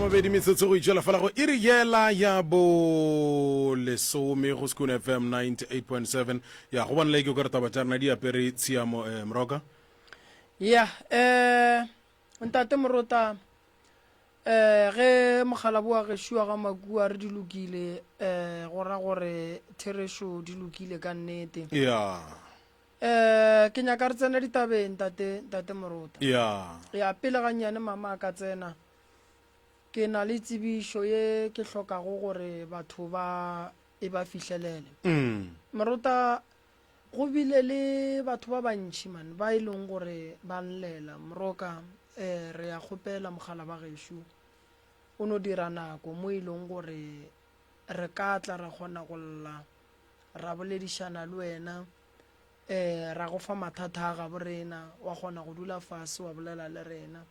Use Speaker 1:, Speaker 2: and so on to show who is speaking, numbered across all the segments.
Speaker 1: mabedi metsotso go itšela fela go iri yela ya bo lesome go School FM 98.7 ya go bona leke o kare taba tša rena di apere tshiamo Moroka
Speaker 2: ya ntate Morota ge mogalabu wa gešo ga makua re di lokile go ra gore theresho di lokile ka nnete
Speaker 1: ya
Speaker 2: ke nyaka re tsena ditabeng ntate Morota ya pele ga nyane mama a ka tsena ke na le tsebišo ye ke hlokago gore batho ba e ba fihlelele Morota go bile le batho ba bantši man ba e leng gore ba nlela Moroka re ya kgopela mogala ba gešo o no dira nako mo e leng gore re ka tla ra kgona go lla ra boledišana le wena ra go fa mathata a ga borena wa kgona go dula fase wa bolela le rena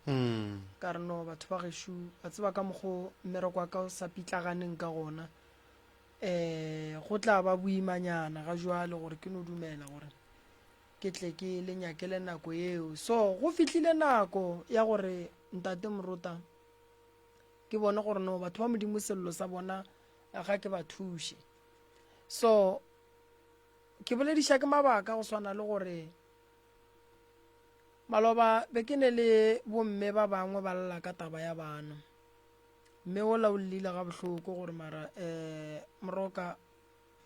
Speaker 2: ka re no batho ba gešo ba tseba ka mokgo mmereko wa ka o sa pitlaganeng ka gona go tla ba boimanyana ga jwale gore ke no dumela gore ke tle ke le nyakele nako yeo so go fihlile nako ya gore ntate Morota ke bona gore no batho ba modimo sello sa bona ga ke ba thushe so ke bolediša ke mabaka go swana le gore maloba be ke ne le bomme ba bangwe ba lla ka taba ya bana mme o laolile ga bohloko gore mara Moroka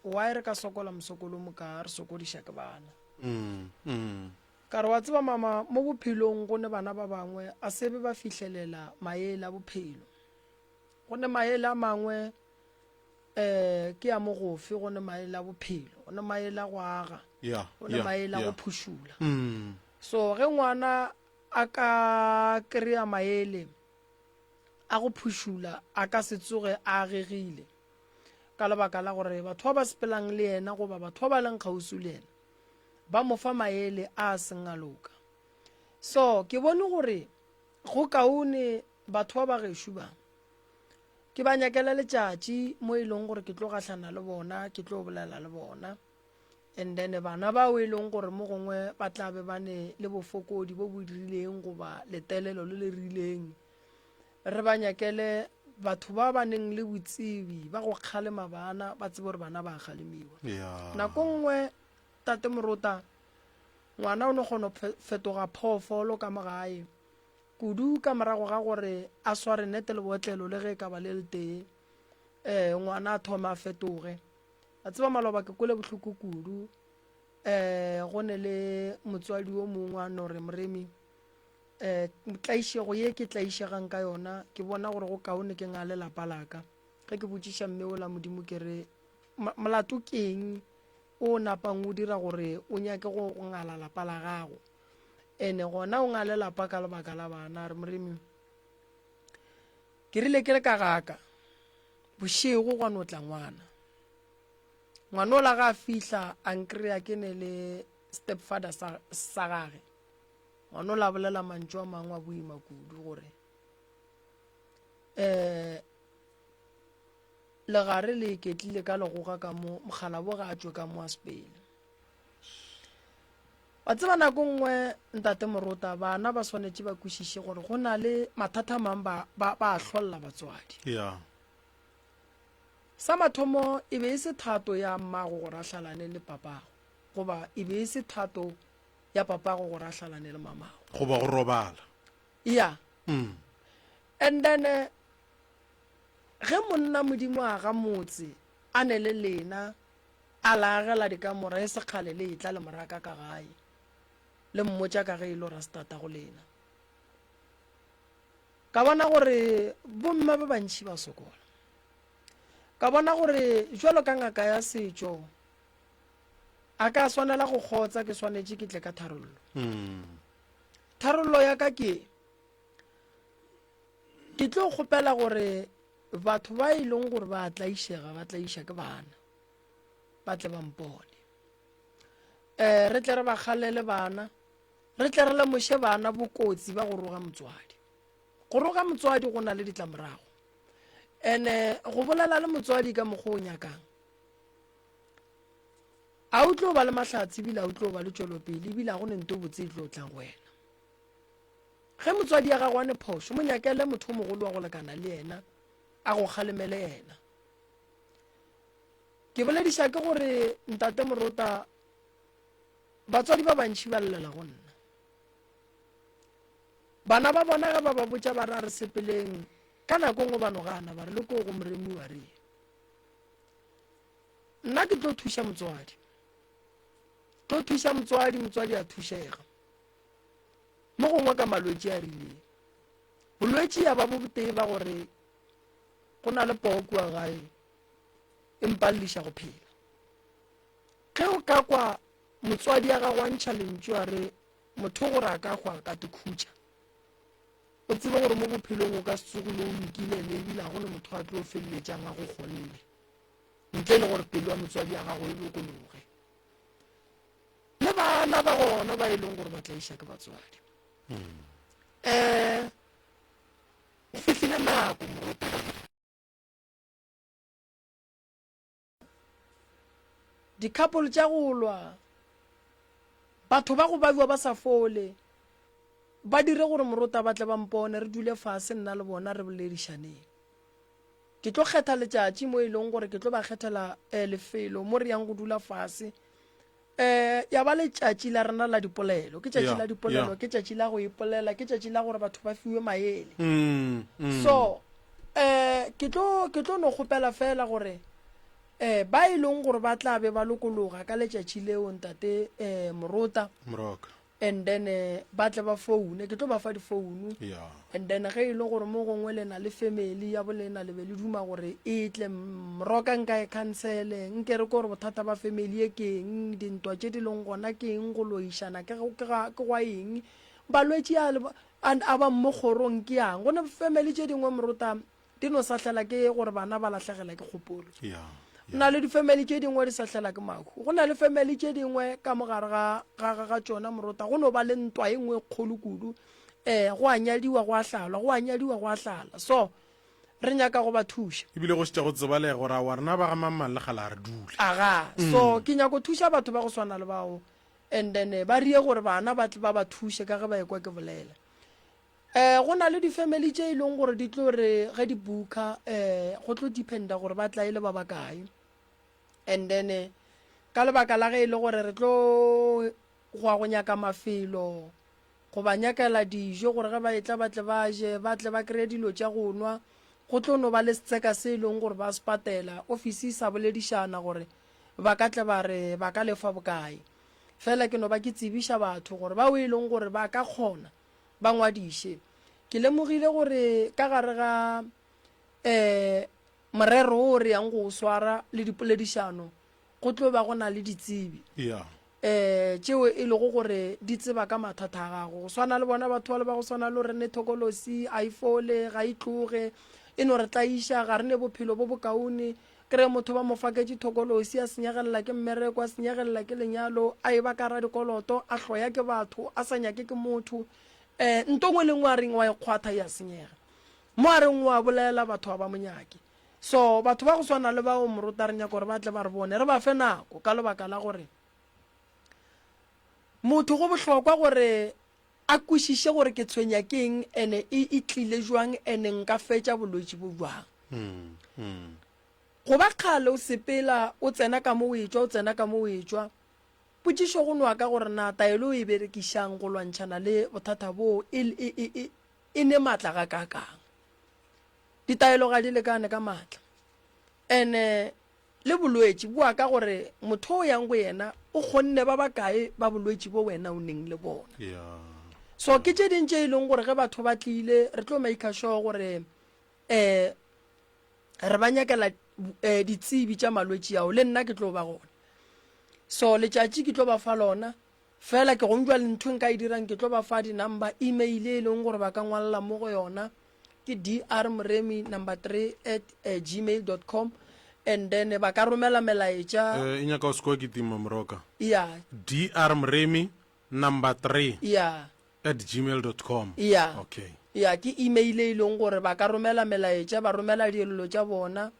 Speaker 2: wa re ka sokola mosokolo mo ka re sokodiša ke bana ka re wa tseba mama mo bophelong go ne bana ba bangwe a sebe ba fihlelela maele a bophelo go ne maele a mangwe ke ya mogofe go ne maele a bophelo go ne maele a go aga go ne maele a go phušula so ge ngwana a ka kry-a maele a go phušula a ka se tsoge a agegile ka lebaka la gore batho ba ba sepelang le yena goba batho ba ba leng kgausi le yena ba mo fa maele a seng a loka so ke bone gore go kaone batho ba ba gešo ba ke ba nyakela letšatši mo e leng gore ke tlo gahlana le bona ke tlo bolela le bona and then bana bao e leng gore mo gongwe ba tla be bane le bofokodi bo bo dirileng goba letelelo le le rileng re ba nyakele batho ba ba neng le botsebi ba go kgalema bana ba tsebe gore bana ba kgalemiwa nako nngwe tate Morota ngwana o ne kgona fetoga phoofolo ka mogae kudu ka morago ga gore a sware nete le botlelo le ge ka ba le tee ngwana a thoma a fetoge a tseba maloba ke kole bohloko kudu go ne le motswadi o mongwe a no re Moremi tlaišego ye ke tlaišegang ka yona ke bona gore go kaone ke ngale lapa laka ge ke botšiša mme o la modimo ke re molato keng o napang o dira gore o nyake go ngala lapa la gago ene gona o ngale lapa ka lebaka la bana re Moremi ke rile ke le ka gaka bošego gwa no tla ngwana o la ga fihla a nkry-a ke ne le stepfather sa gage ngwana o la bolela mantšu a mangwe a boima kudu gore legare le ketlile ka legoga ka mo mogala bo ga a tšwe ka mo a sepele wa tseba nako nngwe ntate Morota bana ba swanetše ba kwešiše gore go na le mathata mang ba a hlolla batswadi sa mathomo e be e se thato ya mmago gore a hlalane le papago goba e be e se thato ya papago gore a hlalane le mamago
Speaker 1: goba go robala
Speaker 2: and then ge monna modimo a ga motse a ne le lena a laagela dikamora e sekgale le etla le moraka ka gae le mmotša ka ge e le rastata go lena ka bona gore bomma ba bantši ba sokola ka bona gore jwalo ka ngaka ya setšo a ka swanela go kgotsa ke swanetše ke tle ka tharollo ya ka ke tlo kgopela gore batho ba e leng gore ba tlaiša ke bana ba tle ba mpone re tle re ba kgalele bana re tle re lemoše bana bokotsi ba go roga motswadi go na le ditlamorago ene go bolela le motswadi ka mokgwa o nyakang a o tlo ba le mahlatsi ebile a o tlo ba le tšwelopele ebile a go ne nto botse e tlo tlang go wena ge motswadi ya gagwe ne phoso mo nyakele motho mogolo wa go lekana le yena a go kgalemele yena ke bolediša ke gore ntate Morota batswadi ba bantši ba llela go nna bana ba bona ga ba ba botša ba re sepeleng ka nako ngwe ba nogana ba re le ko go moremi wa re nna ke tlo thuša motswadi motswadi a thušega mo gongwe ka malwetši a rileng bolwetši ya ba botee ba gore go na le poko wa gae empa liša go phela ge o ka kwa motswadi ya ga gwantšha lentšu a re motho gore a ka gwa ka tekhutša o tsebe gore mo bophelong o ka setsogolo o lokile le ebile go le motho a tlo o feleletsang a go kgonne ntle le gore pelo ya motswadi ya gago e lokologe le bana ba gona ba e leng gore ba tla iša ke batswadi fihlile nako di-couple tša go lwa batho ba go babiwa ba sa fole ba dire gore Morota ba tle ba mpone re dule fase nna le bona re boledišaneng ke tlo kgetha letšatši mo e leng gore ke tlo ba kgethela lefelo mo re yang go dula fase ya ba letšatši la rena la dipolelo ke tšatši la dipolelo ke tšatši la go ipolela ke tšatši la gore batho ba fiwe maele so ke tlo no kgopela fela gore ba e leng gore ba tla be ba lokologa ka letšatši leo ntate Morota and then ba tle ba foune ke tlo ba fa difounu and then ge e le gore mo gongwe le na le family ya bolena le be le duma gore e tle Moroka nka e cancele nke re gore bothata ba family e keng dintwa tše di leng gona ke eng go loišana ke gwa eng balwetši a ba mo kgorong ke yang gona family tše dingwe Morota di no sahlela ke gore bana ba lahlegela ke kgopolo na le di-family tše dingwe di sa hlela ke mahu go na le family tše dingwe ka mogare ga tšona Morota go no ba le ntwa e nngwe kgolo kudu go a nyadiwa go a hlala so re nyaka go ba thuša
Speaker 1: ebile go šitša go tsebalega gore a wa rena ba ga mamang le gala re dule
Speaker 2: aga so ke nyako thuša batho ba go swana le bao and then ba rie gore bana ba tle ba ba thuše ka ge ba ekwa ke bolela go na le di-family tše e leng gore di tlo re ge di buka go tlo dependa gore ba tla e le ba bakae and then ka lebaka la ge e le gore re tlo go nyaka mafelo go ba nyakela dijo gore ge ba etla ba tle ba je ba tle ba kry dilo tša go nwa go tlo no ba le setseka se e leng gore ba se patela ofisi sa boledišana gore ba ka tle ba re ba ka lefa bokae fela ke no ba ke tsebiša batho gore ba o e leng gore ba ka kgona ba ngwadiše ke lemogile gore ka gare ga morero o re yang go swara le dipoledišano go tlo ba gona le ditsebi tšeo e lego gore di tseba ka mathata a gago go swana le bona batho ba le ba go swana le gore ne thokolosi a ifole ga itloge e no re tla iša ga re ne bophelo bo bokaone kry motho ba mo faketse thokolosi a senyagelela ke mmereko a senyagelela ke lenyalo a e ba ka ra dikoloto a hloya ke batho a sa nyake ke motho ntongwe le ngwe a reng wa e kgwatha ya senyega mo a reng wa bolela batho ba monyake so batho ba go swana le bao Morota re nyaka gore ba tle ba re bone re ba fe nako ka lebaka la gore motho go bohlokwa gore a kwešiše gore ke tshwenya ke eng ene e tlile jwang ene nka fetša bolwetši bo jwang go ba kgale o sepela o tsena ka mo o etswa potšišo go noa ka gore na taelo e berekišang go lwantšhana le bothata bo e ne maatla ga kakang ditaelo ga di lekane ka maatla ene le bolwetši boa ka gore motho o yang go yena o kgonne ba bakae ba bolwetši bo wena o neng le bona so ke tše dintše e leng gore ge batho ba tlile re tlo make sure gore re ba nyakela ditsebi tša malwetši ao le nna ke tlo ba gona so letšatši ke tlo ba fa lona fela ke gonjwa le ntho nka e dirang ke tlo ba fa di-number email e leng gore ba ka ngwalela mo go yona ke drmremi number 3@gmail.com and then ba ka romela melaetša
Speaker 1: e nyaka o sekoa ke tima Moroka
Speaker 2: drmremi
Speaker 1: number 3@gmail.com okay
Speaker 2: ke email e leng gore ba ka romela melaetša ba romela dielelo tša bona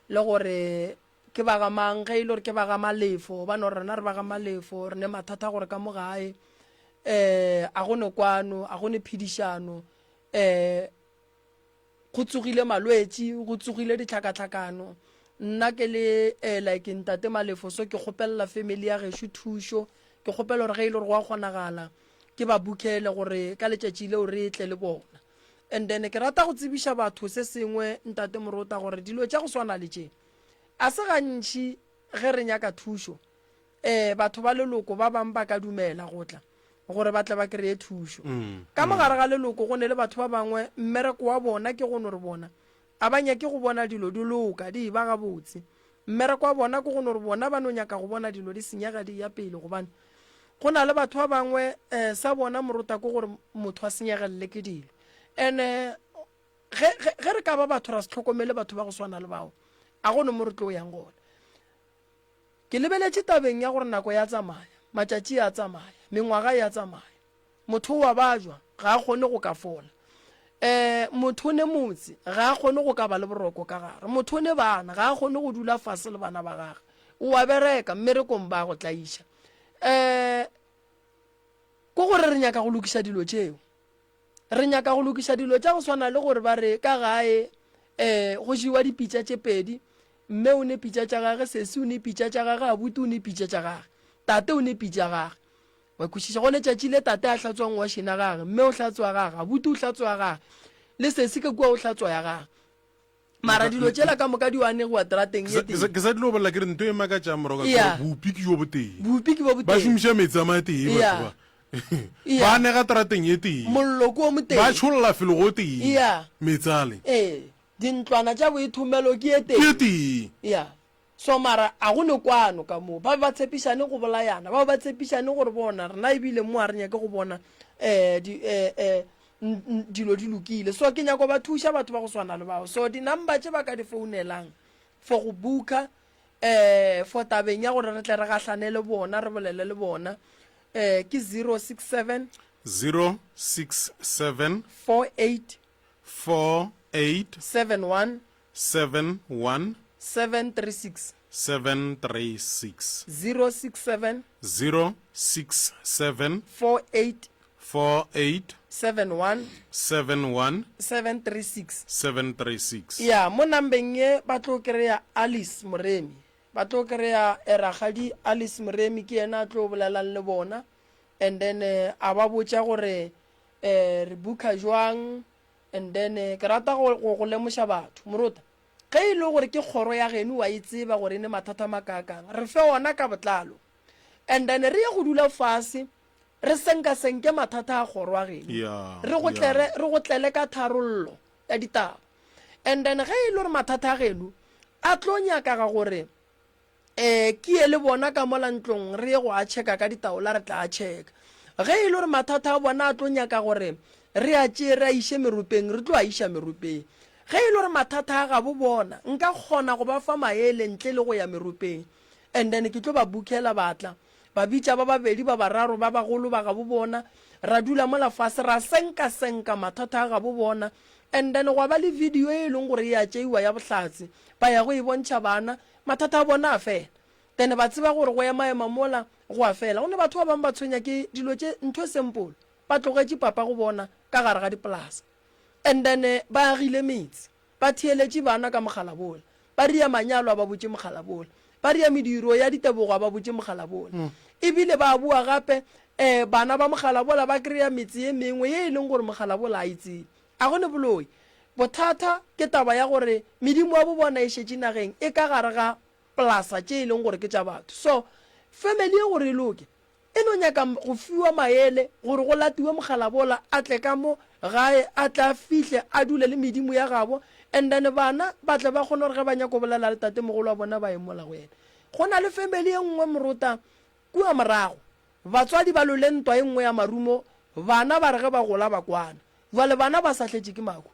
Speaker 2: le gore ke ba ga mang ge ile gore ke ba ga malefo ba no rena re ba ga malefo re ne mathata gore ka mo gae a gone kwano a gone phedišano go tsogile malwetsi go tsogile ditlhakatlhakano nna ke le like ntate Malefo so ke kgopelela family ya gešo thušo ke kgopela gore ge ile gore go a kgonagala ke ba bukele gore ka letšatši leo re tle le bona and then ke rata go tsebiša batho se sengwe ntate Morota gore dilo tša go swana le tše a se gantši ge re nyaka thušo batho ba leloko ba bang ba ka dumela go tla gore ba tle ba kreye thušo ka mogare ga leloko go ne le batho ba bangwe mmereko wa bona ke gone re bona a ba nyake go bona dilo di loka di ba ga botse mmereko wa bona ke gone re bona ba no nyaka go bona dilo di senyega di ya pele gobane go na le batho ba bangwe sa bona Morota ko gore motho a senyegelele ke dilo ene ge re ka ba batho ra se tlhokomele batho ba go swana le bao a gone mo re tlo yang gona ke lebeletše tabeng ya gore nako ya tsamaya matšatši ya tsamaya mengwaga ya tsamaya motho wa bajwa ga a kgone go ka fola motho ne motse ga a kgone go ka ba le boroko ka gare motho ne bana ga a kgone go dula fase le bana ba gage o a bereka mmerekong ba go tlaiša ko gore re nyaka go lokiša dilo tšeo re nyaka go lokiša dilo tša go swana le gore ba re ka gae go jiwa dipitša tše pedi mme o ne pitša tša gage sesi o ne pitša tša gage abuti o ne pitša tša gage tate o ne pitša gage wa kwešiša go letšatši le tate a hlatswang wa šina gage mme o hlatswa gage abuti o hlatswa gage le sesi ke kua o hlatswa ya gage mara dilo tšela ka moka di wane go atrateng ye teng
Speaker 1: ke sa dilo bolela ke re nto e maka tša moroka bopi ke jo boteng
Speaker 2: bopi ke bo boteng
Speaker 1: ba šomiša metsi a matee batho ba ba nega trateng ye teng
Speaker 2: mollo ko o moteng
Speaker 1: ba tšholola felo go teng metsale
Speaker 2: dintlwana tša boithomelo ke ye teng so mara a go ne kwano ka moo ba ba tshepišane go bolayana ba ba tshepišane gore bona rena ebile mo a re nyake go bona dilo di lokile so ke nyako ba thuša batho ba go swana le bao so dinumber tše ba ka di founelang for go buka for tabeng ya gore re tle re gahlane le bona re bolele le bona ke 067
Speaker 1: 067
Speaker 2: 48
Speaker 1: 71
Speaker 2: 736
Speaker 1: 736
Speaker 2: 067
Speaker 1: 067
Speaker 2: 48
Speaker 1: 71
Speaker 2: 736 ya mo nambeng ye ba tlo kry-a Alice Moremi ba tlo kry-a eragadi Alice Moremi ke yena a tlo bolelang le bona and then a ba botša gore re buka jwang and then ke rata go lemoša batho Morota ge e le gore ke kgoro ya geno wa e tseba gore ne mathata makakang re fe ona ka botlalo and then re ye go dula fase re senke mathata a kgoro a geno re go tlele ka tharollo ya ditaba and then ge e le gore mathata a geno a tlo nyaka ga gore ke ye le bona ka molantlong re ye go a checka ka ditaola re tla a checka ge e le gore mathata a bona a tlo nyaka gore re a tšee re a iše meropeng re tlo a iša meropeng ge e le gore mathata a ga bo bona nka kgona go ba fa maele ntle le go ya meropeng and then ke tlo ba bukela batla ba bitša ba babedi ba bararo ba bagolo ba ga bo bona ra dula mo lafase ra senka mathata a ga bo bona and then go ba le video e leng gore ya tšeiwa ya bohlatse ba ya go e bontšha bana mathata a bona a fela then ba tseba gore go ya maema mola go a fela go ne batho ba bang ba tshwenya ke dilo tše ntho simple ba tlogetše papa go bona ka gare ga dipolasa and then ba agile metsi ba theeletše bana ka mogalabola ba ria manyalo a ba botše mogalabola ba ria mediro ya ditebogo a ba botše mogalabola ebile ba bua gape bana ba mogalabola ba kry-a metsi ye mengwe ye e leng gore mogalabola a itsebe a gone boloi bothata ke taba ya gore medimo ya bo bona e šetše nageng e ka gare ga polasa tše e leng gore ke tša batho so family e gore e loke e no nyaka go fiwa maele gore go latiwe mogalabola a tle ka mo gae a tla fihle a dule le medimo ya gabo and then bana ba tle ba kgone gore ge ba nyako bolela le tate mogolo wa bona ba emola go ena go na le family e nngwe Morota kua morago batswadi ba lole ntwa e nngwe ya marumo bana ba re ge ba gola ba kwana jwale bana ba sa tletše ke mako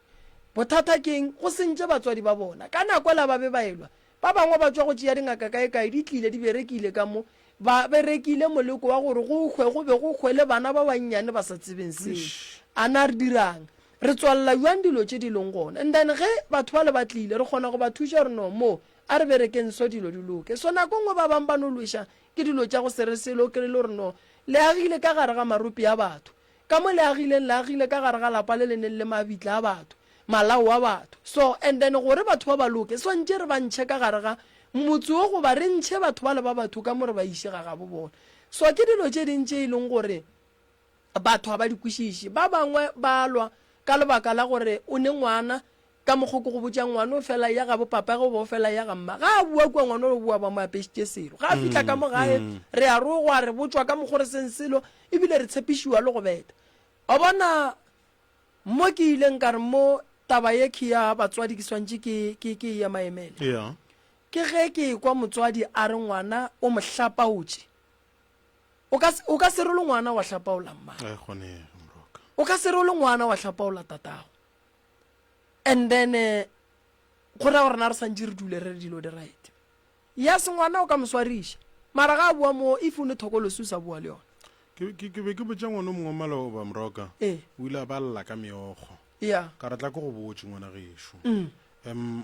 Speaker 2: bothata keng go sentše batswadi ba bona ka nako la ba be ba elwa ba bangwe ba tswa go tšea dingaka kae di tlile di berekile ka mo ba berekile moleko wa gore go be go kgwele bana ba bannyane ba sa tsebeng seo a na re dirang re tswalela jwang dilo tše di leng gona and then ge batho ba le ba tlile re kgona go ba thuša re no mo a re berekeng so dilo di loke so nako ngwe ba bang ba no lwesha ke dilo tša go sereselo ke le gore no le agile ka gare ga marupi a batho ka mo le agile ka gare ga lapa le leneng le mabitla a batho malao a batho so and then gore batho ba ba loke so ntse re ba ntšhe ka gare ga motse o go ba re ntšhe batho ba le ba batho ka mo re ba išega ga bo bona so ke dilo tše dintše e leng gore batho ga ba di kwešiše ba bangwe ba lwa ka lebaka la gore o ne ngwana ka mogoko go botša ngwana o fela ya ga bopapa go bo fela ya ga mma ga a bua kwa ngwana o bua ba mo apešitše selo ga a fitlha ka mo gae re a rogwa re botswa ka mogore senselo ebile re tshepišiwa le go beta o bona mo ke ileng ka re mo taba ye ke ya batswadi ke swantše ke ya maemele ke ge ke kwa motswadi a re ngwana o mo hlapaotše o ka se re le ngwana wa hlapaola mma o ka se re le ngwana wa hlapaola tatago and then go ra gore na re santse re dule re dilo di right ya se ngwana o ka moswariša mara ga a bua mo if o ne thokolosi o sa bua le yone
Speaker 1: ke be ke botša ngwana o mongwe malao ba moroka o ile a ba lla ka meogo ka re tla ke go botse ngwana gešo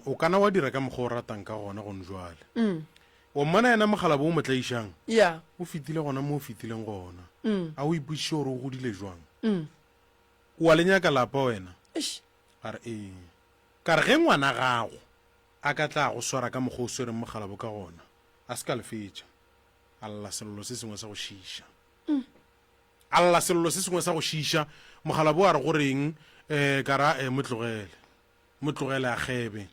Speaker 1: o kana wa dira ka mokgwa o ratang ka gona gone jwale o mmona yena mogala bo o mo tlaišang o fetile gona mo o fetileng gona a o ipotšiše gore o godile jwang o wa lenyaka lapa wena a re ka re ge ngwana gago a ka tla go swara ka mokgwa o swereng mogala bo ka gona a se ka lefetša a lla selolo se sengwe sa go šiša alla selolo se sengwe sa go šiša mogala bo a re goreng ka ra mo tlogele a gebe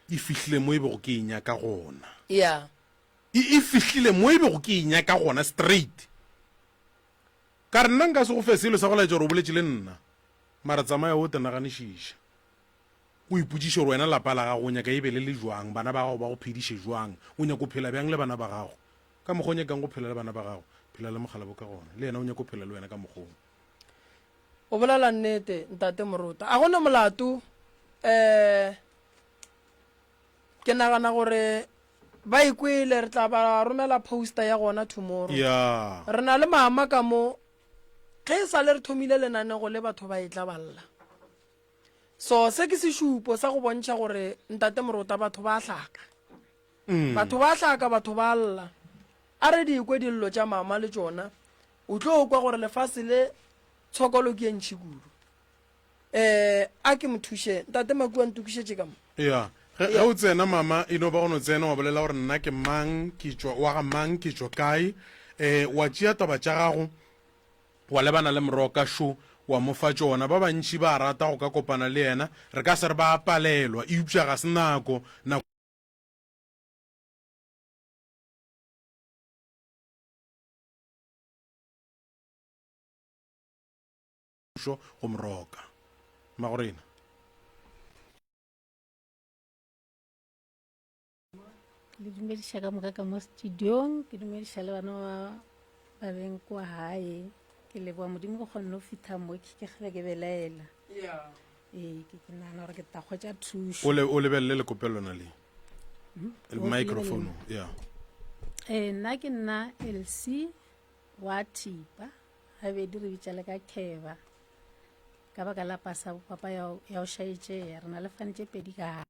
Speaker 1: e fihlile mo e bego ke inyaka gona e fihlile mo e bego ke inyaka gona straight ka re nna nka se go fe selo sa go laetša gore o boletše le nna mara tsamaya o tenaganišiša o ipotšiše gore wena lapa la gago o nyaka e be le jwang bana ba gago ba go phediše jwang o nyaka o phela bjang le bana ba gago ka mokgwa o nyakang go phela le bana ba gago phela le mogala bo ka gona le yena o nyaka o phela le wena ka mokgwong
Speaker 2: o bolela nnete ntate morota a gona molato ke nagana gore ba ikwele re tla ba romela poster ya gona tomorrow re na le mama ka mo ge e sa le re thomile lenanego le batho ba e tla balla so se ke sešupo sa go bontšha gore ntate morota batho ba hlaka batho ba lla a re di ikwe dillo tša mama le tšona o tlo kwa gore lefase le tshokolo ke ntšhi kudu a ke mothuše ntate makua ntukišetše ka mo
Speaker 1: ge o tsena mama e no ba gono tsena wa bolela gore nna ke mang wa ga mang ke tšwa kae wa tšea taba tša gago wa lebana le Moroka Show wa mofa tšona ba bantši ba rata go ka kopana le yena re ka se re ba palelwa e upša ga se nako go Moroka magorena
Speaker 3: le dumediša ka moka ka mo studiong ke dumediša le bana ba beng kwa hae ke leboa modimo go kgonne go fitlha mo ke ge ke belaela ke nagana gore ke ta kgwetša thušo
Speaker 1: o lebelele le kopelona le microphone
Speaker 3: nna ke nna LC wa Thipa a be di re bitša le ka Kheba ka baka la pasa papa ya o šaetšea re na le fantše pedi ka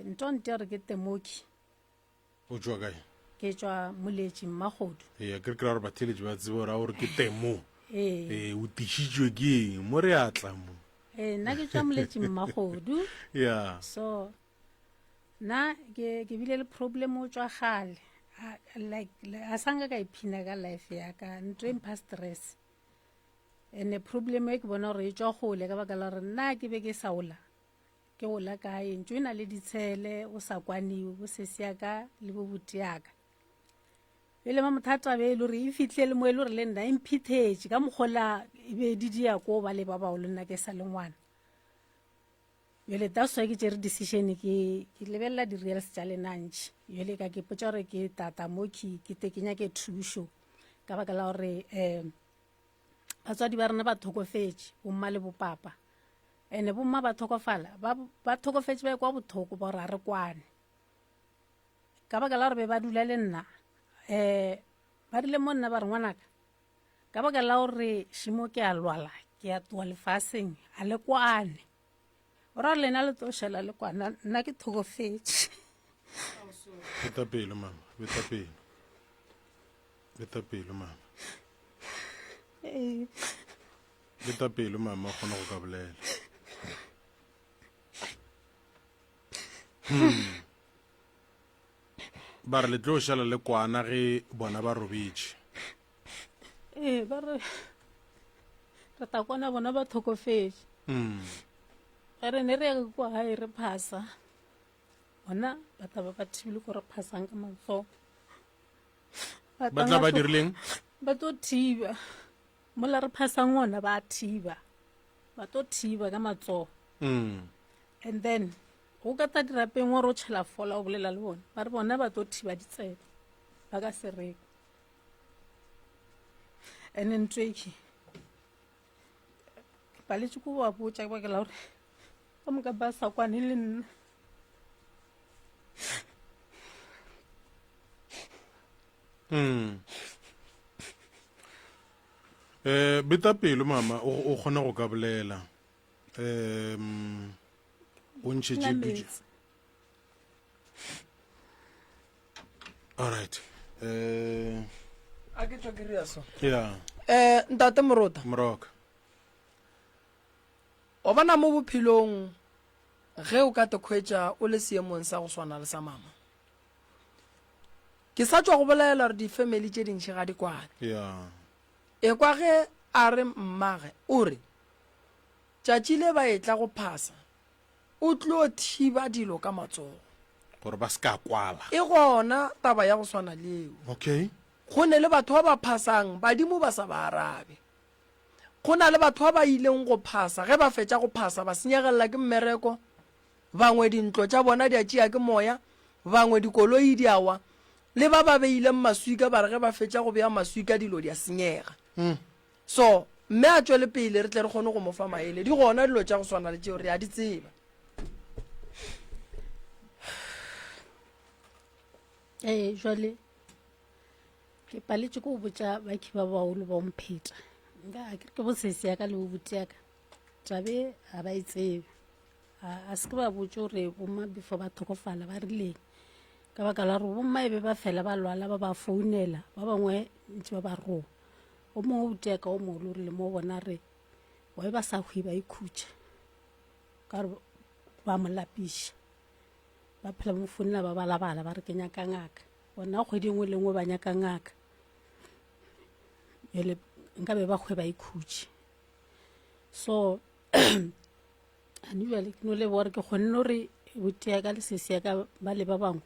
Speaker 3: ntonte gore ke Temoki
Speaker 1: o tšwa kae
Speaker 3: ke tšwa Moletši Mmagodu
Speaker 1: ke re kry-a gore batheletši ba tsebe gore a gore ke Temo o tišitšwe ke eng mo re a tla mo
Speaker 3: nna ke tšwa Moletši Mmagodu so nna ke bile le problem o tšwa gale a sanka ka iphina ka life ya ka ntho empha stress ene problem e ke bona gore e tšwa gole ka baka la gore nna ke be ke saola ke gola kae ntho e na le ditshele o sa kwaniwe bo sesiaka le bo botiaka e le mamothata be e le gore e fitlhele mo e le gore le nna emphithetše ka mokgola e be di dia ko ba le ba bao le nna ke sa le ngwana yole that's why ke tšere decision ke lebelela di-reals tša lenantši yole ka ke potša gore ke tata mo ke tekenya ke thušo ka baka la gore batswadi ba rena ba thokofetše bomma le bopapa ene bomma ba thokofala ba thokofetše ba kwa bothoko ba gore a re kwane ka baka la gore be ba dula le nna ba rile mo nna ba re ngwanaka ka baka la gore šimo ke a lwala ke a toa lefaseng a le kwane o ra lena le tlo shela le kwana nna ke thokofetse
Speaker 1: beta pelo mama beta pelo mama beta pelo mama o kgona go ka bolela ba re le tlo shela le kwana ge bona ba robetše
Speaker 3: ba re ta kwana bona ba thokofetse re ne re ya kwa gae re phasa bona ba taba ba thibile ko re phasang ka matsogo
Speaker 1: ba tla ba dirileng
Speaker 3: ba tlo thiba mola re phasang ona ba thiba ba tlo thiba ka matsogo and then go ka ta dirapeng wa ro tšhela fola o bolela le bona ba re bona ba tlo thiba ditsebe ba ka se reko and then tweke ke paletše ko ba botša ka bakela gore ka moka ba sa kwane le nna
Speaker 1: beta pelo mama o kgona go ka bolela o ntšhetše alright
Speaker 2: a ke tšwa ke rea so
Speaker 1: ya
Speaker 2: ntate Moroka o bona mo bophelong ge o ka te khwetša o le seemong sa go swana le sa mama ke sa tšwa go bolela gore di-family tše dintšhi ga di kwane e kwa ge a re mmage o re tšatši le ba etla go phasa o tlo thiba dilo ka matsogo
Speaker 1: gore ba se ka kwala
Speaker 2: e gona taba ya go swana leo
Speaker 1: okay
Speaker 2: go ne le batho ba ba phasang badimo ba sa ba arabe go na le batho ba ba ileng go phasa ge ba fetša go phasa ba senyegelela ke mmereko bangwe dintlo tša bona di a tšea ke moya bangwe dikoloi di awa le ba ba beileng maswika ba re ge ba fetša go bea maswika dilo di a senyega so mme a tšwele pele re tle re kgone go mo fa maele di gona dilo tša go swana le tšeo re a di tseba
Speaker 3: jwale ke paletše ko go botša bakhi ba baolo ba mpheta ke bosese ya ka le bobuti ya ka tabe a ba itsebe a se ke ba botse gore bomma before ba thokofala ba rileng ka baka la gore bomma e be ba fela ba lwala ba ba founela ba bangwe ntse ba ba roa o mongwe buti ya ka o mogolo rile mo bona re wae ba sa hwi ba ikhutša ka gore ba mo lapiša ba phela mo founela ba balabala ba re ke nyaka ngaka bona kgwedi nngwe le nngwe ba nyaka ngaka ele nka be ba hwe ba ikhutše so anyway ke no le bore ke kgonne gore buti ya ka le sese ya ka ba le ba bangwe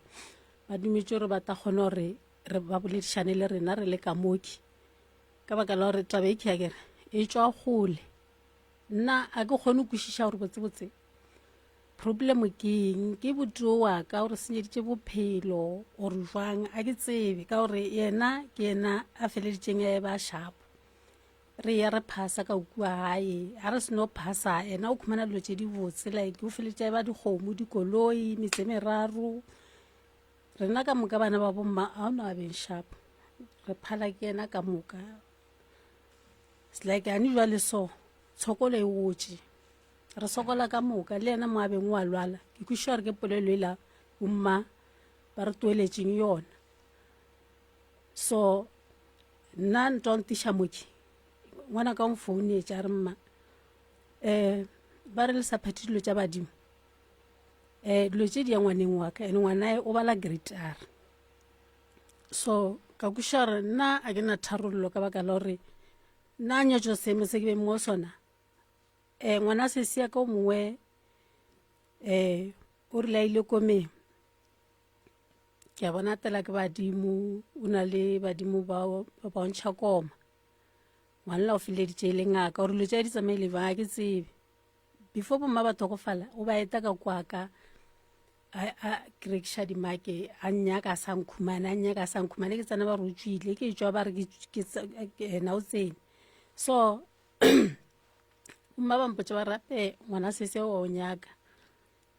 Speaker 3: ba dumetše gore ba ta kgona gore re ba boledišane le rena re le ka moki ka baka la gore taba e ke ya kere e tšwa gole nna a ke kgone go kwešiša gore botsebotse problem ke eng ke botuo wa ka gore senyeditše bophelo gore jwang a ke tsebe ka gore yena ke yena a feleditšeng ya ba shapo re ya re phasa ka kua gae a re seno phasa ena o khumana dilo tše di botse like o feleditše ba dikgomo dikoloi metse meraro rena ka moka bana ba bomma a ona a beng shapo re phala ke yena ka moka like a ni jwale so tshokolo e wotše re sokola ka moka le yena mo a beng wa lwala ke kwešiša gore ke polelo ela bomma ba re tueletšeng yona so nna ntontiša moki ngwana ka mfounetša a re mma ba re le sa phete dilo tša badimo dilo tše di ya ngwaneng wa ka ene ngwanae o bala grade R so ka kwešiša gore nna a ke na tharollo ka baka la gore nna a nyatšo seemo se ke beng mo sona ngwana se se ya ka o mongwe o rile a ile komeng ke a bona tela ke badimo o na le badimo ba bontšha koma ngwanela o feleditše e le ngaka gore dilo tša di tsamaile bang a ke tsebe before bomma ba thokofala o ba eta ka kwaka a kerekiša dimake a nnyaka a sa nkhumane ke tsena ba re o tswile ke tšwa ba re na o tsene so bomma ba mpotse ba rape ngwana sese wa o nyaka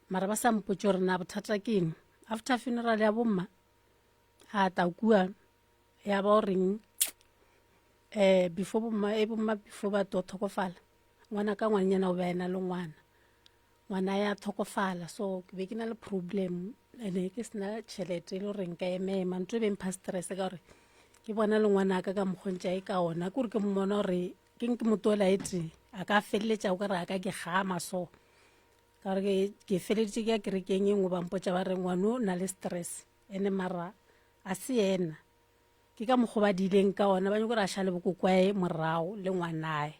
Speaker 3: mara ba sa mpotse gore na bothata ke eng after funeral ya bomma a ta kua ya ba o reng before bomma before ba to thokofala ngwana ka ngwanyana o ba ena le ngwana ya thokofala, so ke be ke na le problem ene ke sena tšhelete le gore nka emema ntho e bempha stress ka gore ke bona le ngwana ka mokgontša e ka ona kore ke mmona gore ke motola ete a ka feleletša o ka re a ka ke gama so ka gore ke feleditše ke ya kerekeng e ngwe bampotša ba re ngwano na le stress ene mara a se ena ke ka mokgwa ba dileng ka ona ba nyako re a šale bokokwae morago le ngwanae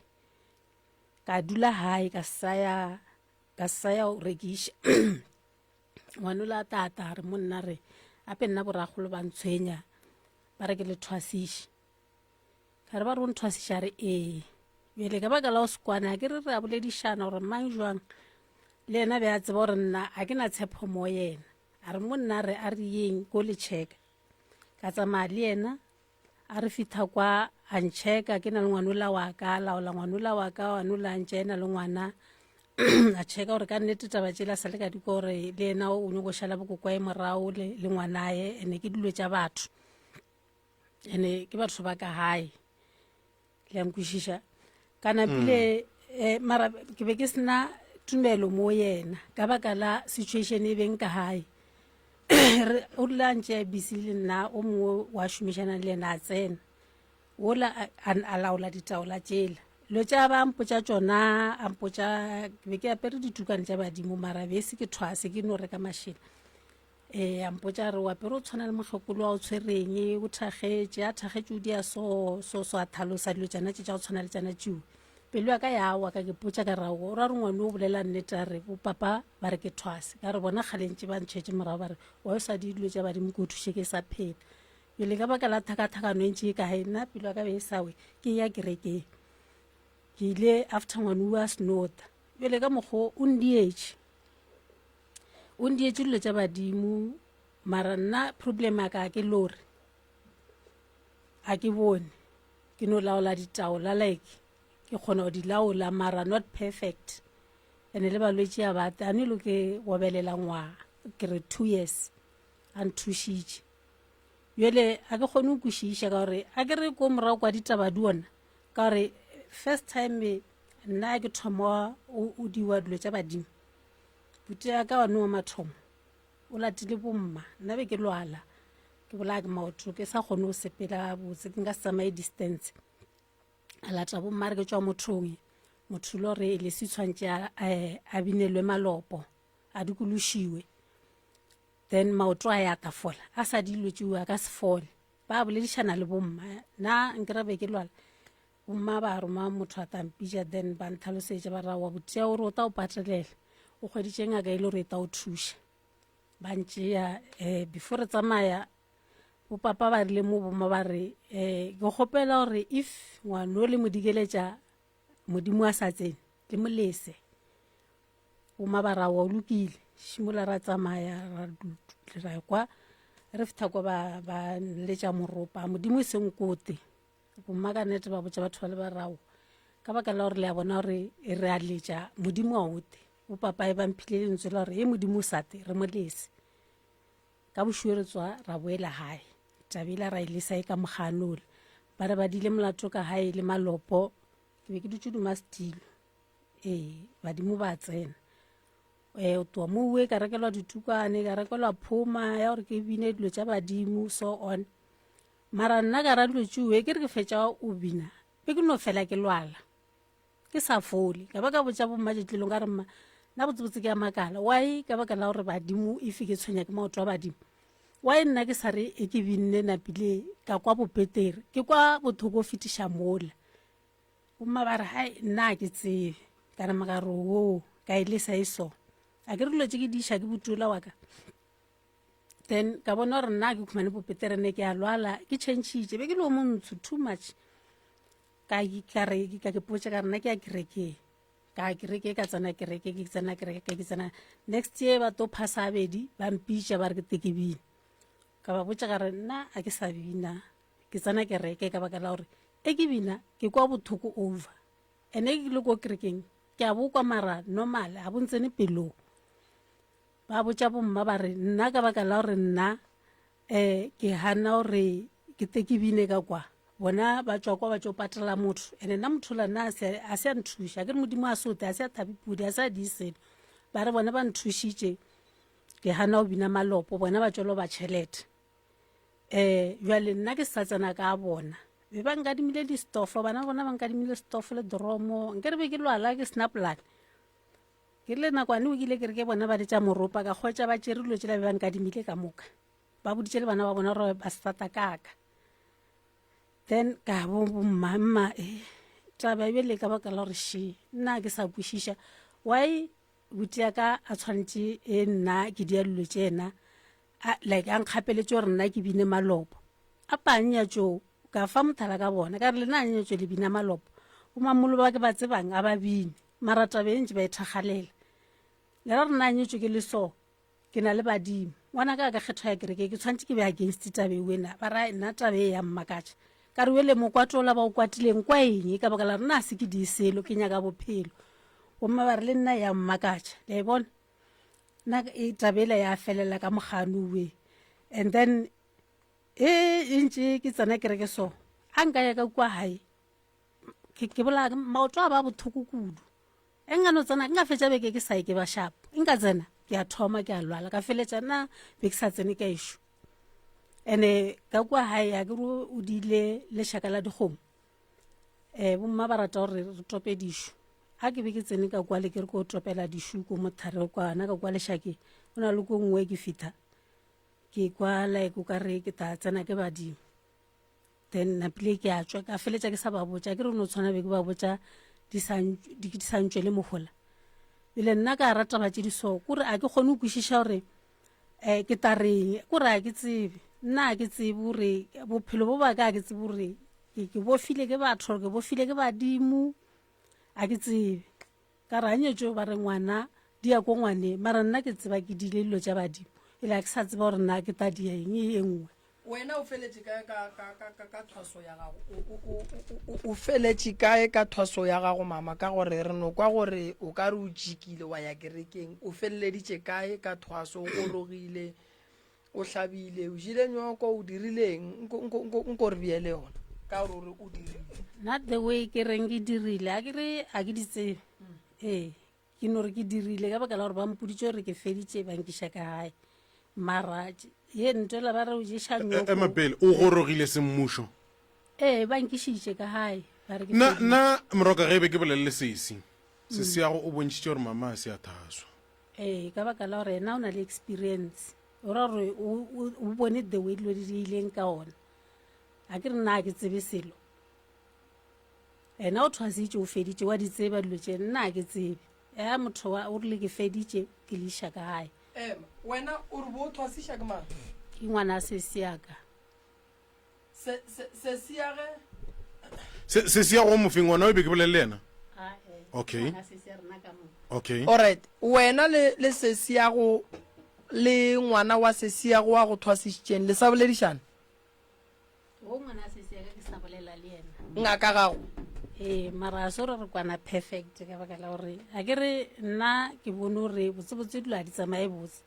Speaker 3: ka dula hae ka saya o rekiša ngwano la tata re monna re ape nna boragolo ba ntshwenya ba re ke le thwasiše ka re ba re o nthwasiša re bjale ka baka la o sekwana ke re a boledišana gore mang jwang le ena be a tseba gore nna a ke na tshepo mo yena a re monna re a re yeng ko le check ka tsamaya le ena a re fitha kwa a ntšheka ke na le ngwanola wa ka laola ngwanola wa ka wanola ntše ena le ngwana a checka gore ka nnete taba tšela sa le ka diko gore le ena o nyako šala bokokwae morago le ngwanae ene ke dilo tša batho ene ke batho ba ka hae le a nkwešiša ka napile mara ke be ke sena tumelo mo yena ka baka la situation e beng ka hae o dula ntše busy le nna o mongwe wa šomišana le ena a tsena ola a laola ditaola tšela lo tša ba mpotša tšona a mpotša ke be ke apere ditukane tša badimo mara bese ke thwase ke no reka mašela a mpotša re o apere o tshwana le mohlokolo wa o tshwereng o thakgetše a thakgetše o di a so a thalosa dilo tšana tše tša go tshwana le tšana tšeo pelo ya ka yawa ka ke potša ka rago o ra re ngwane o bolela nnete a re bo papa ba re ke thwase ka re bona kgalentše ba ntšhetše morago ba re wa o sa di dilo tša badimo ke o thuše ke sa phela pele ka baka la thakathakano e ntše e kae nna pelo ya ka be e sawe ke ya kerekeng ke ile after ngwane o a snota pele ka mokgwa o ndietše dilo tša badimo mara nna problem ya ka ke lore a ke bone ke no laola ditaola like ke kgona go di laola mara not perfect ene le balwetše ya bata a nelo ke gobelela ngwaga ke re 2 years a nthušitše bjale a ke kgone go kwešiša ka gore a ke re ko morago kwa ditaba di ona ka gore first time nna ke thoma o diwa dilo tša badimo bute ya ka wane wa mathomo o latile bomma nna be ke lwala ke bolaya ke maoto ke sa kgone go sepela botse ke nka se tsamaye distance a lata bomma re ke tšwa mothong motho lo re le se tshwantše a binelwe malopo a dikološiwe then maoto a ya tafola a sa dilo tšeo a ka se fole ba boledišana le bomma na nkere be ke lwala bomma ba roma motho a tampija then ba nthalosetša ba ra wa botea gore o ta o patelela o kgweditše ngaka ile gore e ta o thuša ba ntšea before re tsamaya bo papa ba rile mo bomma ba re ke kgopela gore if ngwane o le modikeletša modimo a sa tsene le molese bomma ba ra wa o lokile šimola ra tsamaya ra kwa re fitha kwa ba letša moropa modimo e senkote bomma ka nnete ba botša batho ba le barago ka baka la gore le a bona gore re a letša modimo a ote bo papa e bamphile lentswe la gore modimo o sate re molese ka bošuwe re tswa ra boela hae tabile ra ilesa e ka moganole ba re ba dile molato ka hae le malopo ke be ke dutse duma stilo badimo ba tsena o twa mo uwe ka rekelwa ditukane ka rekelwa phoma ya gore ke bine dilo tša badimo so on mara nna ka ra dilo tšewe ke re ke fetša o bina be ke no fela ke lwala ke sa fole ka baka botša bommatšetlelong ka re mma nna botsebotse ke ya makala why ka baka la gore badimo ife ke tshwenya ke maoto a badimo why nna ke sa re e ke binne napile ka kwa bopetere ke kwa bothoko o fetiša mola bomma ba re hai nna ke tsebe ka re magare o ka ile sa iso a ke re dilo tše ke diša ke botola wa ka then ka bona gore nna ke khumane bopetere ne ke a lwala ke tšhentšhitše be ke le o montsho too much ka ke potše ka rena ke ya kereke ka tsena kereke ke tsena next year ba to phasa abedi ba mpitša ba re ke tekebine ka ba botša ka re nna a ke sa bina ke tsena kereke ka baka la gore e ke bina ke kwa bothoko over ene ke le ko kerekeng ke a bokwa mara normal a bontsene pelong ba botša bomma ba re nna ka baka la gore nna ke hana gore ke tekebine ka kwa bona ba tswa kwa ba tšo patela motho ene nna motho la nna a se a nthuša ke re modimo a sote a se a thabipudi a se a diiseno ba re bona ba nthušitše ke hana o bina malopo bona ba tšwelo ba tšhelete jwale nna ke sa tsena ka bona be ba nkadimile di-stofo bana bona ba nkadimile stofo le dromo nke re be ke lwala ke snaplan ke le nakwane o kile ke re ke bona ba letša moropa ka kgwetša ba tšere dilo tšela be ba nkadimile ka moka ba boditše le bana ba bona gore ba starta kaka then ka bomama taba ebele ka baka la gore she nna ke sa kwešiša why buti yaka a tshwanetse nna ke dia dilo tše ena like a nkgapeletše gore nna ke bine malopo a panya tšo ka fa mothala ka bona ka re le na nyetšo le bina malopo bomamolo ba ke ba tsebang a ba bine mara tabe ntse ba ethagalela le ra re na nyetšo ke le so ke na le badimo ngwana ka kgetho ya kereke ke tshwanetse ke be against tabe wena ba ra nna tabe ya mmakatša ka re wele mokwatola ba o kwatileng kwa eng ka baka la re na se ke di selo ke nyaka bophelo bomma ba re le nna ya mmakatša le bona nna tabela ya felela ka moganowe and then ntše ke tsena kereke so a nka ya ka kwa hae ke bola maoto a ba bothoko kudu engano tsena ke nga fetša beke ke sa ke ba sharp nka tsena ke a thoma ke a lwala ka feletša nna be ke sa tsene ka ešo ene ka kwa hae ya ke o dile lešaka la dikgomo bomma ba rata gore re tope dišu a ke be ke tsene ka kwa le ke re ko topela dišu ko mothare kwana ka kwa lešake o na le ko nngwe ke fitha ke kwa like o ka re ke ta tsena ke badimo then napile ke a tswa ka feletša ke sa ba botša ke re no tshwana be ke ba botša di santšwe le mogola bile nna ka rata ba tše di so kore a ke kgone go kwešiša gore ke ta reng kore a ke tsebe nna a ke tsebe gore bophelo bo ba ka ke tsebe gore ke bofile ke batho ke bofile ke badimo a ke tsebe ka ranyetšo ba re ngwana di ya ko ngwane mara nna ke tseba ke dile dilo tša badimo ile a ke sa tseba gore nna ke ta dia eng e nngwe
Speaker 2: wena o feletše kae ka thwaso ya gago o feletše kae ka thwaso ya gago mama ka gore re no kwa gore o ka re o jikile wa ya kerekeng o feleleditše kae ka thwaso o gorogile o hlabile o jile nyoko o dirileng nko re biele yona ka gore o dirile
Speaker 3: not the way ke reng ke dirile a ke re a ke di tsebe ke no re ke dirile ka baka la gore ba mpoditše gore ke feditše bankiša ka gae mara ye ntwela ba re o ješa nyoko
Speaker 1: emapele o gorogile semmušo
Speaker 3: ba nkišitše ka gae
Speaker 1: nna moroka ge be ke bolelele sesi se yago o bontšitše gore mama a se a thaswa
Speaker 3: ka baka la gore ena o na le experience o ra gore o bone the way dilo di diileng ka ona a ke re nna a ke tsebe selo ena o thwasitše o feditše wa di tseba dilo tše nna a ke tsebe motho o rile ke feditše ke leiša ka gae
Speaker 2: wena o re bo o thwasiša ke mang
Speaker 3: ke ngwana a sesiaka
Speaker 1: sesiago mofeng ngwana o be ke bolelele ena okay
Speaker 2: alright wena le sesiago le ngwana wa sesiago wa go thwasišitšeng le sa boledišana ngaka gago
Speaker 3: mara a se gore re kwana perfect ka baka la gore a ke re nna ke bone gore botsebotse dilo a di tsamaye botse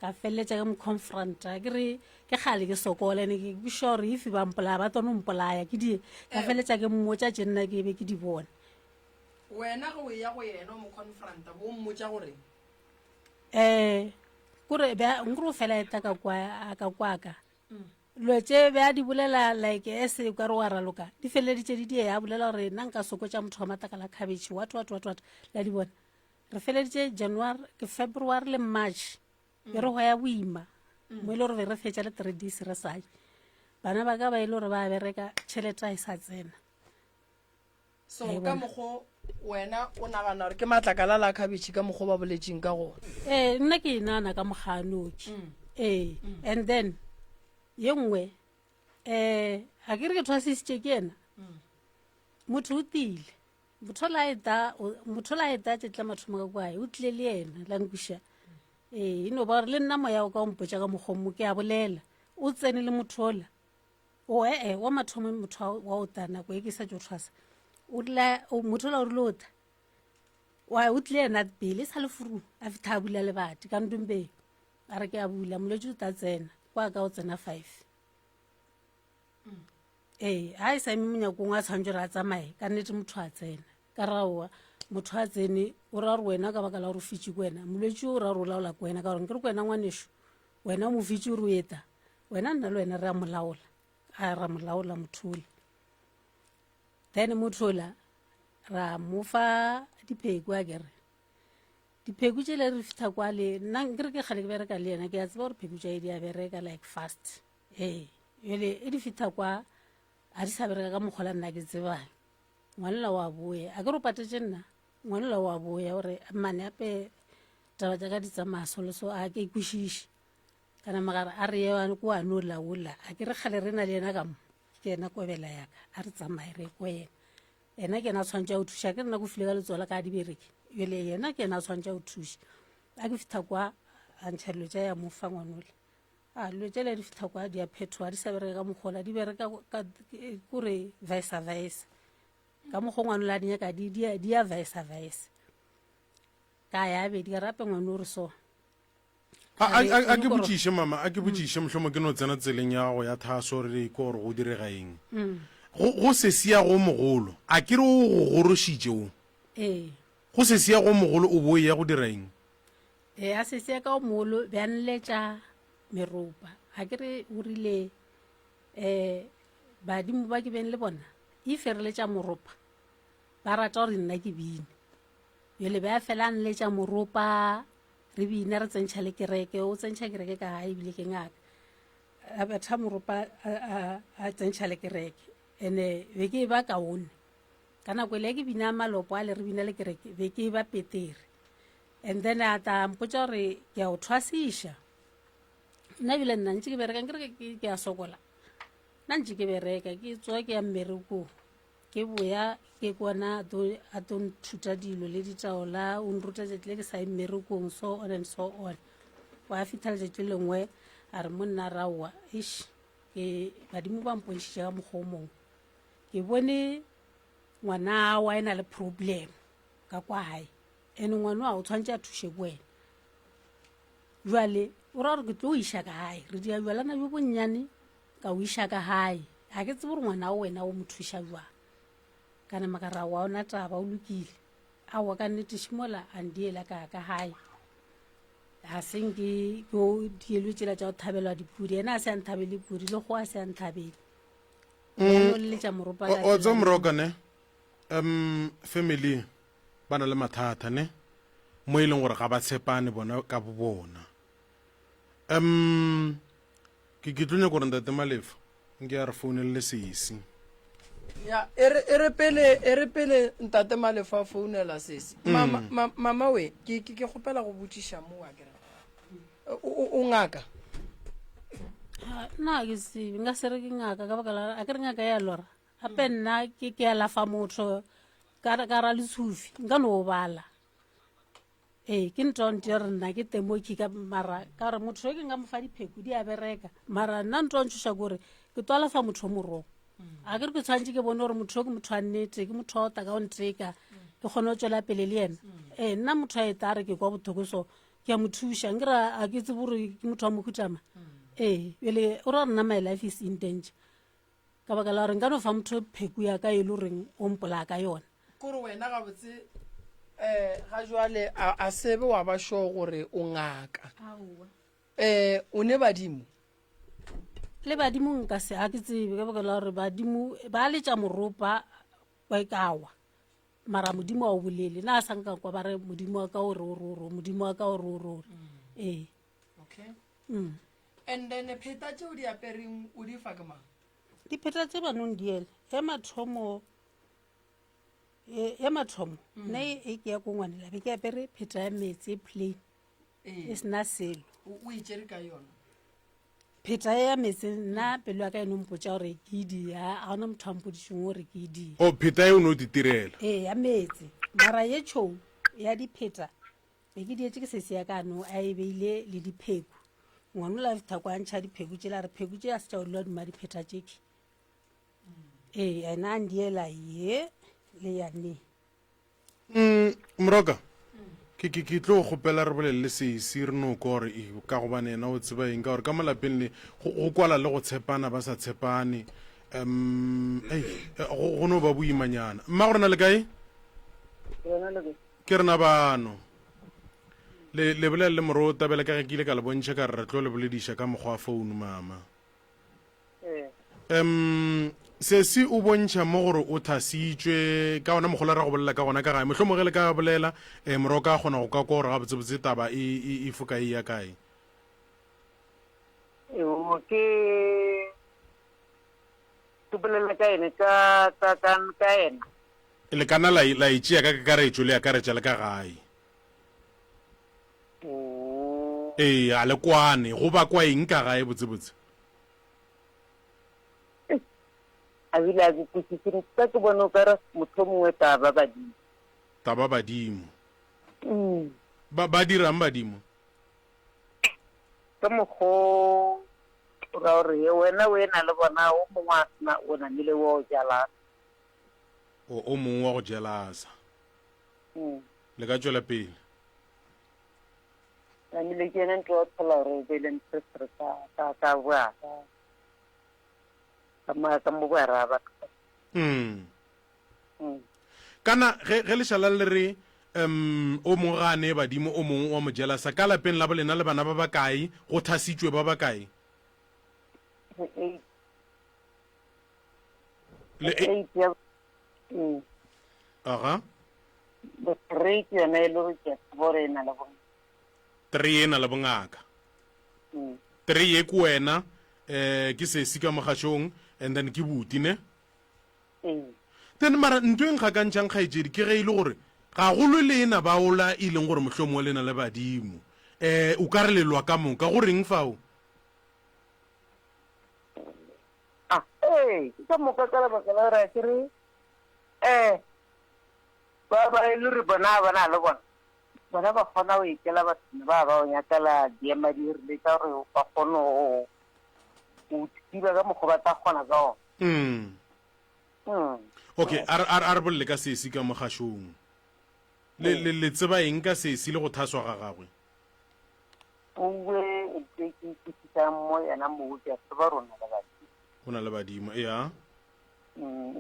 Speaker 3: ka feleletša ka moconfronta a ke re ke kgale ke sokola ene ke biša gore if ba mpolaya ba tone mpolaya ke die ka feleletša ke mmotša tše nna ke be ke di bone
Speaker 2: wena go ya go yena o moconfronta bo mmotša gore
Speaker 3: kore nkore o fela eta ka kwaka lwetše be a di bolela like ese ka re wa raloka di feleditše di die ya bolela gore nna nka sokotša motho wa matakala cabbage what la di bona re feleditše february le march be re go ya boima mo e le gore be re fetša le 3 days re saje bana ba ka ba e le gore ba bereka tšhelete a e sa tsena
Speaker 2: so ka mokgo wena o nagana gore ke matlakala la cabbage ka mokgo ba boletšeng ka gona
Speaker 3: nna ke inana ka moganoki and then ye nngwe a ke re ke thwasisitše ke ena motho o tile motho la eta tšetla mathomo ka kwae o tlile le ena lankwiša eno ba gore le nna moya o ka ompotša ka mokgomo ke a bolela o tsene le motho ola wa mathomo motho wa o ta nako e ke sa tšo thwasa motho ola o rile ota o tlile ena pele e sa le furu a fitha a bula lebati ka ntompeng a re ke a bula molwetši o ta tsena kwa ka o tsena 5 ha e sa eme monyakong a tshwanetse re a tsamaye ka nnete motho a tsena ka raoa motho a tsene o ra re wena ka baka la gore o fitse ko wena molwetse o ra re o laola ko wena ka gore ke re ko wena ngwaneso wena mo fitse o re o eta wena nna le wena re a molaola a ra molaola mothole then mothola ra mofa dipheko a kere dipheko tšele re fitha kwa le nna ke re ke kgale ke bereka le yena ke a tseba gore pheko tša e di a bereka like fast ele e di fitha kwa a di sa bereka ka mokgola nna ke tsebang ngwanela wa boya a ke re o patetše nna ngwanela wa boya gore mane ape taba tša ka di tsamaya soloso a ke ikwešiše kana magare a re yewa ko a no laola a ke re kgale re na le yena ka mo ke yena kobela yaka a re tsamaye re ko yena ena ke yena a tshwantša go thuša ke rena ko file ka letsola ka dibereke ele yena ke yena a tshwantša go thuša a ke fitha kwa a ntšha dilo tša ya mofa ngwanole a dilo tšele di fitha kwa di a phetoga di sa bereka ka mokgola di bereka kore vice versa ka mokgo ngwanole a dinyaka di a vice versa ka ya bedi ka rape ngwane o re so
Speaker 1: a ke botšiše mama a ke botšiše mohlomong ke no tsena tseleng ya gago ya thaso re ko gore go direga eng go se sia go mogolo a ke re o go gorošitše o go se sia go mogolo o bo ya go dira eng
Speaker 3: a se sia ka go mogolo bjanletša meropa a ke re o rile badimo ba ke beng le bona e fereletša moropa ba rata gore nna ke bine yole ba fela nletša moropa re bina re tsentšha le kereke o tsentšha kereke ka gae ebile ke ngaka a betha moropa a tsentšha le kereke ande be ke ba kaone ka nako ele ke bina malopo a le re bina le kereke be ke ba petere and then a ta mpotša gore ke a o thwasiša nna ebile nna ntse ke bereka ke a sokola nna ntse ke bereka ke tsoa ke ya mmereko ke boya ke kwana a to nthuta dilo le ditaola o nruta tšetle ke sa ye mmerekong so on and so on wa fitha letšatši lengwe a re monna raowa ish ke badimo ba mpontšhitše ka mokgwa o mongwe ke bone ngwana wa e na le problem ka kwa gae ande ngwana wa o tshwantse a thuše ko wena jwale o ra gore ke tlo o iša ka gae re dia jwalana jo bonnyane ka o iša ka gae ga ke tsebe gore ngwana o wena o mo thuša jwang kana makara wa ona taba o lokile a wa ka nnete šimola a ndiela ka gae a seng ke dielo tšela tša go thabelwa dipudi ena a se a nthabele pudi le go a se a nthabele
Speaker 1: o tso moroka ne family ba na le mathata ne mo e leng gore ga ba tshepane bona ka bo bona ke tlonya gore ntate Malefa nke ya re founelele seisi
Speaker 2: ya e re pele ntate Malefa a founela sesi mama we ke kgopela go botšiša mo wa kere o ngaka
Speaker 3: nna ke sebe nka se re ke ngaka ka baka la a ke re ngaka ya lora gape nna ke a lafa motho ka ra letshufi nka no o bala ke ntonte re nna ke temoki ka mara ka gore motho ke nka mofa dipheko di a bereka mara nna ntontšhoša kore ke twalafa motho o moroko a ke re ke tshwantse ke bone gore motho ke motho a nnete ke motho a o taka o nteka ke kgone o tswela pele le yena nna motho a eta re ke kwa bothoko so ke a mo thuša nke re a ke tsebe gore ke motho wa mokhutama ele o ra rena my life is in danger ka baka la gore nka no fa motho pheko ya ka e le goreng o mpola ka yona
Speaker 2: kore wena ga botse ga jwale a sebe wa ba sure gore o ngaka o ne badimo
Speaker 3: le badimo nka se a ke tsebe ka baka la gore badimo ba letša moropa ba ikawa mara modimo wa o bolele na a sanka kwa ba re modimo wa ka o re modimo wa ka o re
Speaker 2: okay and then pheta tšeo di apereng o di fa ke mang
Speaker 3: dipheta tse banong diele ya mathomo nna e ke ya ko ngwanela be ke apere pheta ya metsi e plain e sena selo
Speaker 2: o itšere ka yona
Speaker 3: pheta ya metsi nna pelo ya ka eno mpotša gore ke dia ga gona motho a mpodišeng gore ke dia
Speaker 1: o pheta e o ne o ditirela
Speaker 3: ya metsi mara ye tšhou ya dipheta be ke dietse ke sese ya kano a e beile le dipheko ngwane o la fitha kwa ntšha dipheko tšela re pheko tše a se tša o lwa dima dipheta tšeke ena a ndiela ye le yane
Speaker 1: moroka ke tlo kgopela re bolelele seisi re no ko gore ka gobane ena o tseba eng ka gore ka malapeng le go kwala le go tshepana ba sa tshepane go no ba boimanyana mma gore na le kae ke rena bano le bolele moro tabela ka ge ke ile ka le bontšha ka re tlo le bolediša ka mokgwa wa founu mama sesi o bontšha mo gore o thasitswe ka gona mogolo ra go bolela ka gona ka gae mohlho mogele ka bolela moro ka kgona go ka ko gore gabotsebotse taba e foka e ya kae
Speaker 4: ke bolela ka ene ka ena
Speaker 1: le kana la itšea ka kakaretšo le akaretša le ka gae ee a le kwane go ba kwa eng ka gae botsebotse
Speaker 4: a bile a dikwisitseng ka ke bone o kare motho mongwe taba
Speaker 1: badimo ba dirang badimo
Speaker 4: ka mokgo ra gore wena o ena le bona o mongwe o namile wa o jalasa
Speaker 1: o mongwe wa go jelasa le ka tšwela pele
Speaker 4: namile ke ena ntlo wa thola gore o beile ntresere ka boaka ka mo boara ba
Speaker 1: kana ge lešala le re o mongwe ga ane badimo o mongwe wa mo jelasa ka lapeng la bolena le bana ba bakae go thasitswe ba bakae aha
Speaker 4: rate yona e le gore ke bore ena le bona
Speaker 1: 3 ena le bongaka 3 ye ku wena ke sesi ka mogašong and then ke buti ne then mara ntwe nkga ka ntšhang kgaetsedi ke ge e le gore ga golo le ena baola e leng gore mohlomongwe le na le badimo o ka re lelwa ka moka go reng fao
Speaker 4: ke ka moka ka lebaka la gore ke re ba e le re bona le bona ba kgona go ikela bathong ba o nyakela diema di rile ka gore ba kgone go thiba ka mokgwa ba tla kgona ka ona
Speaker 1: okay a re bolele ka sesi ka mogašong le tseba eng ka sesi le go thaswa ga gagwe
Speaker 4: owe ke kisisa mo yena mo ke tseba rona le badimo
Speaker 1: go na le badimo ya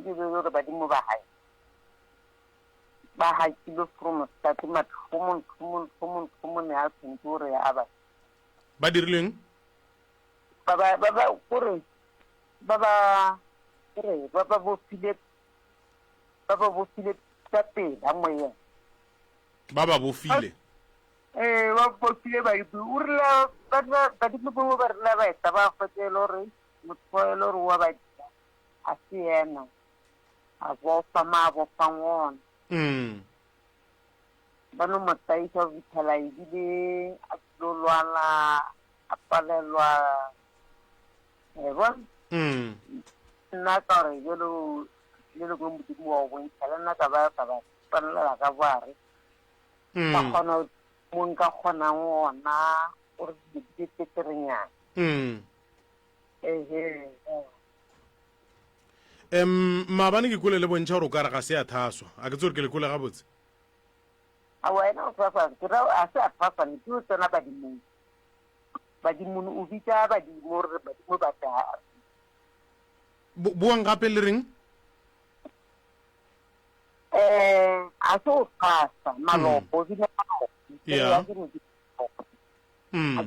Speaker 4: ke gore badimo ba hae ba hakile from start mathomo ne a tsentse gore ya ba
Speaker 1: ba dirileng
Speaker 4: ba bofile ka pela moyeng
Speaker 1: ba bofile
Speaker 4: ba bofile ba ipu o rile badimo bongwe ba rile ba eta ba kgwetsele gore motho e le gore wa ba a se ena a bofa ma bofa ngona ba no motaisa o fitlhela ebile a lolwana a palelwa bona nna ka gore le le ko modimo wa o bontšha le nna ka ba panelela ka boare ka kgona mo nka kgonang ona gore di teterenyana
Speaker 1: maabane ke kole le bontšha gore o kare ga se a thaswa a ke tse gore ke le kole gabotse
Speaker 4: a wena o thaswa a se a thaswa ne ke o tsena badimone o bitsa badimo gore badimo ba tla
Speaker 1: buang gape le reng
Speaker 4: a se o thasa malopo bile malopo a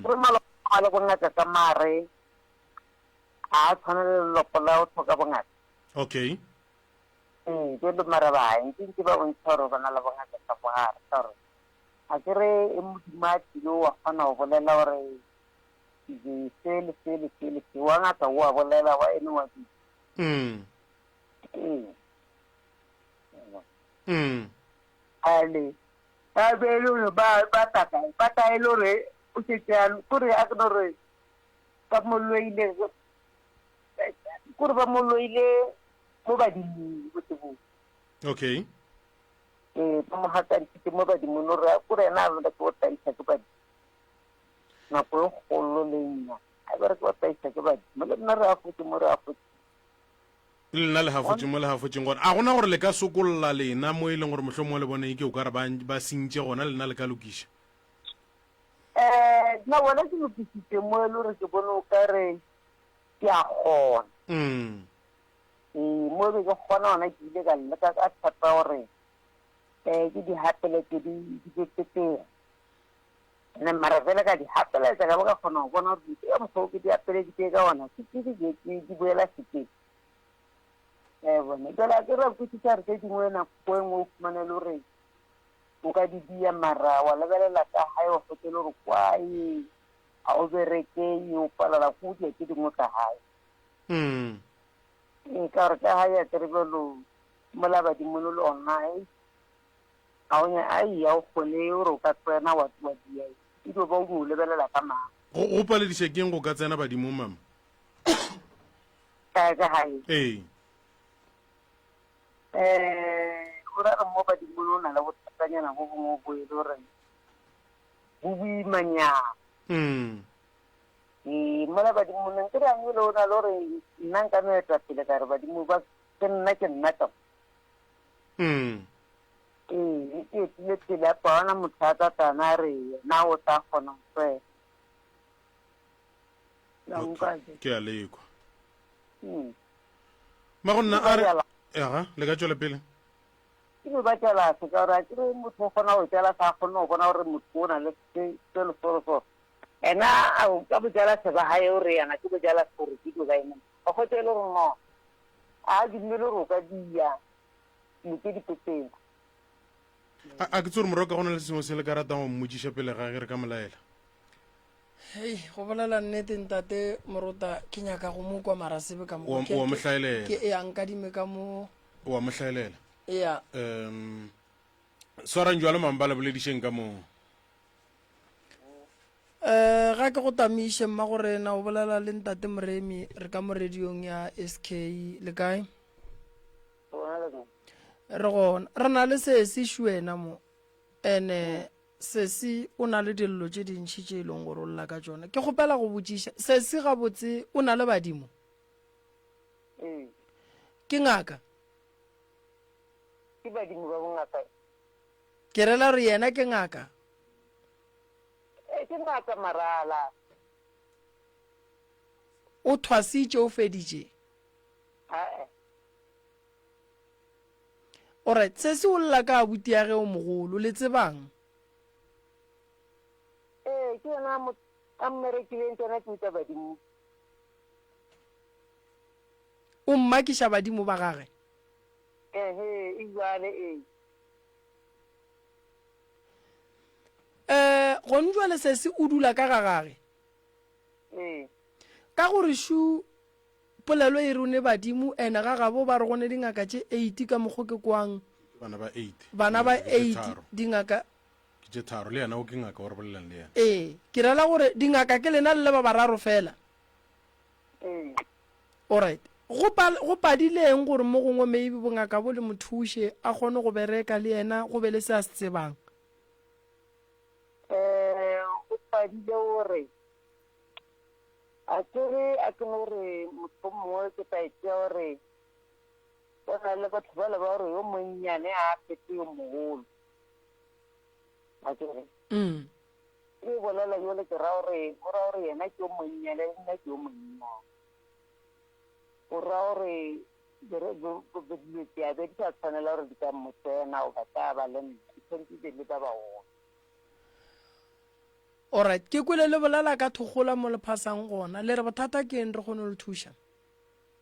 Speaker 4: kere malopo a le bongata ka mare a tshwana le lelopo la o tlhoka bongata
Speaker 1: okay
Speaker 4: ke le mara ba ntse ba bontšha gore ba na le bongata ka bogare ka gore a kere modimo a tile wa kgona go bolela gore sele wa ngata o a bolela wa ene wa ale a be le gore ba ta e le gore o setšeano kore a kene gore ba mo loile kore ba mo loile mo badimong botsebong
Speaker 1: okay
Speaker 4: ba mo gatantšhitse mo badimong gore kore ena a lona ke go taisa ke badimo nako e kgolo le nna a bere ke go taisa ke badimo le nna re a fotse mo re a fotse
Speaker 1: le nna le hafotse mo le hafotseng gona a gona gore le ka sokolola lena mo e leng gore mohlomongwe le bone ke o ka re ba sentše gona le nna le ka lokiša
Speaker 4: nna bona ke lokisitse mo e le gore ke bone o ka re ke a kgona mo be ke kgona gona ke ile ka leka ka thata gore ke di hapele ke di betsetse nna mara fela ka di hapela tsa ka ba ka kgona go bona gore ke motho ke di apele ke ka ona ke di boela sekete bona jala ke ra kutisa re ke dingwe na go engwe o fumane le gore o ka di dia mara wa lebelela ka hae o gotse le gore kwae a o berekeng o palala go dia ke dingwe ka hae ka gore ka hae ya terebelo mola badimo le ona a o nya ai ya o kgone gore o ka tsena wa dia e do ba o lebelela ka mang
Speaker 1: go paledisa keng go ka tsena badimo mama
Speaker 4: ka hae o ra re mo badimo o na le bothakanyana go bongwe bo e le gore bo boimanyana mola badimo neng ke rang le o na le gore nna nka no eta pele ka re badimo ba ke nna ka ke etile pele pa ona motho a tatana re na o tla kgona go
Speaker 1: ke a lekwa ma go nna a re le ka tswela pele
Speaker 4: ke ba tjala se ka ra ke motho o kgona go tjala sa kgona go bona gore motho o na le selo so ena a ka bojala se ba hae o re yana ke bojala gore ke go gaina o go tshela gore no a di mmele ro ka dia ke di petseng
Speaker 1: a ke tsore moroka gona le sengwe se le ka ratang go mmotšiša pele ga ge re ka molaela
Speaker 2: hei go bolela nnete ntate morota ke nyaka go mo kwa marasebe ka
Speaker 1: wa mohlaelela
Speaker 2: ke e ankadime ka mo
Speaker 1: wa mohlaelela
Speaker 2: ya
Speaker 1: swarang jwa le mambala boledišeng ka moo
Speaker 2: ga ke go tamiše mma gore na o bolela le ntate moremi re ka mo radiong ya SK le kae re gona re na le sesi šwena mo ene sesi o na le dillo tše dintšhi tše e leng gore o lla ka tšona ke kgopela go botšiša sesi gabotse o na le badimo ke ngaka
Speaker 4: ke badimo ba bongaka
Speaker 2: ke rela re yena ke ngaka
Speaker 4: ke ngaka marala
Speaker 2: o thwasitše o feditše alright sesi o lla ka abuti ya ge o mogolo le tsebang
Speaker 4: ke yona a mmerekileng tsona ke utsa badimo
Speaker 2: o mmakiša badimo ba gage
Speaker 4: e jale
Speaker 2: gone jwale sesi o dula ka ga gage ka gore shu polelo e rone badimo ene ga gabo ba re gone dingaka tše 80 ka mokgo ke kwang bana ba 8 dingaka
Speaker 1: ke tše tharo le yena o ke ngaka gore bolelang le yena
Speaker 2: ke rela gore dingaka ke lena le ba bararo fela alright go padileng gore mo gongwe maybe bongaka bo le mothuše a kgone go bereka le yena go be le se a se tsebang
Speaker 4: go padile gore a kene gore motho mongwe ke taetšea gore go na le batho ba le ba gore yo monnyane a fete yo mogolo a kere e bolela jole ke ra gore yena ke yo monnyane le nna ke yo monnyane o ra gore diabe di sa tshwanela gore di ka motsena o batla ba le nna di tshwantsitse le ba bagolo
Speaker 2: alright ke kwele le bolela ka thogola mo lephasang gona le re bothata ke eng re kgone le thuša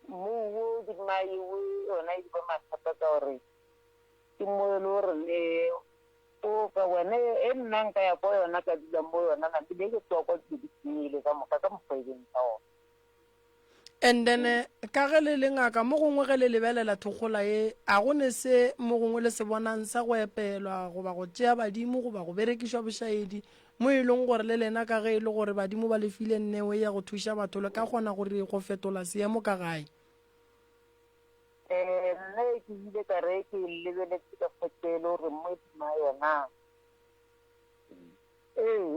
Speaker 4: mo di mai yona e ba mathata ka gore ke mo le gore o ka wena e nna nka ya ko yona ka dula mo yona na bile ke tswa kwa ke di tsile ka moka ka mofeding ka ona
Speaker 2: and then ka ge le le ngaka mo gongwe ge le lebelela thogola e a gone se mo gongwe le se bonang sa go epelwa goba go tšea badimo goba go berekišwa bošaedi mo e leng gore le lena ka ge e le gore badimo ba lefile nnewe ya go thuša batho le ka kgona gore go fetola seemo ka gae
Speaker 4: nna ke ile ka re ke lebeletse ka fetele gore mo tima yona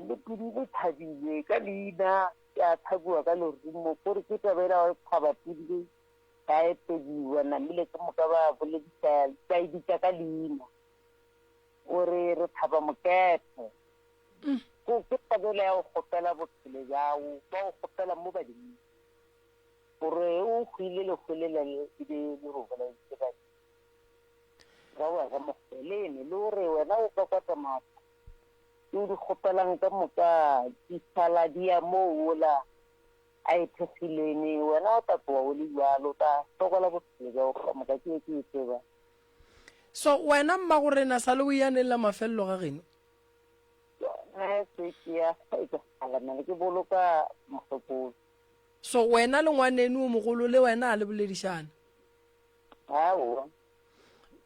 Speaker 4: le pudile thabile ka leina ke a thabua ka lerumo gore ke tabela gore thaba pudile ka epediwa namile ke moka ba boledisa taeditša ka leina gore re thaba mokepe ke tabela ya go kgopela bophelo jago ba go kgopela mo badimo gore o hwile le hwile le go bola ke ba wa ga mogelene le gore wena o ka kwata matha o di kgopelang ka moka disaladia mo ola a ithegileng wena o tla tloa o le jalo ta tokola bophelo ka moka ke tseba.
Speaker 2: So wena mma gore na sa le o ianela mafello ga geno
Speaker 4: ke boloka mogopolo.
Speaker 2: So wena le ngwaneno o mogolo le wena a le boledišana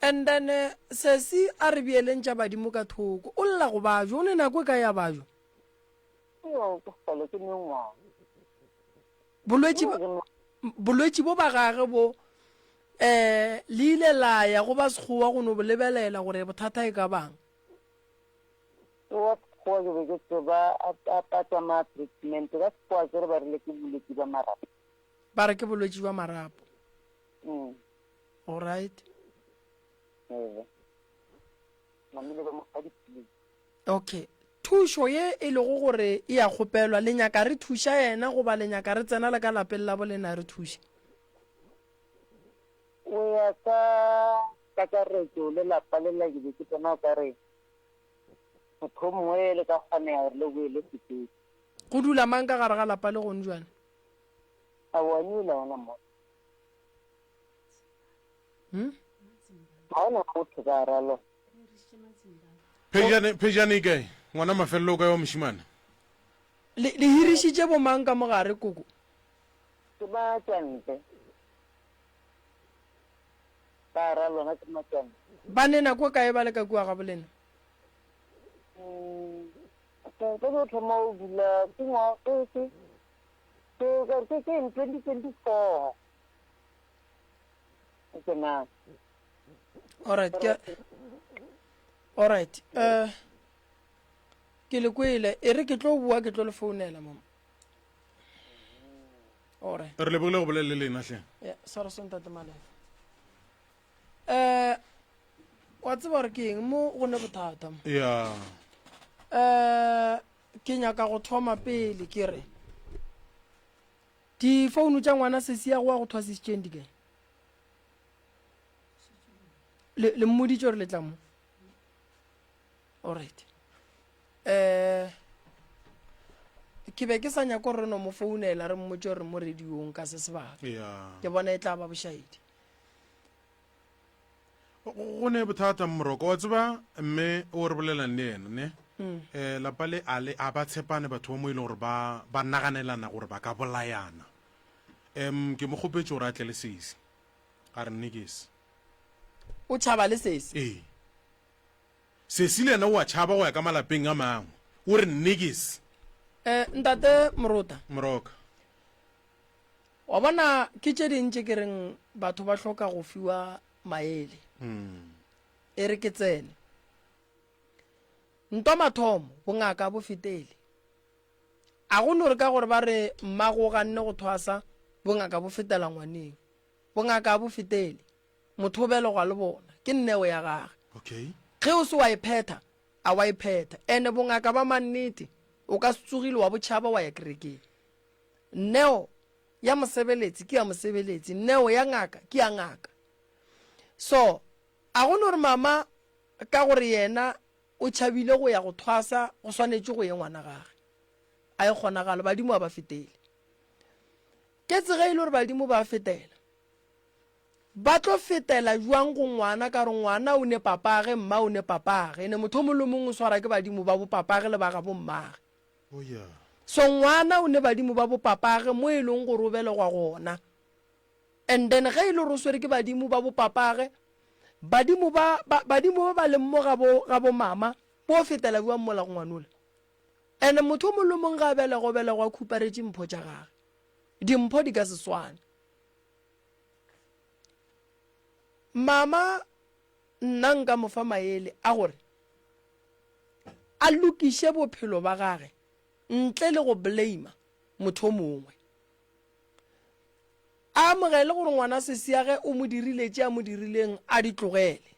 Speaker 2: and then sesi a re bieleng tša badimo ka thoko o lla go bajo o le nako e ka ya bajo bolwetši bo ba gage bo le ile la ya go ba sekgowa go no bo lebelela gore bothata e ka bang
Speaker 4: go be ke ba a patwa ma treatment ga sekgowa ke re ba rile ke bolwetši ba marapo
Speaker 2: ba re ke bolwetši ba marapo all right okay thušo ye e lego gore e ya kgopelwa le nyaka re thuša yena goba le nyaka re tsena le ka lapeng la bolena re thuše
Speaker 4: o ya ka kakaretso le lapa le la ke ke tsena o ka re motho mongwe le ka kgonega gore le boele seteng
Speaker 2: go dula mang ka gare ga lapa le gone jwane
Speaker 4: a bonela ona mo ga ona motho ka ralo
Speaker 1: phejane kae ngwana mafelelo o kae wa mošimane
Speaker 2: le hirišitše bomang ka mogare koko
Speaker 4: ke ba tšantle ka ralona ke matšantle
Speaker 2: ba ne nako kae ba le ka kua ga bolena
Speaker 4: ke go thoma o dula ke in 2024 ke na
Speaker 2: all right ke le kwele e re ke tlo bua ke tlo le founela mama all right
Speaker 1: re le bogile go bolele lena hle
Speaker 2: yeah sorry sontate malefa wa tseba gore ke eng mo go ne bothata mo
Speaker 1: ya
Speaker 2: ke nyaka go thoma pele ke re di founu tša ngwana se sia go go thwasitšeng di kae le mmoditše gore le tla mo all right ke be ke sa nyaka gore no mo founela re mmotse gore mo radiong ka se sebaka ke bona e tla ba bošaedi
Speaker 1: go ne bothata moroko wa tseba mme o re bolelang le ena ne lapa le a ba tshepane batho ba mo e leng gore ba naganelana gore ba ka bolayana ke mo kgopetse gore a tle le sesi a re nnekese
Speaker 2: o tšhaba le sesi
Speaker 1: sesi le ena o a tšhaba go ya ka malapeng a mangwe o re nnekese
Speaker 2: ntate
Speaker 1: moroka
Speaker 2: wa bona ke tše dintše ke reng batho ba hloka go fiwa maele e re ke tsene ntwa mathomo bongaka bo fetele a go no re ka gore ba re mmago ganne go thwasa bongaka bo fetela ngwaneng bongaka bo fetele motho o belegwa le bona ke nneo ya gage ge o se wa iphetha a wa iphetha ene bongaka ba mannete o ka se tsogile wa botšhaba wa ya kerekeng nneo ya mosebeletsi ke ya mosebeletsi nneo ya ngaka ke ya ngaka so a go no re mama ka gore yena o tšhabile go ya go thwasa go swanetše go ye ngwana gage a e kgonagalo badimo a ba fetele ke tsege ile gore badimo ba fetela ba tlo fetela jwang go ngwana ka re ngwana o ne papage mma o ne papage ene motho mo le mongwe o swara ke badimo ba bo papage le ba ga bo mmage so ngwana o ne badimo ba bo papage mo e leng gore o belegwa gona and then ge ile gore o swere ke badimo ba bo papage badimo ba leng mo ga bo mama bo fetela bua mmola go ngwanola ene motho mo le mongwe ga belegwa khuparetše mpho tša gage dimpho di ka se swane mama nna nka mofa maele a gore a lokiše bophelo ba gage ntle le go blame motho mongwe a amogele gore ngwana sesiage o mo dirile tše a mo dirileng a di tlogele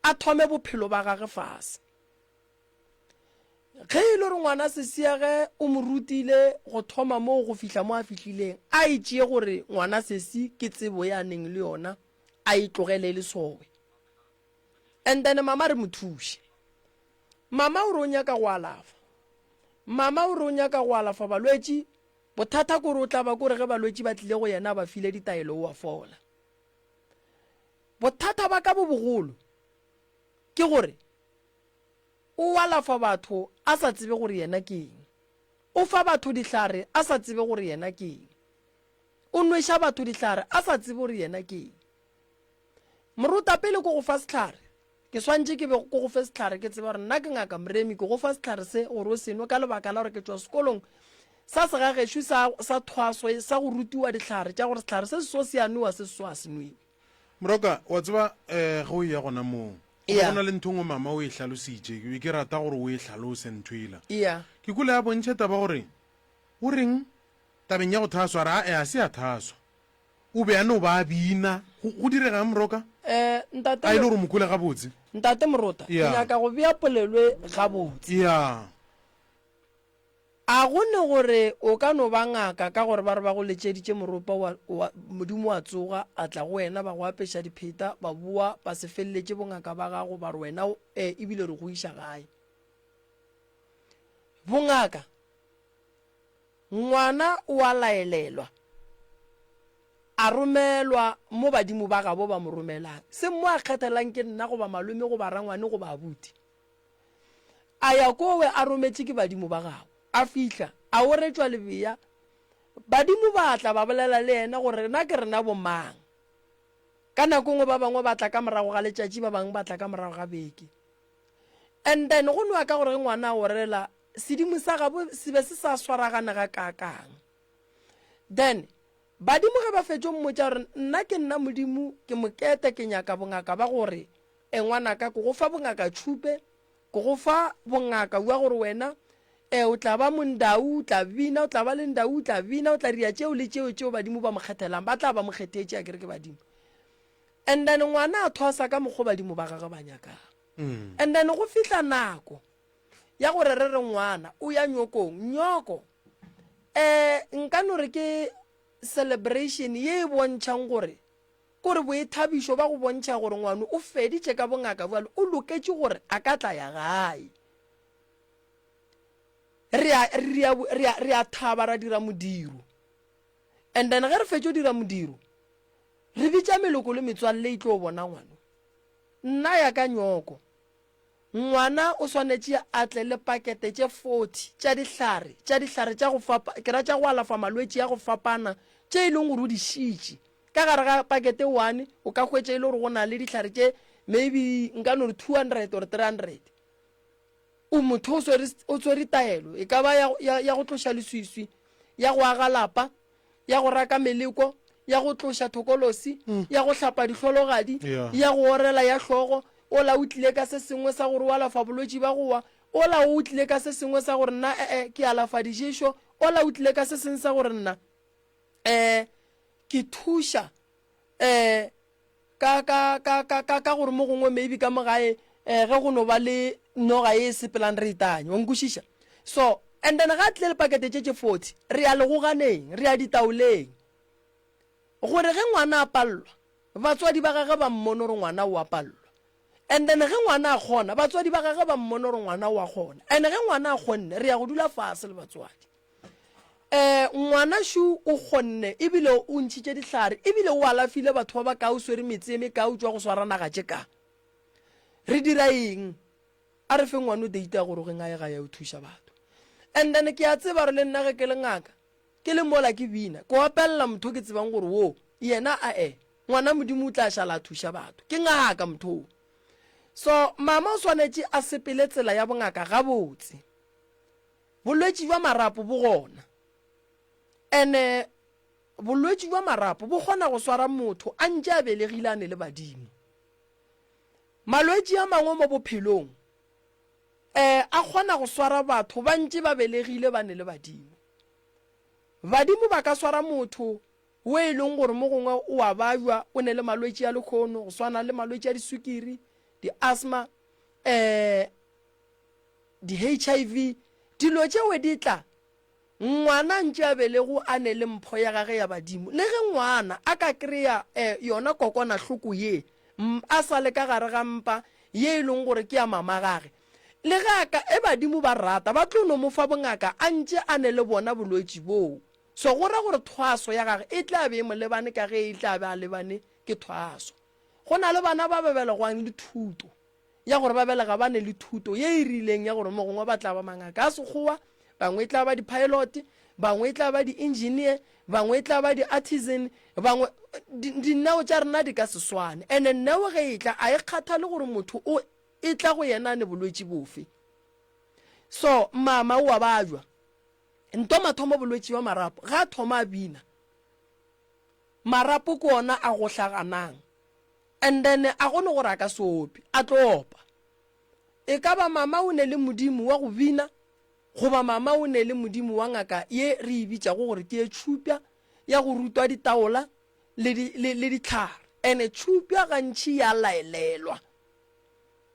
Speaker 2: a thome bophelo ba gage fase ge e le gore ngwana sesiage o mo rutile go thoma moo go fihla mo a fihlileng a itšee gore ngwana sesi ke tsebo ya neng le yona a e tlogele le sowe and then mama re mothuše. Mama o ronya ka go alafa. Mama o ronya ka go alafa balwetši bothata ko re o tla ba ko re ge balwetši ba tlile go yena ba file ditaelo o a fola. Bothata ba ka bo bogolo ke gore o alafa batho a sa tsebe gore yena ke eng. O fa batho dihlare a sa tsebe gore yena ke eng. O nwesha batho dihlare a sa tsebe gore yena ke eng. Moruta pele ko go fa sehlare ke swantse ke be go go fa sehlare ke tseba gore nna ke ngaka Mremi ke go fa sehlare se gore o senwe ka lebaka la gore ke tswa sekolong sa segageshu sa thwaso sa go rutiwa dihlare tša gore sehlare se so se anwa se so a senwe.
Speaker 1: Moroka wa tseba go ya gona mo go na le nthong mama o e hlalositše ke rata gore o e hlalose ntwela ke kula ya bontšhe taba gore o reng tabeng ya go thaswa ra a se a thaswa o be ano ba bina go direga Moroka
Speaker 2: ntate
Speaker 1: a ile gore mokule ga botse
Speaker 2: ntate Morota ke nyaka go bea polelwe ga botse a gone gore o ka no ba ngaka ka gore ba re ba go letšeditše moropa modimo wa tsoga a tla go wena ba go apeša dipheta ba bua ba se feleletše bongaka ba gago ba re wena ebile re go iša gae bongaka ngwana o a laelelwa a romelwa mo badimo ba gabo ba mo romelang se mo a kgethelang ke nna go ba malome go ba rangwane go ba abuti a ya kowe a rometše ke badimo ba gago a fihla a o retšwa lebea badimo ba tla ba bolela le yena gore na ke rena bomang ka nako ngwe ba bangwe ba tla ka morago ga letšatši ba bangwe ba tla ka morago ga beke and then go nwa ka gore ngwana o rela sedimo sa gabo se be se sa swaragana ga kakang then badimo ge ba fetšo mmotša gore nna ke nna modimo ke mokete ke nyaka bongaka ba gore ngwana ka ko go fa bongaka tšhupe ko go fa bongaka wa gore wena o tla ba mondau o tla bina o tla ba le ndau o tla bina o tla ria tšeo le tšeo badimo ba mo kgethelang ba tla ba mo kgethetše a kere ke badimo and then ngwana a thwasa ka mokgo badimo ba gagwe ba nyakang and then go fihla nako ya gore re re ngwana o ya nyokong nyoko nka no re ke celebration ye e bontšhang gore kore boithabišo ba go bontšha gore ngwana o feditše ka bongaka bjalo o loketše gore a ka tla ya gae re a thaba ra dira modiro and then ge re fetšo dira modiro re bitša meloko le metswalle e tlo bona ngwana nna ya ka nyoko ngwana o swanetše a tle le pakete tše 40 tša dihlare tša go fapa ke ra tša go alafa malwetši ya go fapana tše e leng gore o di šitše ka gare ga pakete 1 o ka hwetša e le gore go na le dihlare tše maybe nka no re 200 or 300 o motho o tswere taelo e ka ba ya go tloša leswiswi ya go aga lapa ya go raka meleko ya go tloša thokolosi ya go hlapa dihlologadi ya go orela ya hlogo o la o tlile ka se sengwe sa gore o alafa bolwetši ba gowa o la o tlile ka se sengwe sa gore nna ke alafa dišešo o la o tlile ka se sengwe sa gore nna ke thuša ka gore mo gongwe maybe ka mogae ge go no ba le noga e sepelang re itanye wa nkwešiša so and then ga tle le pakete tše 40 re a legoganeng re a ditaoleng gore ge ngwana a pallwa batswadi ba gage ba mmone gore ngwana o a pallwa and then ge ngwana a kgona batswadi ba gage ba mmone gore ngwana o a kgona and ge ngwana a kgonne re ya go dula fase le batswadi ngwana shu o kgonne ebile o ntšhitše dihlare ebile o alafile batho ba ba ka o swere metse eme ka o tswa go swara naga tše ka re dira eng a re fe ngwana o deita gore ge ngae ga ya o thuša batho and then ke a tseba re le nna ge ke le ngaka ke le mola ke bina ko apelela motho ke tsebang gore wo yena ngwana modimo o tla šala a thuša batho ke ngaka motho so mama o swanetše a sepele tsela ya bongaka gabotse bolwetši bja marapo bo gona and bolwetši bja marapo bo kgona go swara motho a ntše a belegile a ne le badimo malwetši a mangwe mo bophelong a kgona go swara batho ba ntše ba belegile ba ne le badimo ba ka swara motho o e leng gore mo gongwe o a bajwa o ne le malwetši a lekgono go swana le malwetši a disukiri di-asthma di-HIV dilo tšeo di tla ngwana ntše a belego a ne le mpho ya gage ya badimo le ge ngwana a ka kry-a yona kokwanahloko ye a sa le ka gare ga mpa ye e leng gore ke ya mama gage le gaka e badimo ba rata ba tlo no mo fa bongaka a ntse a ne le bona bolwetsi boo so go ra gore thwaso ya gage e tla be mo lebane ka ge e tla be a lebane ke thwaso go na le bana ba bebelegwang le thuto ya gore ba belega ba ne le thuto ye e rileng ya gore mogongwe ba tla ba mangaka a sekgowa bangwe tla ba di-pilot bangwe tla ba di-engineer bangwe tla ba di-artisan bangwe dineo tša rena di ka seswane and-e nneo ge e tla a e kgatha le gore motho o e tla go yena ne bolwetsi bofe so mama o a bajwa nto mathomo bolwetsi wa marapo ga thoma a bina marapo ko ona a go hlaganang and then a gone gore a ka sopi a tlo opa e ka ba mama o ne le modimo wa go bina goba mama o ne le modimo wa ngaka ye re e bitša go gore ke e tšhupja ya go rutwa ditaola le ditlhare and tšhupja gantši ya laelelwa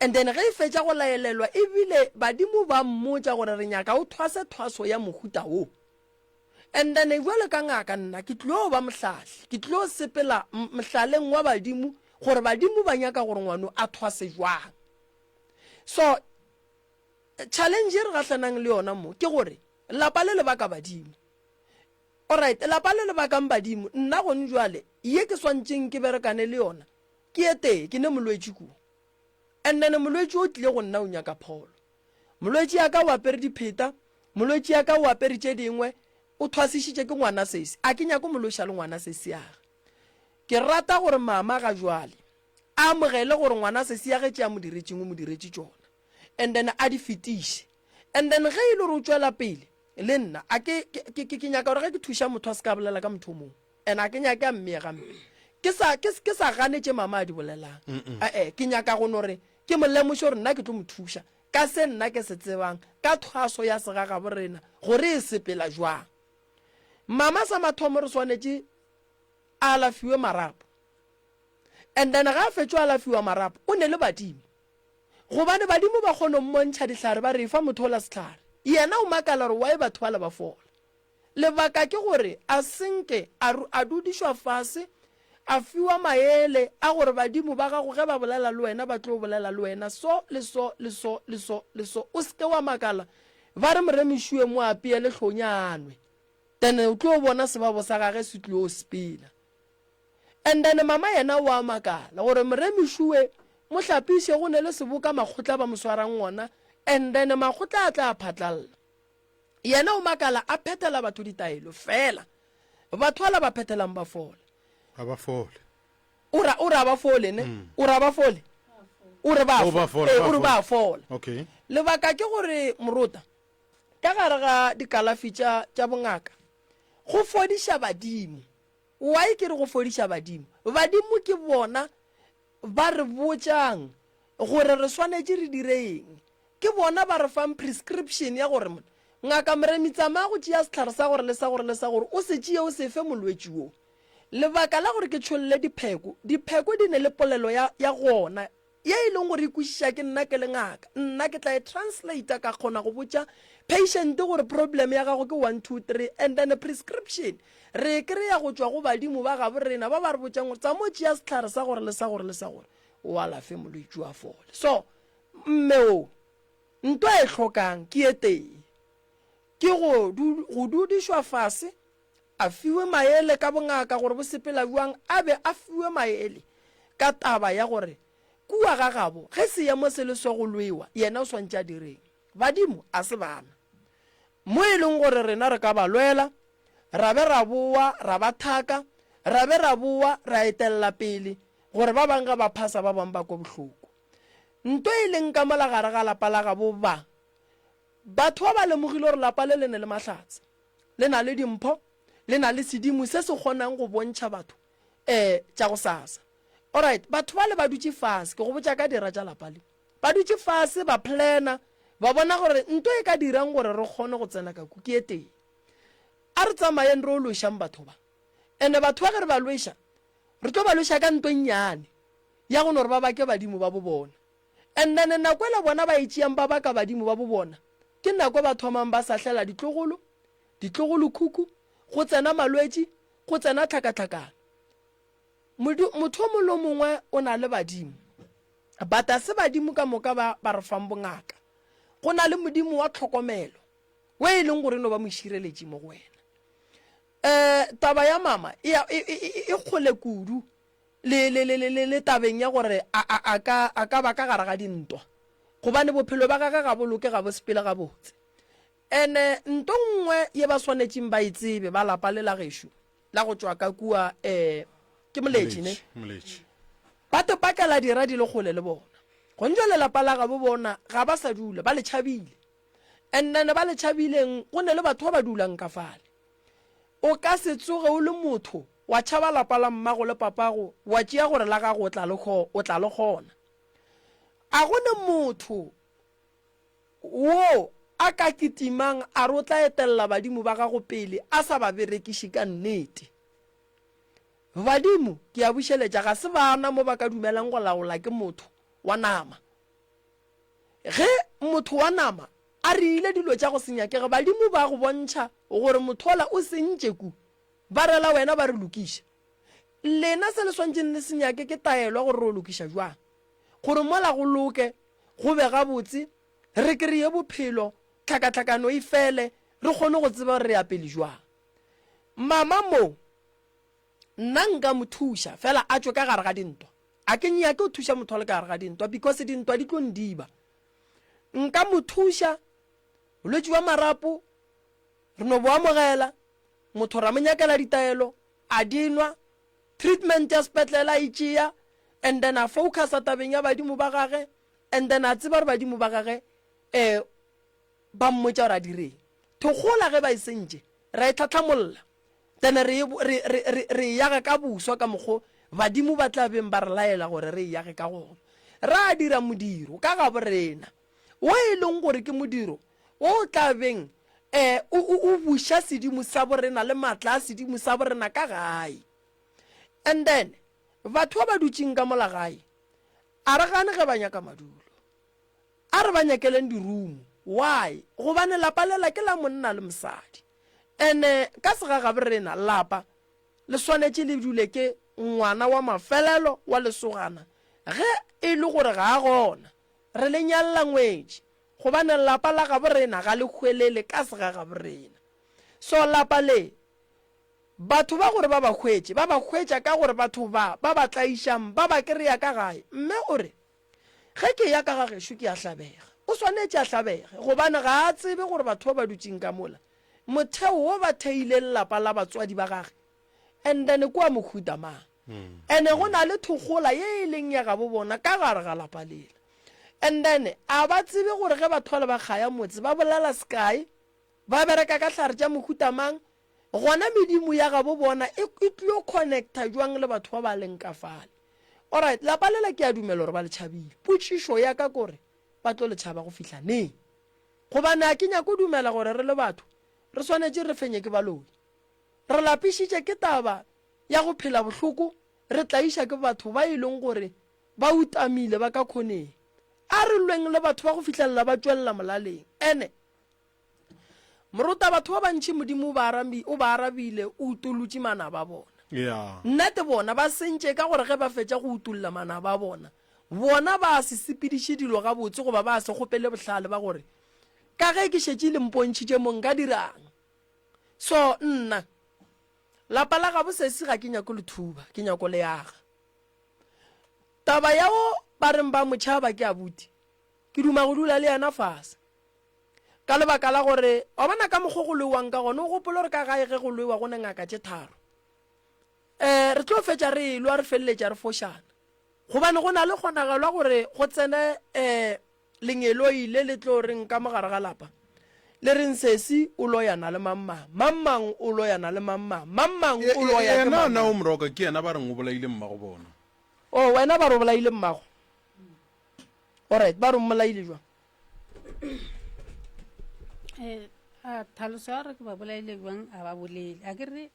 Speaker 2: and then ge e fetša go laelelwa ebile badimo ba mmotša gore re nyaka o thwase thwaso ya mohuta wo and then jwale ka ngaka nna ke tlo ba mohlahli ke tlo sepela mohlaleng wa badimo gore badimo ba nyaka gore ngwano a thwase jwang so challenge re gahlanang le yona mo ke gore lapa le baka badimo alright lapa le bakang badimo nna go njwale ye ke swantšeng ke berekane le yona ke ete ke ne molwetši ku and then molwetši o tlile go nna o nyaka pholo molwetši ya ka o apere dipheta molwetši ya ka o apere tše dingwe o thwasišitše ke ngwana sese a ke nyako mološa le ngwana sese yaga ke rata gore mama ga jwale a amogele gore ngwana sese ya ge tšea modiretšing o modiretši tšona and then a di fetiše and then ge e le gore o tšwela pele le nna a ke nyaka gore ge ke thuša motho a se ka bolela ka motho o mongwe and a ke nyaka mmea gampe ke sa ganetše mama a di bolelang ke nyaka go nore ke mo lemoše gore nna ke tlo mo thuša ka se nna ke se tsebang ka thwaso ya segaga borena gore e sepela jwang mama sa mathomo re swanetše a alafiwe marapo and then ga a fetšo alafiwa marapo o ne le badimo gobane badimo ba kgone mmontšha dihlare ba re fa motho o la sehlare yena o makala gore wae batho ba le ba fola lebaka ke gore a senke a dudišwa fase a fiwa maele a gore badimo ba gago ge ba bolela le wena ba tlo bolela le wena so le so le so le so le so o seke wa makala ba re moremišwe mo apeye le hlonyanwe then o tlo bona sebabo sa gage se tlo spela and then mama yena wa makala gore moremišwe mo hlapiše go ne le seboka makgotla ba mo swarang ngwana and then makgotla a tla phatlalla yena o makala a phethela batho ditaelo fela batho ala ba phethelang ba fola
Speaker 1: ba fole
Speaker 2: ora ba fole ne ora ba fole ora ba fole
Speaker 1: okay
Speaker 2: lebaka ke gore morota ka gare ga dikalafi tša bongaka go fodiša badimo why ke re go fodiša badimo ke bona ba re botšang gore re swanetše re direng ke bona ba re fang prescription ya gore ngaka moremitsama go tšea sehlare sa gore le sa gore le sa gore o se tšee o se fe molwetši wo lebaka la gore ke tšholle dipheko di ne le polelo ya gona ye e leng gore e kwešiša ke nna ke le ngaka nna ke tla e translata ka kgona go botša patient gore problem ya gago ke 1 2 3 and then a prescription re kry-a go tšwa go badimo ba ga borena ba ba re botšang gore tsa mo tšea sehlare sa gore le sa gore le sa gore o alafe molwetši wa fole so mmeo nto e hlokang ke eteng ke go dudišwa fase a fiwe maele ka bongaka gore bo sepela jwang a be a fiwe maele ka taba ya gore kua ga gabo ge seemo se le so go lwewa yena o swantše a direng badimo a se bana mo e leng gore rena re ka ba lwela ra be ra boa ra ba thaka ra be ra boa ra etelela pele gore ba bang ga ba phasa ba bang ba ko bohloko nto e leng ka mola gare ga lapa la gabo batho ba lemogile gore lapa le ne le mahlatse le na le dimpho le na le sedimo se se kgonang go bontšha batho tša go sasa alright batho ba le ba dutše fase ke go botša ka dira tša lapa le ba dutše fase ba plana ba bona gore nto e ka dirang gore re kgone go tsena ka kuki e teng a re tsamayeng re o lošang batho ba ande batho ba ge re ba loša re tlo ba loša ka nto nnyane ya go nore ba bake badimo ba bo bona and then nako ele bona ba itšeang ba baka badimo ba bo bona ke nako ba thomang ba sahlela ditlogolo khuku go tsena malwetši go tsena tlhakatlhakana motho mo lo mongwe o na le badimo but a se badimo ka moka ba re fang bongaka. Go na le modimo wa tlhokomelo we e leng gore no ba mo šireletše mo go wena. Taba ya mama e kgole kudu le tabeng ya gore a ka ba ka gare ga dintwa gobane bophelo ba ka boloke ga bo sepele ga botse. Ene nto nngwe ye ba swanetšeng ba itsebe ba lapa le la gešo la go tswa ka kua ke moletši ne ba topakela dira di le gole le bona go ntse le lapa la ga bo bona ga ba sa dula ba le tšhabile. And then ba le tšhabileng go ne le batho ba dulang ka fale. O ka se tsoge o le motho wa tšhaba lapa la mmago le papago wa tšea gore la gago o tla le gona. A go ne motho wo a ka kitimang a re o tla etelela badimo ba gago pele a sa ba berekiše ka nnete. Badimo ke a bušeletša ga se bana mo ba ka dumelang go laola ke motho wa nama. Ge motho wa nama a re ile dilo tša go senyakega badimo ba go bontšha gore mothola o sentše ku ba rela wena ba re lokiša. Lena se le swantšeng le senyake ke taelwa gore re o lokiša jwang gore mola go loke go be gabotse re kreye bophelo tlhakatlhakano e fele re kgone go tseba re ya pele jwang. Mama mo nna nka mo thuša fela a tswe ka gare ga dintwa a ke nyake o thuša motho le ka gare ga dintwa because dintwa di tlo ndiba. Nka mo thuša bolwetši wa marapo re no bo amogela motho ra mo nyakela ditaelo a dinwa treatment ya sepetlele a itšea and then a focusa tabeng ya badimo ba gage and then a tseba re badimo ba gage ba mmotša gore a direng thogola ge ba e sentše ra e tlhatlhamolla then re yaga ka buswa ka mokgo badimo ba tla beng ba re laela gore re yage ka gona ra dira modiro ka ga borena wo e leng gore ke modiro o tla beng o buša sedimo sa borena le matla a sedimo sa borena ka gae. And then batho ba dutšeng ka mola gae a re gane ge ba nyaka madulo a re ba nyakeleng dirumo. Why? Gobane lapa lela ke la monna le mosadi ene ka sega ga borena lapa le swanetše le dule ke ngwana wa mafelelo wa lesogana ge e le gore ga a gona re le nyalla ngwetši gobane lapa la ga borena ga le hwelele ka sega ga borena. So lapa le batho ba gore ba ba hwetša ka gore batho ba tlaišang ba kry-a ka gae. Mme o re ge ke ya ka ga gešo ke a hlabega o swanetše a hlabege gobane ga a tsebe gore batho ba ba dutšeng ka mola motheo wo ba theileng lapa la batswadi ba gage and then kua mohuta mang ene go na le thogola ye e leng ya ga bo bona ka gare ga lapa lela. And then a ba tsebe gore ge batho ba kgaya motse ba bolela sky ba bereka ka hlare tša mohuta mang gona medimo ya ga bo bona e tlo connecta jwang le batho ba ba leng ka fale. Alright, lapa lela ke a dumela gore ba le tšhabile potšišo ya ka kore ba tlo le tšhaba go fihla ne gobane a ke nyako dumela gore re le batho re swanetše re fenye ke baloi re lapišitše ke taba ya go phela bohloko re tlaiša ke batho ba e leng gore ba utamile ba ka kgoneng a re lweng le batho ba go fihlelela ba tšwelela molaleng. Ene moruta batho ba bantši modimo o ba arabile o utolotše mana ba bona nnete bona ba sentše ka gore ge ba fetša go utulla mana ba bona ba se sepidiše dilo ga botse goba ba se kgopele bohlale ba gore ka ge ke šetše le mpontšhitše mo nka dirang. So nna lapa la gabo sesi ga ke nyako le thuba ke nyako le yaga taba yao ba reng ba motšhaba ke abuti ke duma go dula le yana fase ka lebaka la gore o bona ka mokgo go lewang ka gone o gopolo re ka gae ge go lewa go ne ngaka tše tharo re tlo fetša re lwa re feleletša re fošana gobane go na le kgonagalo gore go tsene lenyeloi le le tlo reng ka mogare ga lapa le reng sesi o loyana le mammang o loyana le mammang o loya ke
Speaker 1: na o moroka ke yena ba reng o bolaile mmago bona
Speaker 2: o wena ba re o bolaile mmago. Alright, ba re o mmolaile jwang
Speaker 3: tlhaloso ya gore ke ba bolaile jwang a ba bolele a ke re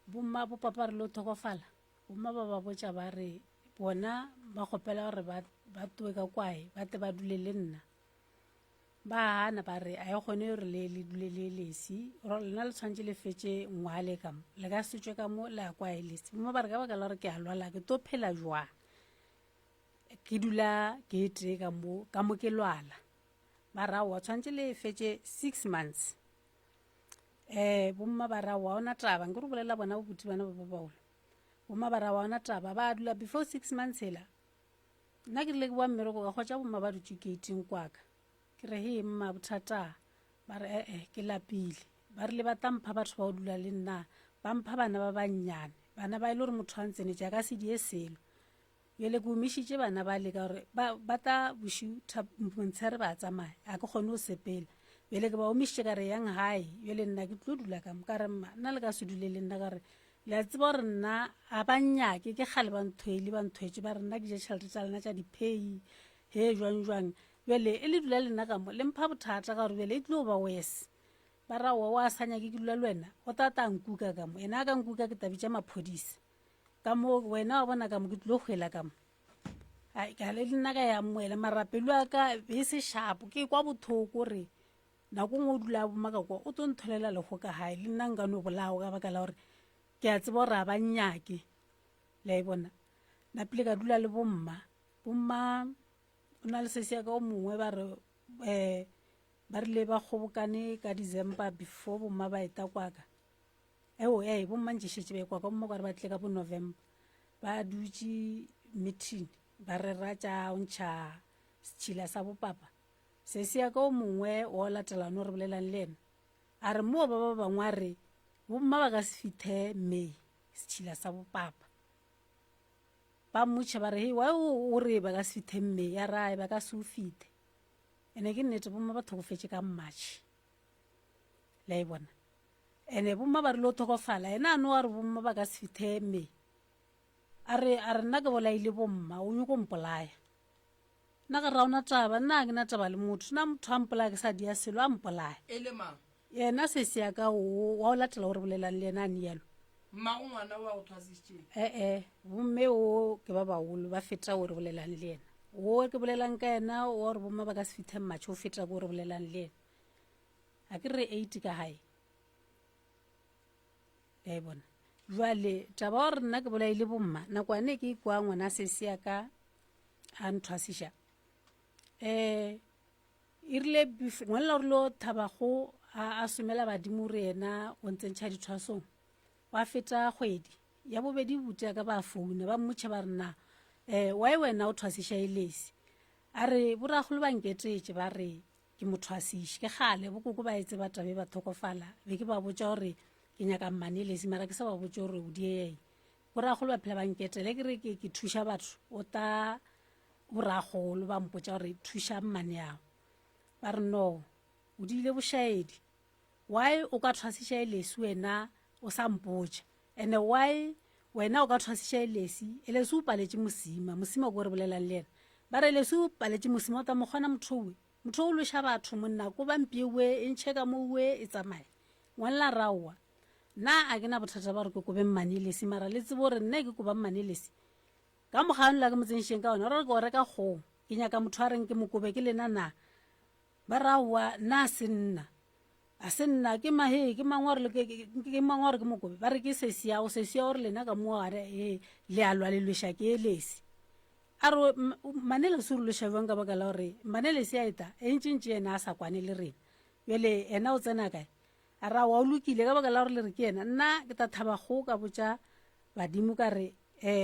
Speaker 3: bomma bo papa re lo thokofala bomma ba ba botša ba re bona ba kgopela gore ba towe ka kwae ba te ba dule le nna ba hana ba re a e kgone gore le dule le lesi lena le tshwantse le fetše ngwale ka mo le ka setswe ka mo le a kwae lesi bomma ba re ka baka la gore ke a lwala ke to phela jwang ke dula ke tee ka mo ke lwala mara wa tshwantse le fetse 6 months bomma ba ra wa ona taba nke re bolela bona bobuti bana ba baolo bomma ba ra wa ona taba ba dula before 6 months hela nna ke rile ke bua mmereko ka kgotsa bomma ba dutse gating kwaka ke re he mma bothata ba re ke lapile ba rile ba tampha batho ba o dula le nna ba mpha bana ba bannyane bana ba ile gore motho a ntsene jaaka se die selo yele ke omišitše bana ba le ka gore ba ta bošutha montshare ba tsamaya a ke kgone go sepela yele ke ba omišitše ka re yang hae yele nna ke tlo dula ka mo ka re mma nna le ka se dule le nna ka re le a tseba gore nna a bannyake ke kgale ba nthoetše ba re nna ke je tšhelete tša lena tša dipay he jwang yele e le dula le nna ka mo le mpha bothata ka gore yele e tlile go ba wese ba ra wa sanya ke dula le wena o tata nkuka ka mo ena ka nkuka ke tabitša maphodisa ka mo wena wa bona ka mo ke tlile go hwela ka mo ka le nna ka ya moela marapelo a ka be se shapo ke kwa bothoko re nako ngwe o dula bomaka kwa o tlo ntholela lego ka hae le nna nka no bolao ka baka la gore ke a tseba gore a ba nnyake le a bona napile ka dula le bomma o na le sesia ka o mongwe ba re ba rile ba kgobokane ka December before bomma ba eta kwaka bomma ntšešetše ba kwaka bomma kware ba tle ka bo November ba dutše meeting ba rera tša ontšha setšhila sa bopapa se se ya ka o mongwe o latelano re bolelang le ena a re moo ba bangwe a re bomma ba ka se fithe May setšhila sa bopapa ba mmotša ba re he wa o re ba ka se fithe May ya rae ba ka se o fithe ene ke nnete bomma ba thokofetše ka March le a bona ene bomma ba rile o thokofala ena ano a re bomma ba ka se fithe May a re nna ke bolaile bomma o nyoko mpolaya nna ka raona taba nna ke na taba le motho na motho a mpolaya ke sa dia selo a mpolaya yena se se ya ka wa o latela gore bolelang le yena a nielo bomme o ke ba baolo ba feta gore bolelang le yena o ke bolelang ka yena o gore bomma ba ka se fithe matšhe o feta gore bolelang le yena a ke re 8 ka hae le a bona jwale taba gore nna ke bolaile bomma nakwane ke ikwa ngwana se se ya ka a nthwasiša e rile ngwalela gore lo thabago a somela badimo re yena o ntsentšha dithwasong wa feta kgwedi ya bobedi butia ka ba founa ba mmotšha ba rena wa wena o thwasiša elesi a re boragolo ba nketetše ba re ke mothwasiši ke gale bokoko ba etse ba tabe ba thokofala be ke ba botša gore ke nyaka mmane elesi mara ke sa ba botša gore o diee boragolo ba phela ba nketele ke re ke thuša batho o ta boragolo ba mpotša gore thuša mmane yago ba re no o diile bošaedi why o ka thwasiša elesi wena o sa mpotša ene why wena o ka thwasiša elesi o paletše mosima ko re bolelang le ena ba re elesi o paletše mosima o ta mokgona motho o loša batho monna ko bampiewe e ntšhe ka mowe e tsamaya ngwalela raowa nna a ke na bothata ba gore ke kobe mmane elesi mara le tsebo gore nna ke koba mmane elesi ka moganola ke motsenšeng ka ona gore ke o reka kgong ke nyaka motho a reng ke mokobe ke lena na ba raowa nna a se nna ke mahe ke mangwa gore ke mokobe ba re ke sesia gore lena ka mo le alwa le lweša ke elesi a re manelesi o re lweša bjang ka baka la gore manelesi a eta e ntšintši ena a sa kwane le rena bjale ena o tsena kae a ra wa o lokile ka baka la gore le re ke ena nna ke ta thabago ka botša badimo ka re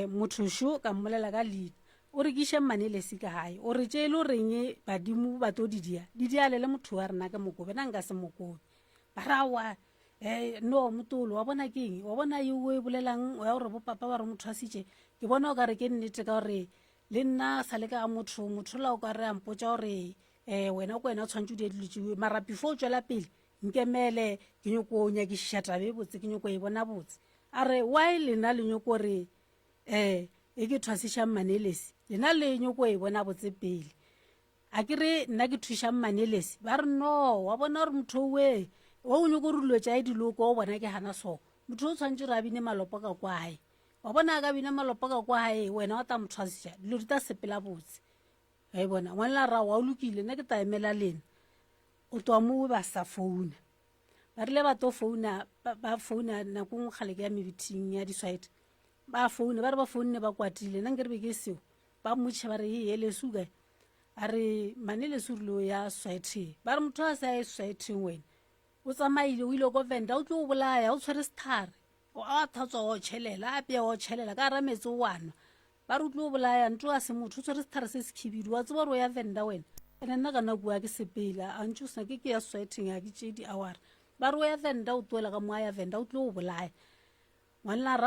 Speaker 3: motho šo ka mmolela ka leina o re kiše manelesi ka hae o re tše e le goreng badimo ba to didialele motho wa rena ka mokobe na nka se mokobe ba rawa no motolo wa bona keng wa bona yo e bolelang ya gore bopapa ba re motho a sitše ke bona o ka re ke nnete ka gore le nna sa le ka motho la o ka re a mpotša gore wena ko wena o tshwantse o di dilotšiwe mara before o tswela pele nkemele ke nyoko o nyakišiša tabe botse ke nyoko e bona botse a re why lena le nyoko re e ke thwasiša manelesi lena le nyoko e bona botse pele a ke re nna ke thuša manelesi ba re no wa bona gore motho we o nyoko re dilo tša diloko o bona ke hana so motho o tshwantse re a bine malopo ka kwae wa bona ka bina malopo ka kwae wena wa ta mothwasiša dilo di ta sepela botse ga e bona ngwalela ra wa o lokile nna ke ta emela lena o twa mo ba sa founa ba rile ba to founa ba founa nako ngwe kgale ke ya mebiting ya diswite ba foune ba re ba founne ba kwatile nna nkere be ke seo ba motšha ba re e lesu kae a re mane lesu re lo ya society ba re motho a sa ya society wena o tsamaile o ile ko venda o tlo o bolaya o tshwere sethare a thatswa o tšhelela a pea o tšhelela ka ra metsi o wanwa ba re o tlo o bolaya nto a se motho o tshwere sethare se se khibidu wa tseba gore o ya venda wena ene nna ka nako ya ke sepela a ntse o sena ke ya society ya ke tše di-hour ba re o ya venda o tuela ka mo a ya venda o tlo o bolaya ngwanela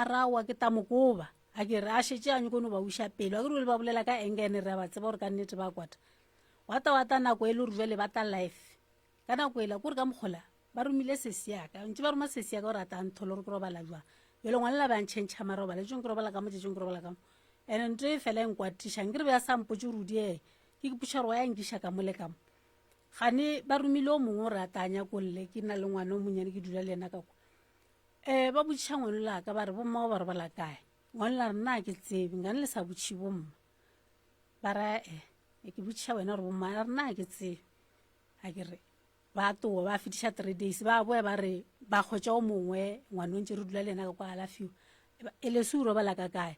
Speaker 3: rawa ke tamokoba a ke re a šetse a nyokono ba uša pelo a ke re le ba bolela ka engene re a ba tseba gore ka nnete ba kwata wata nako e le gore jale ba ta life ka nako ela kore ka mokgola ba romile sesiaka ntse ba roma sesiaka gore a ta nthole gore ke robala jwang jalo ngwanela ba ntšhentšha marobala tšong ke robala ka mo tšong ke robala ka mo ene nto e fela enkwatišang ke re be a sampotse rudi e ke keputša gore wa ya nkiša ka mole ka mo gane ba romile o mongwe gore a tanya kolle ke na le ngwana o monyane ke dula le ena ka kwa ba botšiša ngwano laka ba re bomma o ba robala kae ngwane la re nna ke tsebe ngane le sa botši bomma ba ra ke botšiša wena gore bomma a re nna ke tsebe a ke re ba toa ba fetiša 3 days ba boya ba re ba kgotša o mongwe ngwane o ntse re dula le ena ka kwa alafiwa e le se o robala ka kae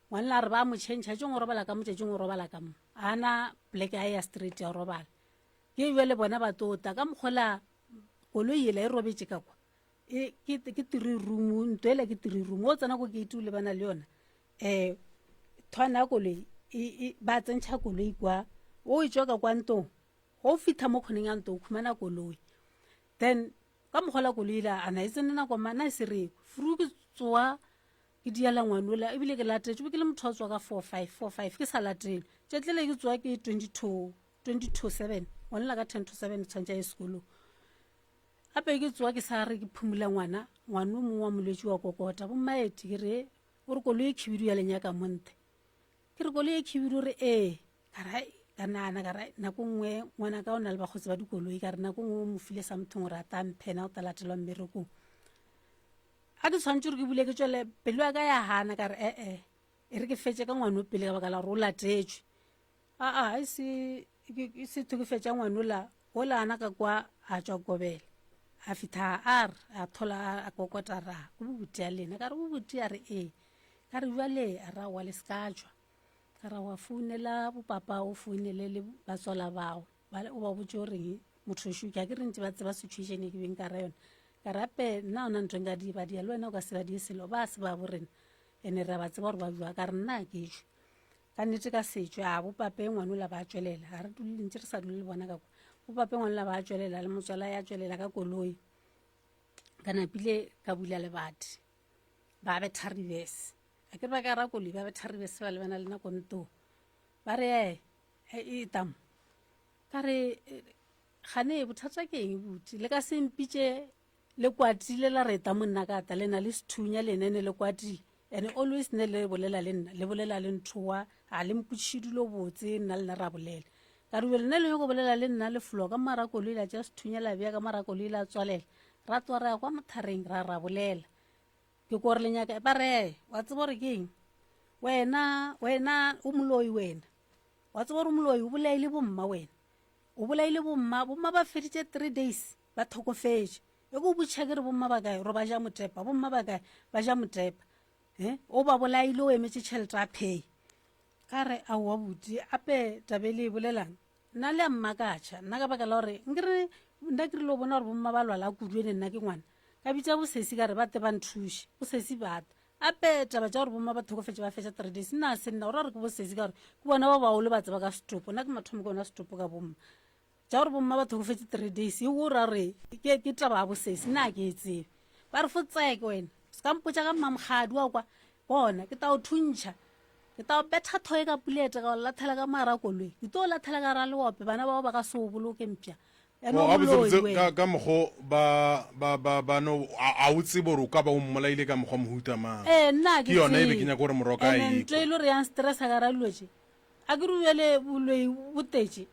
Speaker 3: ngwane la re ba mo tšhentšha tšong o robala ka mo tšatšong o robala ka mo ana pleke a ya straight ya o robala ke bjale bona ba tota ka mokgola koloi ela e robetše ka kwa ke 3 room ntoela ke 3 room o tsena ko gate o lebana le yona thwana ya koloi ba tsentšha koloi kwa o e tswa ka kwa ntong go fitha mo kgoneng ya ntong o khumana koloi then ka mokgola koloi la ana e tsene nako mana e se re furu ke tsoa ke diala ngwanola ebile ke latetse ke le motho a tswa ka 45 ke sa latele tšetlele ke tswa ke 22:7 ngwanela ka 10 to 7 tshwantša e sekolo gape ke tsoa ke sa re ke phumula ngwana o mongwe wa molwetši wa kokota bommaeti ke re o re koloi e khibidu ya lenyaka monthe ke re koloi e khibidu re ka nana ka ra nako nngwe ngwana ka o na le bagotsi ba dikoloi ka re nako nngwe o mo file something gore a tamphena o talatelwa mmerekong a ke tshwantse gore ke bule ke tswele pelo ya ka ya hana ka re e re ke fetse ka ngwano pele ka baka la gore o latetswe e se to ke fetša ngwanola o lana ka kwa a tswa kobela a fitha a thola a kokota ra go buti ya lena ka re go buti ya re ka re jwale a ra wa le skatswa ka ra wa founela bopapa o founele le batswala bao o ba botse gore motho o shuka ke re ntse ba tseba situation e ke beng ka ra yona ka rape nna ona ntho nka di ba di le wena o ka se ba di selo ba se ba borena ene ra ba tseba gore ba jwa ka re nna ke tšwe ka nnete ka setšwe a bopape ngwanola ba tswelela ga re dule ntse re sa dule le bona ka kwa bopape ngwanola ba tswelela le motswala ya tswelela ka koloi ka napile ka bula lebati ba betha reverse a ke re ba ka ra koloi ba betha reverse ba lebana le nako nto ba re tamo ka re gane bothata ke eng buti le ka sempitše le kwatile la reta monna ka ta le na le sethunya le nene le kwatile and always ne le bolela le nna le bolela le nthoa a le mputšidulo botse nna le na ra bolela ka re le le go bolela le nna le flo ka marako le la just thunya la bia ka marako le la tswalela ra tswa ra kwa mothareng ra bolela ke go re lenyaka ba re wa tsebo re keng wena o moloi wena wa tsebo re moloi o bolaile bomma wena o bolaile bomma ba feditše 3 days ba thokofetše e go botša ke re bomma ba kae ro ba ja motepa bomma ba kae ba ja motepa o ba bolaile o emetše tšhelete a pay ka re a wa boti ape tabele e bolelang nna le a mmakatšha nna ka baka la gore nkere nna ke rile o bona gore bomma ba lwala kudu ene nna ke ngwana ka bitša bosesi ka re bate ba nthuše bosesi bata ape taba tša gore bomma ba thokofetše ba fetša 3 days nna se nna gore ke bosesi ka gore ke bona ba baolo ba tseba ka setopo nna ke mathomo ke bona setopo ka bomma tša gore bomma ba thokofetše 3 days e go ra re ke taba ya bosesi nna ke e tsebe ba re fotseke wena se ka mpotša ka mmamogadi wa kwa bona ke tao thuntšha ke tao betha thoe ka pulete ka lathela ka mara koloi ke to lathela ka ra leope bana bao ba ka se o boloke mpša
Speaker 1: ka mokgo ba no a o tsebe gore o ka ba o mmolaile ka mokgwa mohuta mang ke yona e be ke nyaka gore moroka
Speaker 3: ntho e le gore yang stressa ka ra lwetse a ke ruele boloi botetše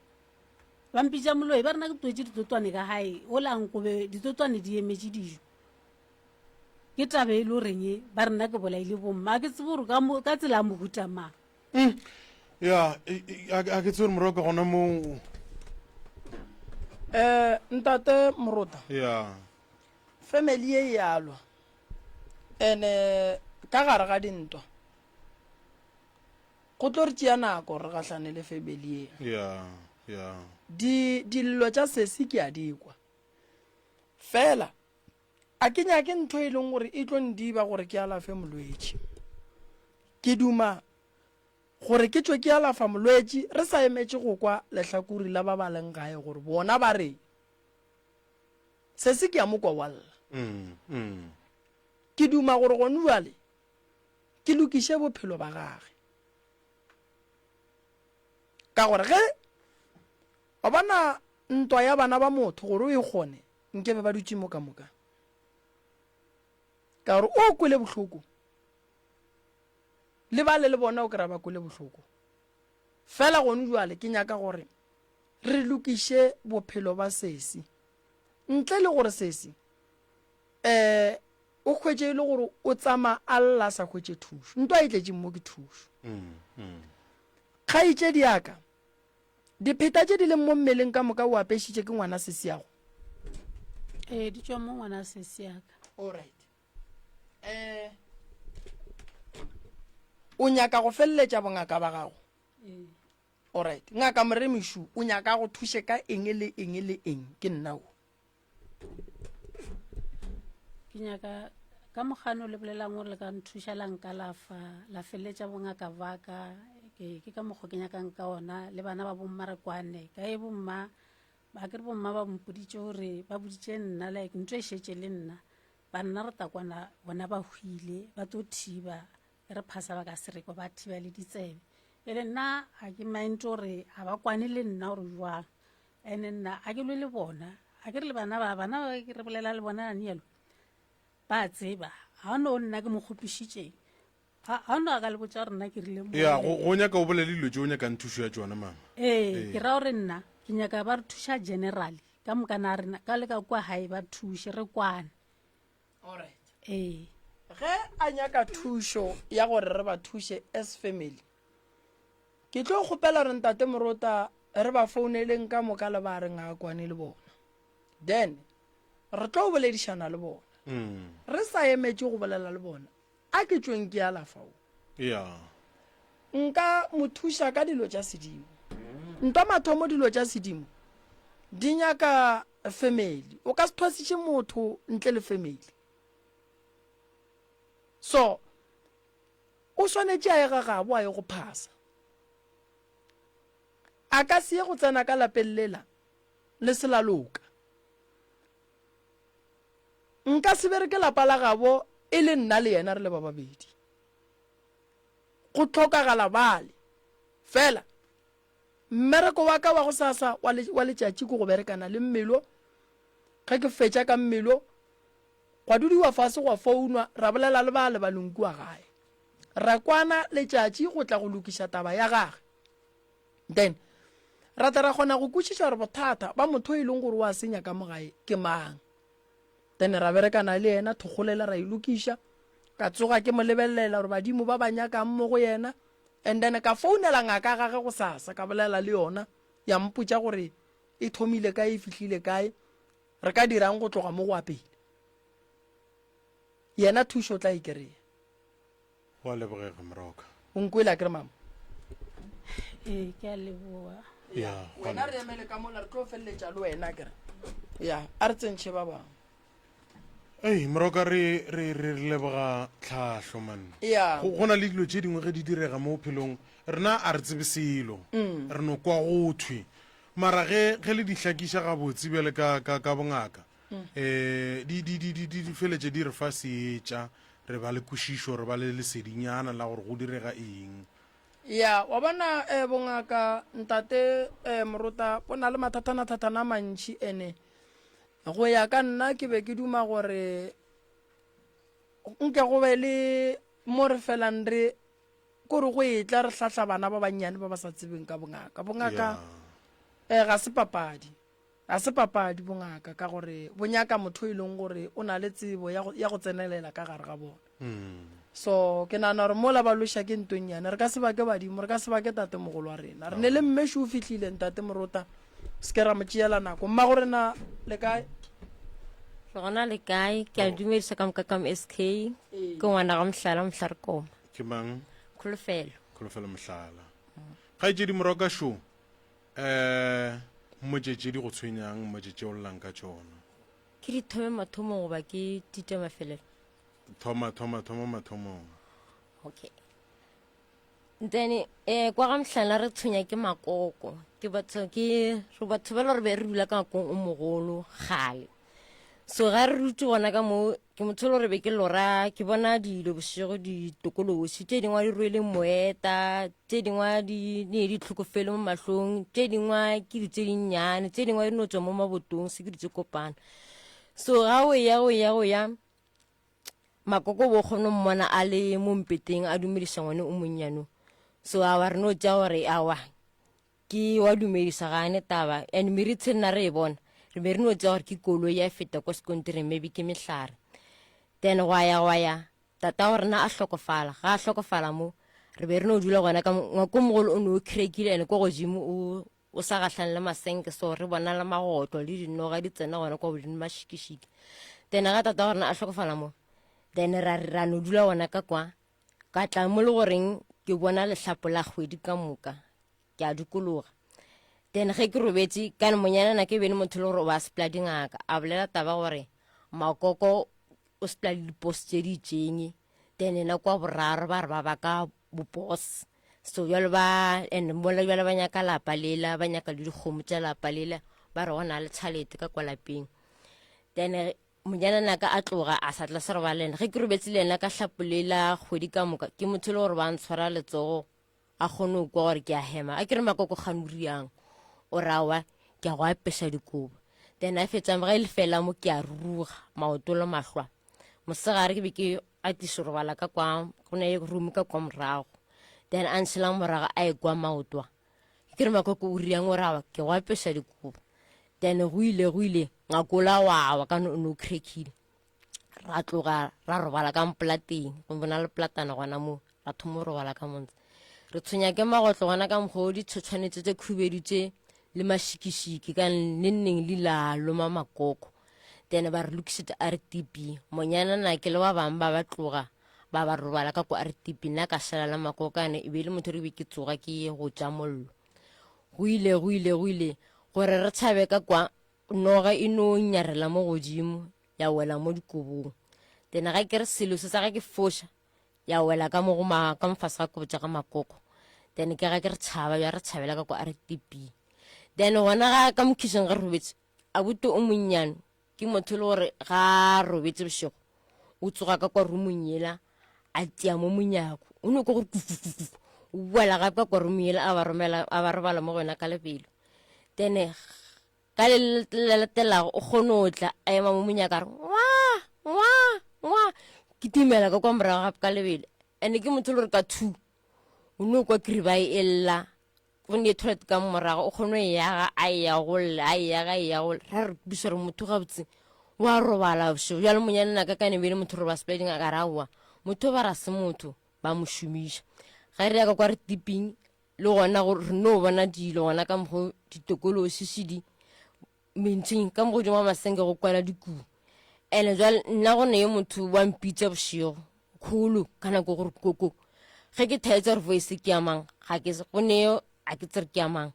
Speaker 3: bampitša moloi ba rena ke twetse ditotwane ka gae o langkobe ditotwane di emetše dijo ke tabe e le goreng ba rena ke bolaile bomma a ke tsebe gore ka tsela ya mohuta mang
Speaker 1: ya a ke tsebe gore moroka gona mo
Speaker 2: ntate Morota
Speaker 1: ya
Speaker 2: family e yalwa ene ka gare ga dintwa go tlo re tšea nako re gatlhane le family dillo tša sesi ke a dikwa fela a ke nyake ntho e leng gore e tlo ndiba gore ke alafe molwetši ke duma gore ke tswe ke alafa molwetši re sa emetše go kwa lehlakuri la ba ba leng gae gore bona ba re sesi ke a mo kwa walla ke duma gore gone jale ke lokiše bophelo ba gage ka gore ge ba bana ntwa ya bana ba motho gore o e kgone nke be ba dutse mo ka moka ka gore o kwele bohloko le ba le bona o kry-a ba kwele bohloko fela gone jale ke nyaka gore re lokiše bophelo ba sesi ntle le gore sesi o khwetše le gore o tsama alla sa khwetše thušo ntwa e tletše mo ke thušo kgaitše diaka dipheta tše di leng mo mmeleng ka moka o apešitše ke ngwana sesiago
Speaker 3: di tšwa mo ngwana sesiaka
Speaker 2: alright o nyaka go feleletša bongaka ba gago alright ngaka moremišu o nyaka go thuše ka eng le eng le eng ke nnao
Speaker 3: ke nyaka ka mogano le bolelang gore le ka nthuša la nkalafa la feleletša bongaka baka ke ka mokgwa ke nyakang ka ona le bana ba bommarekwane ka e bomma ba ke re bomma ba mpoditše gore ba boditše nna like ntho e šetše le nna banna re takwana bona ba hwile ba tlo thiba re phasa ba ka sereko ba thiba le ditsebe e le nna a ke maente gore a ba kwane le nna gore jwang ene nna a ke lwe le bona a ke re le bana ba ke re bolela le bona anielo ba tseba ga no nna ke mo kgopišitšeng ga no a ka le botša gore nna ke rile
Speaker 1: go nyaka o bolele dilo tse o nyakang thušo ya tsona mama
Speaker 3: ke ra gore nna ke nyaka ba re thuša generally ka mokana rena ka le ka kwa hae ba thuše re kwane
Speaker 2: ge a nyaka thušo ya gore re ba thuše as family ke tlo kgopela re ntate morota re ba founeleng ka moka le ba reng a kwane le bona then re tlo boledišana le bona re sa emetše go bolela le bona a ke tsweng ke alafao nka mo thuša ka dilo tša sedimo ntwa mathomo dilo tša sedimo di nyaka family o ka se thwasitše motho ntle le family so o swanetše a ye ga gabo a ye go phasa a ka se ye go tsena ka lapeng lela le se la loka nka se bereke lapa la gabo e le nna le yena re le ba babedi go tlhokagala bale fela mmereko wa ka wa go sasa wa letšatši ke go berekana le mmelo ge ke fetša ka mmelo gwa dudiwa fase gwa founwa ra bolela le ba le balonkuwa gae ra kwana letšatši go tla go lokiša taba ya gage then ra tla ra kgona go kwešiša gore bothata ba motho e leng gore wa senya ka mogae ke mang then ra berekana le yena thogolela ra ilokiša ka tsoga ke mo lebelelela gore badimo ba ba nyakang mo go yena and then ka founela ngaka gage go sasa ka bolela le yona ya mpotša gore e thomile kae e fihlile kae re ka dirang go tloga mo go apele yena thušo o tla e kry-a
Speaker 1: wa lebogega Moroka
Speaker 2: o nkwele a kere mama
Speaker 3: ke a leboa
Speaker 2: wena re emele ka mola re tlo feleletša le wena kere a re tsentšhe ba bangwe
Speaker 1: Moroka re leboga tlhahlo man go na le dilo tše dingwe ge di direga mo bophelong rena a re tsebe selo re no kwa go thwe mara ge le di hlakiša gabotse bjale ka bongaka di feletše di re fa seetša re ba le kwešišo re ba le lesedinyana la gore go direga eng
Speaker 2: wa bona bongaka ntate morota bo na le mathatana mantši ene go ya ka nna ke be ke duma gore nke go be le mo re felang re kore go etla re hlahla bana ba bannyane ba ba sa tsebeng ka bongaka ga se papadi bongaka ka gore bonyaka motho e leng gore o na le tsebo ya go tsenelela ka gare ga bona so ke nana gore mola ba loša ke ntonyane re ka se bake badimo re ka se bake tate mogolo wa rena re ne le mmešo o fihlile ntate morota se ke ra mo tšeela nako mma gore na le kae
Speaker 5: gona le kae ke a dumedisa ka moka kam SK ke ngwana ga mohlala mohla re koma
Speaker 1: ke mang
Speaker 5: kholofelo
Speaker 1: kholofelo mohlala ga je di moroka sho mojetse di go tshwenyang mojetse o llang ka tsona
Speaker 5: ke di thome mathomo goba ke tite mafelelo
Speaker 1: thoma mathomo
Speaker 5: okay then kwa ga mhlana re tshwenya ke makoko ke batho ba le re be re dula ka kong o mogolo gale so ga re rutse gona ka mo ke motho le re be ke lora ke bona dilo bosigo ditokolosi tse dingwe di rwele moeta tse dingwe di tlhokofele mo mahlong tse dingwe ke di tse dinnyane tse dingwe di no tswa mo mabotong se ke di tse kopana so ga o ya makoko bo kgone mmona a le mo mpeteng a dumedisa ngwane o monnyano so a wa re no tja gore awa ke wa dumedisa gane taba and meritse nna re e bona re be re no tja gore ke koloi ya feta kwa sekontereng maybe ke mehlare then wa ya tata gore na a hlokofala ga a hlokofala mo re be re no dula gona ka ngwako mogolo o ne o crackile ene kwa godimo o sa gatlhang le masenke so re bona le magotlo le dinoga di tsena gona kwa bodimo mashikishiki then ga tata gore na a hlokofala mo then ra no dula gona ka kwa ka tla mo le goreng ke bona lehlapo la kgwedi ka moka ke a dikologa then ge ke robetse ka monyana ke bene motho le gore ba spla dingaka a bolela taba gore makoko o spla di post tse di tseng then ena kwa boraro ba re ba ka bopos so yalo ba and mola yalo ba nyaka lapa lela ba nyaka le dikgomo tsa lapa lela ba re ona le tšhalete ka kwa lapeng then monyana ka a tloga a sa tla se re ba lena ge ke robetse lena ka hlapolela kgwedi ka moka ke motho le gore ba ntshwara letsogo a kgone kwa gore ke a hema a ke re makoko kganuriang o rawa ke a go apesa dikobo then a fetsa ge le fela mo ke a ruruga maoto le mahlwa mosegare ke be ke atiso robala ka kwa go ne room ka kwa morago then a ntshelang moraga a kwa maotwa ke re makoko o riang o rawa ke go apesa dikobo then go ile ngakola wa ka no crackile ra tloga ra robala ka mplateng go bona le platana gona mo ra thomo robala ka montse re tshwenya ke magotlo gona ka mogodi tshwanetse tse khubeditse le mashikishiki ka nenneng le la loma makoko then ba re lokisitse RTP monyana na ke le ba bang ba tloga ba robala ka kwa RTP nna ka sala la makoko ane e be le motho re be ke tsoga ke go tja mollo go ile gore re tshabe ka kwa noga ino nyarela mo godimo ya wela mo dikobong then ga ke re selo se sa ga ke fosha ya wela ka mo ka mfasa ka botsa ga makoko then ke ga ke re tshaba ya re tshabela ka kwa RTP then gona ga ka mokhiseng ga robetse a buto o monnyane ke motho le gore ga robetse bosigo o tsoga ka kwa rumonyela a tia mo monyako o no go gore o wela gape kwa rumonyela a ba robala mo gona ka lebelo then ka le latela o khonotla a ema mo monyaka re wa ke timela ka kwa morago gape ka lebele ene ke motho le re ka thu o no kwa kriba e ella go ne toilet ka morago o khono ya ga ya go ra re biswa re motho ga botse wa robala bso ya le monyana ka ne bele motho re ba spreading a garawa motho ba ra se motho ba mo shumisha ga re ya ka kwa re tiping le gona go re no bona dilo gona ka mo ditokolo sisidi mentsheng ka mo godimo masenge go kwala diku ene jwale nna go ne motho wa mpitse bosigo khulu kana go gore koko ge ke thaetsa re voice ke amang ga ke se go ne a ke tsere ke amang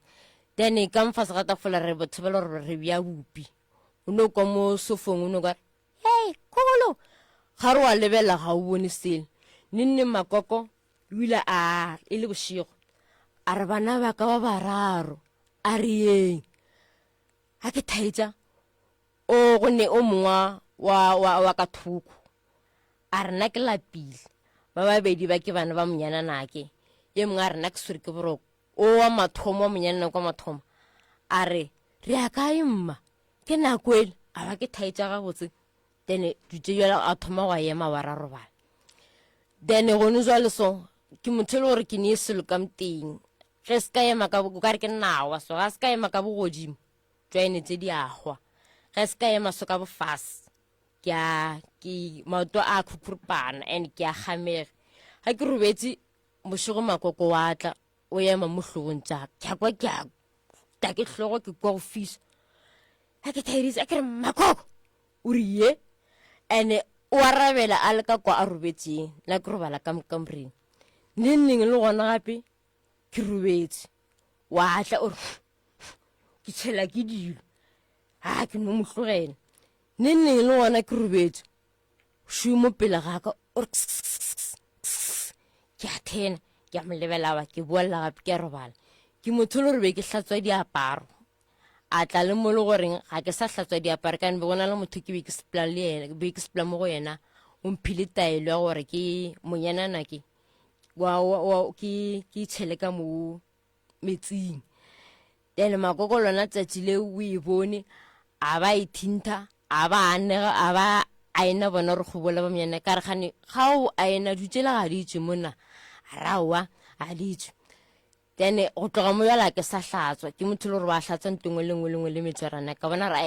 Speaker 5: then ka mfasa ga tafola re bothobela re bia bupi o no kwa mo sofong o no ka hey kolo ga re wa lebela ga o bone sele nne makoko wila a ile bosigo a re bana ba ka ba bararo a re yeng a ke thaetsa o go ne o mongwa wa ka thuko a re nna ke lapile ba babedi ba ke bana ba monyana nake ye mongwe a re nna ke swere ke boroko o wa mathomo monyana kwa mathomo a re a ka imma ke nakwele a ba ke thaetsa ga botse then dutse yela a thoma wa ema wa rarobala then go no jwa leso ke motho le gore ke ne selo ka mteng ge se ka ema ka go ka re ke nawa so ga se ka ema ka bogodimo joine tse di agwa ge se ka ema so ka bo fast ke maoto a khupurpana and ke a gamege ga ke robetse bosigo makoko wa tla o ema mo hlogong tsa ke kwa ke hlogo ke kwa go fisa ha ke thaeditse a ke re makoko o re ye ene o arabela a le ka kwa a robetseng la ke robala ka mkamoreng neng le gona gape ke robetse wa tla o ke tshela ke dilo ke no motlogela neng le gona ke robetse shu mo pele ga ka o ke a thena ke a mo lebela ba ke boela gape ke a robala ke motho le re be ke hlatswa diaparo a tla le mo le goreng ga ke sa hlatswa diaparo ka nne bona le motho ke be ke sepela le yena ke be ke sepela mo go yena o mphile taelo ya gore ke monyanana ke ke tshele ka mo metsing then makoko lona tsatsi le o e bone a ba ithinta a ba a ena bona re go bola ba monyana ka re gane ga o a ena dutela ga ditse mona rawa a ditse then go tloga mo yala ke sa hlatswa ke motho le gore ba hlatswa ntengwe lengwe le metswarana ka bona ra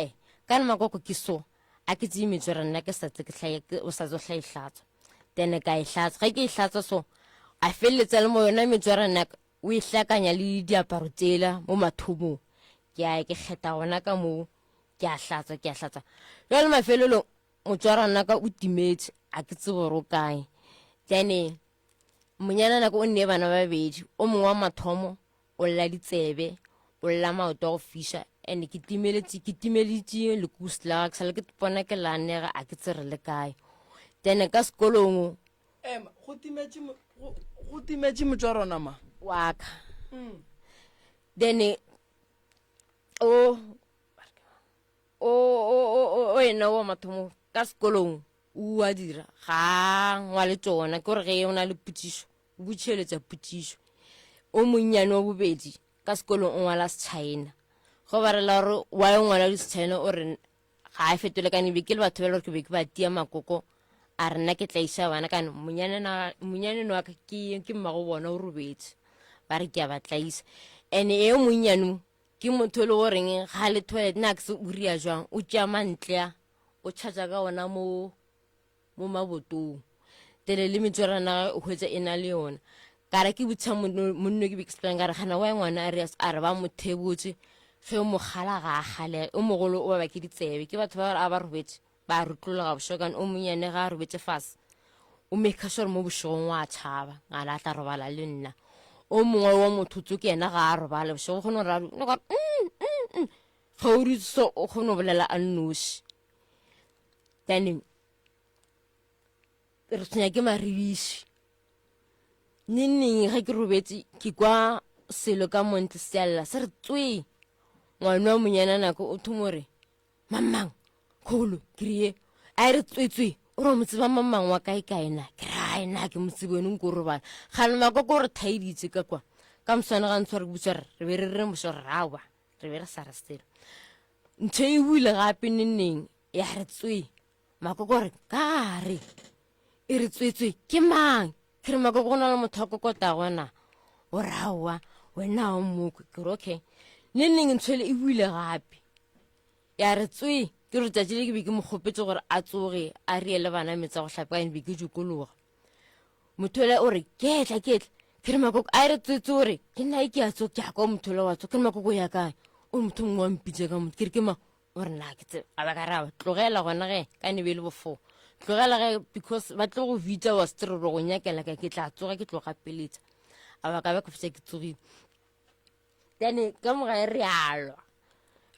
Speaker 5: ka ne makoko ke so a ke tse metswarana ke sa tse ke tlhae o sa zo tlhae hlatswa then ka e hlatswa ga ke e hlatswa so a feletsa le mo yona metswarana o e hlakanya le diaparo tsela mo mathomong ke ke kgetha gona ka mo ke a hlatswa jalo mafelelo motswarana ka o timetse a ke tse gore o kae then monyana nako o nne bana ba bedi o mongwe wa mathomo o lla ditsebe o lla maoto go fisha and ke timeleditse le kusla ka sala ke bona ke lanega a ke tsere le kae then ka sekolong
Speaker 2: go timetse motswarana ma
Speaker 5: wa ka then o ena wa mathomo ka sekolong o a dira ga ngwa le tsona ke gore ge o na le putišo o butšheletša putišo o monnyane wa bobedi ka sekolong o ngwala setšhaena go barela gore wa e ngwala setšhaena o re ga a fetole kane be ke le batho ba le gore ke be ke ba tia makoko a re nna ke tla isa bana kane monyane wa ka ke mmago bona o robetse ba re ke a ba tla isa and eo monnyane ke motho le goreng ga le toilet na ke se o ria jwang o tšea mantlea o tšhatša ka ona mo mabotong tele le metswarana o hwetša e na le yona ka re ke botša monno ke be ke sepeleng ka re gana wa ngwana a re ba mo thebotse ge o mogala ga a gale o mogolo o ba ke ditsebe ke batho ba gore a ba robetse ba rutlola ga bošokane o monyane ga a robetse fase o meka sure mo bošogong wa tšhaba ngana a tla robala le nna o mongwe wa mothotso ke ena ga a robala bošogo kgone gore ga o ritso o kgone go bolela a nnoši then re tshwenya ke maribiši neng ga ke robetse ke kwa selo ka montle sealla se re tswe ngwana wa monyana nako o thomore mamang kholo krie a re tswetswe o re mo tseba mamang wa kae na ke ra ena ke mo tsebone go robala ga nna go re thaiditse ka kwa ka msana ga ntshware butsa re be re mo so rawa re be re sa rastela ntse e buile gape neng ya re tswe makoko re ka re e re tswetswe ke mang ke re makoko na le motho a kokota gona o rawa wena o moko ke re okay neng ntshwele e buile gape ya re tswe ke re tšatši le ke be ke mo kgopetse gore a tsoge a riele bana metsa go hlapa ene be ke dikologa motho le o re ke tla ke re makoko a re tswetse gore ke nna ke a tso ke a kwa motho le wa tso ke makoko ya kae o motho mongwe wa mpitse ka motho ke re ke ma o re nna ke tse a ba ka raba tlogela gona ge ka ne be le bofo tlogela ge because ba tlo go vitsa wa strero go nyakela ka ke tla tsoga ke tloga peletsa a ba ka ba ke fetsa ke tsogile then ka moga re alwa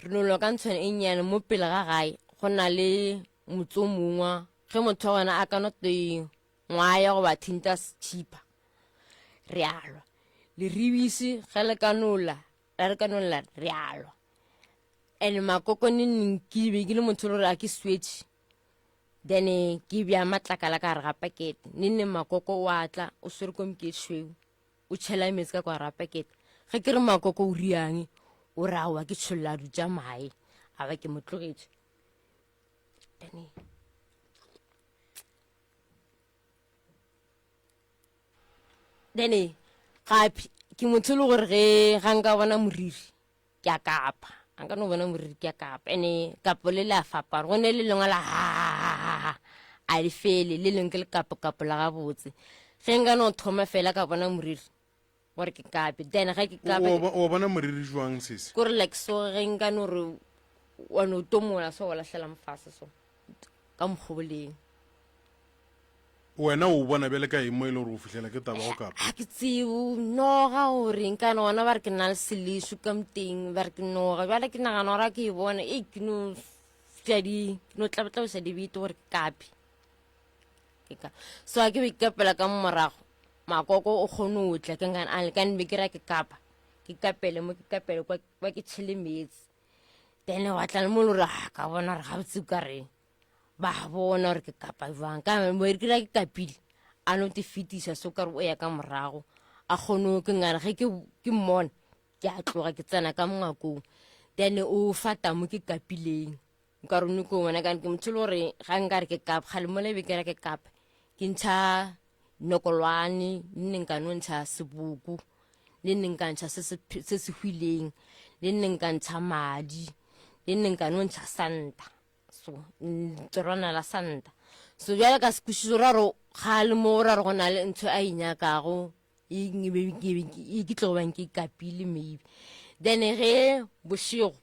Speaker 5: re no lo ka ntshwane e nnyane mo pele ga gae go na le motso mongwe ge motho wa gona a ka no teng ngwa ya go ba thinta chipa re alwa le ribisi ge le kanola re alwa and makoko neng ke be ke le motho le gore a ke swetše then ke bja matlakala ka re ga pakete neng makoko wa tla o swere komke shweu o tšhela metsi ka kwa ra pakete ge ke re makoko o riang o rawa ke tšholla dutša mae a ba ke mo tlogetše then gape ke motho le gore ge ga nka bona moriri ke a kapa a nka no bona moriri ke a kapa ene kapo le a fapana go ne le lengwe la a le fele le leng ke le kapo la gabotse ge nka no thoma fela ka bona moriri gore ke kape then ga ke kape
Speaker 1: o bona moriri jwang sese
Speaker 5: gore like so ge nka no re wa no tomola so wa lahlela mfase so ka mkgoboleng
Speaker 1: wena o bona bele ka emo ile gore o fitlhela ke taba go kapa
Speaker 5: a ke tseo noga gore nka nona ba re ke na le selesu ka mteng ba re ke noga jale ke nagana gore ke e bona ke no tlabatlabosa dibete gore ke kape so a ke be ke kapela ka morago makoko o kgone o tla ka nbe ke ra ke kapa ke kapele mo ke kapele kwa ke tshele metsi then wa tla le mo le gore ka bona re ga botse ka reng ba bona gore ke kapa jwang ka mo re ke kapile a no te fitisa so ka re o ya ka morago a kgone ke ngana ge ke mmona ke a tloga ke tsena ka mongakong then o fata mo ke kapileng ka rone ko bona ka ke motho le gore ga nka re ke kapa ga le mo le be ke ra ke kapa ke ntsha nokolwane nne nka no ntsha sebuku le nne nka ntsha se se hwileng le nne nka ntsha madi le nne nka no ntsha santa so tsorana la santa so jala ka sekušiso ra ro ga le mo ra go na le ntho a inyakago ke tlo bang ke kapile maybe then ge bošigo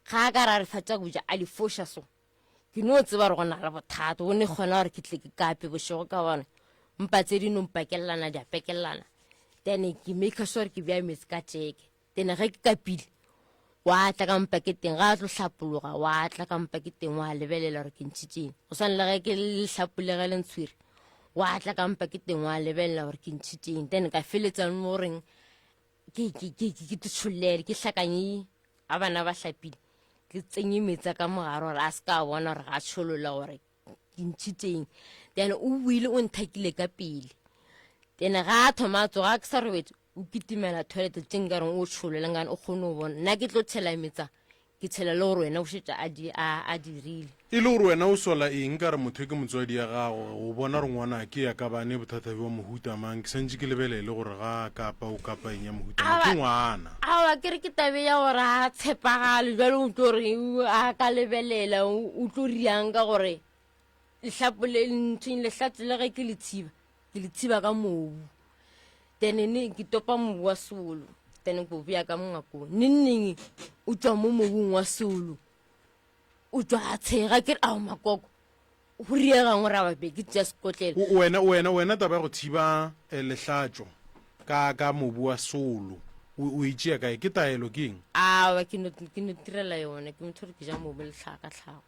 Speaker 5: ga ka ra re fatsa go ja a di fosha so ke no tseba re go na le bothata o ne kgona gore ke tle ke kape bošigo ka bona mpa tse di no mpakelelana di apekelelana then ke make sure ke bea metsi ka tšeke then ge ke kapile wa tla ka mpaketeng ga tlo hlapologa wa tla ka mpaketeng wa lebelela gore ke ntšhitšeng go swane le ge ke le hlapolega le ntshwere wa tla ka mpaketeng wa lebelela gore ke ntšhitšeng then ka feletsa mo goreng ke tsholele ke hlakanye a bana ba hlapile ke tsenye metsi ka mogare gore a se ka bona gore ga tsholola gore ke ntšhitšeng then o buile o nthakile ka pele then ga a thoma a tsoga ke sa robetse o kitimela toilet teng ka reng o tsholola ngane o kgone o bona nna ke tlo tshela metsa ke tshela le gore wena o šetša a dirile
Speaker 1: e le gore wena o sola eng ka re motho ke motswadi ya gago go bona re ngwana ke ya ka bane bothata bja mohuta mang ke santse ke lebelele gore ga kapa o kapa eng ya mohuta mang ke ngwana
Speaker 5: aa ke re ke tabe ya gore a tshepagale jale o tlo re a ka lebelela o tlo riang ka gore lehlatse le ge ke le tshiba ka mobu then ke topa mobu wa solo then ko bea ka mongakong neng o tswa mo mobung wa solo o tswa a tshega ke a makoko go riega ngwe ra ba be ke tša sekotlele
Speaker 1: wena taba ya go thiba lehlatso ka mobu wa solo o itšea kae ke taelo ke eng
Speaker 5: awa ke no tirela yona ke motho gore ke ja mobu letlhakatlhago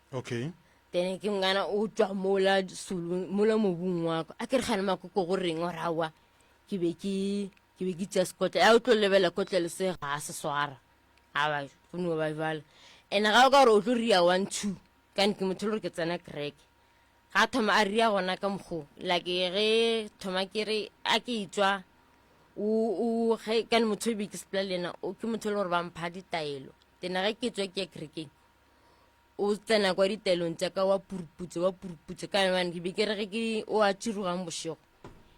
Speaker 1: okay
Speaker 5: then ke ngana o tswa mola mobung wa ka a ke re gane makoko go reng gore awa ke be ke tša sekotlele a o tlo lebela kotlele se ga se swara awa no ba jwala ene ga o ka gore o tlo ria 1-2 kane ke motho le gore ke tsena kereke ga thoma a ria gona ka mokgo like ge thoma ke re a ke itswa kane motho e be ke sepela le ena ke motho le gore ba mpha ditaelo tena ge ke tswa ke ya kerekeng o tsena kwa ditaelong tša ka wa puruputse ka mane ke be ke rege ke o a tširogang bošego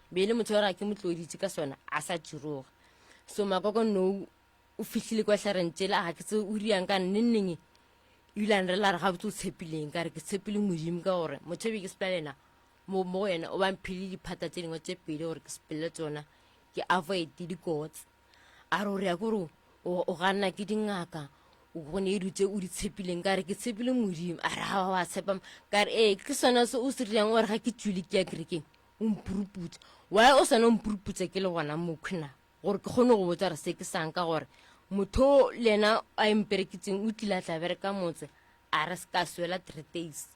Speaker 5: be le motho gore a ke motloditse ka sona a sa tširoga so makoko no o fihlile kwa tlarentšele a ga ke tse o riang ka nneng ebilane re la re ga botse o tshepileng ka re ke tshepile modimo ka gore motho e be ke sepela lena mo go yena o bamphile diphata tse dingwe tse pedi gore ke sepelele tsona ke avoid dikotsi a re o rea kore o ganna ke dingaka o bone e dutse o di tshepileng ka re ke tshepile modimo a re ga wa tshepa ka re ke sona se o se riang gore ga ke tswile ke ya kerekeng o mpuruputsa wa o sana o mpuruputsa ke le gona mokhwena gore ke kgone go botsa re se ke sang ka gore motho le ena a empereketseng o tlile a tla bereka motse a re se ka swela 3 days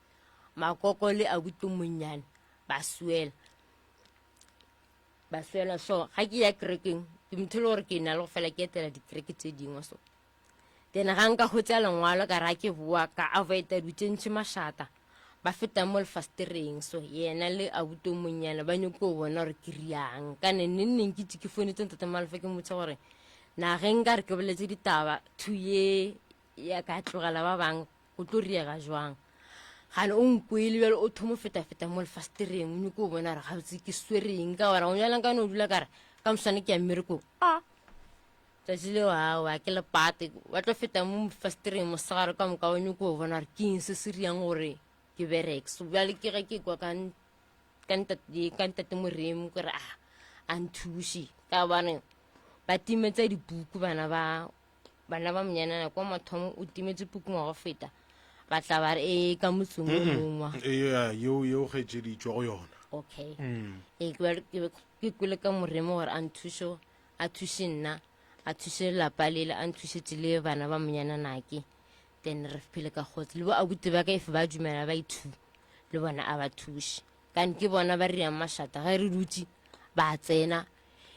Speaker 5: makoko le a butlo monnyane ba swela so ga ke ya kerekeng ke motho le gore ke na le go fela ke etela dikereke tse dingwe so then ga nka hotsa lengwalo ka ra ke boa ka avoida dutšentšhe mašata ba feta mo lefastereng so yena le a butlo monnyane ba nyoko o bona gore ke riang ka neng ke tse ke founetseng tata malefa ke motse gore na ge nka re ke boletse ditaba thu ye ya ka tlogela ba bang go tlo riega jwang gane o nkwele bjale o thomo feta mo lefastereng o nyoko o bona gore gabotse ke swereng ka gore o nyalang ka no o dula kare ka moswane ke ya mmerekong tšatši leo awa ke lepate wa tlo feta mo fastereng mosegare ka moka o nyoko o bona gore ke eng se se riang gore ke bereke so bjale ke ge ke kwa ka ntate moremo kore a nthuši ka bane ba timetsa dipuku bana ba monyanana kwa mathomo o timetse puku ngwa go feta ba tla ba re ka motsong o mongwa
Speaker 1: yo kgetseditswe go yona.
Speaker 5: Okay. Ke kwele ka moremo gore a thushe nna a thushe lapa lele a nthusetse le bana ba monyana nake then re phele ka kgotse le bo abuti ba ka if ba dumela ba ithu le bona a ba thushe kan ke bona ba riang mashata ga re dutse ba tsena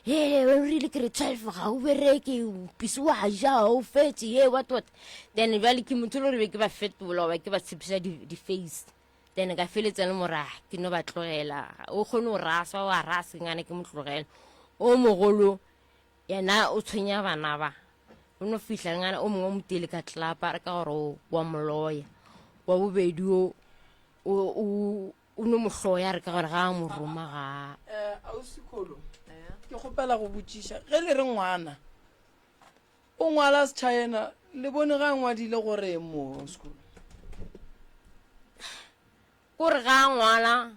Speaker 5: we really kere 12 ga o bereke pisi wa ja o fetse what then bale ke motho le re be ke ba fetola ba ke ba tshepisa di face then ka feletsa le mora ke no ba tlogela o khone o rasa wa rasa ngane ke motlogela o mogolo yena o tshwenya bana ba o no fihla ngane o mongwe motele ka tlapa re ka gore wa moloya wa bobedi o no mohloya re ka gore ga mo roma ga
Speaker 2: ausikolo ke gopela go botsisha ge le re ngwana o ngwala China le bone ga ngwadile gore mo school
Speaker 5: gore ga ngwala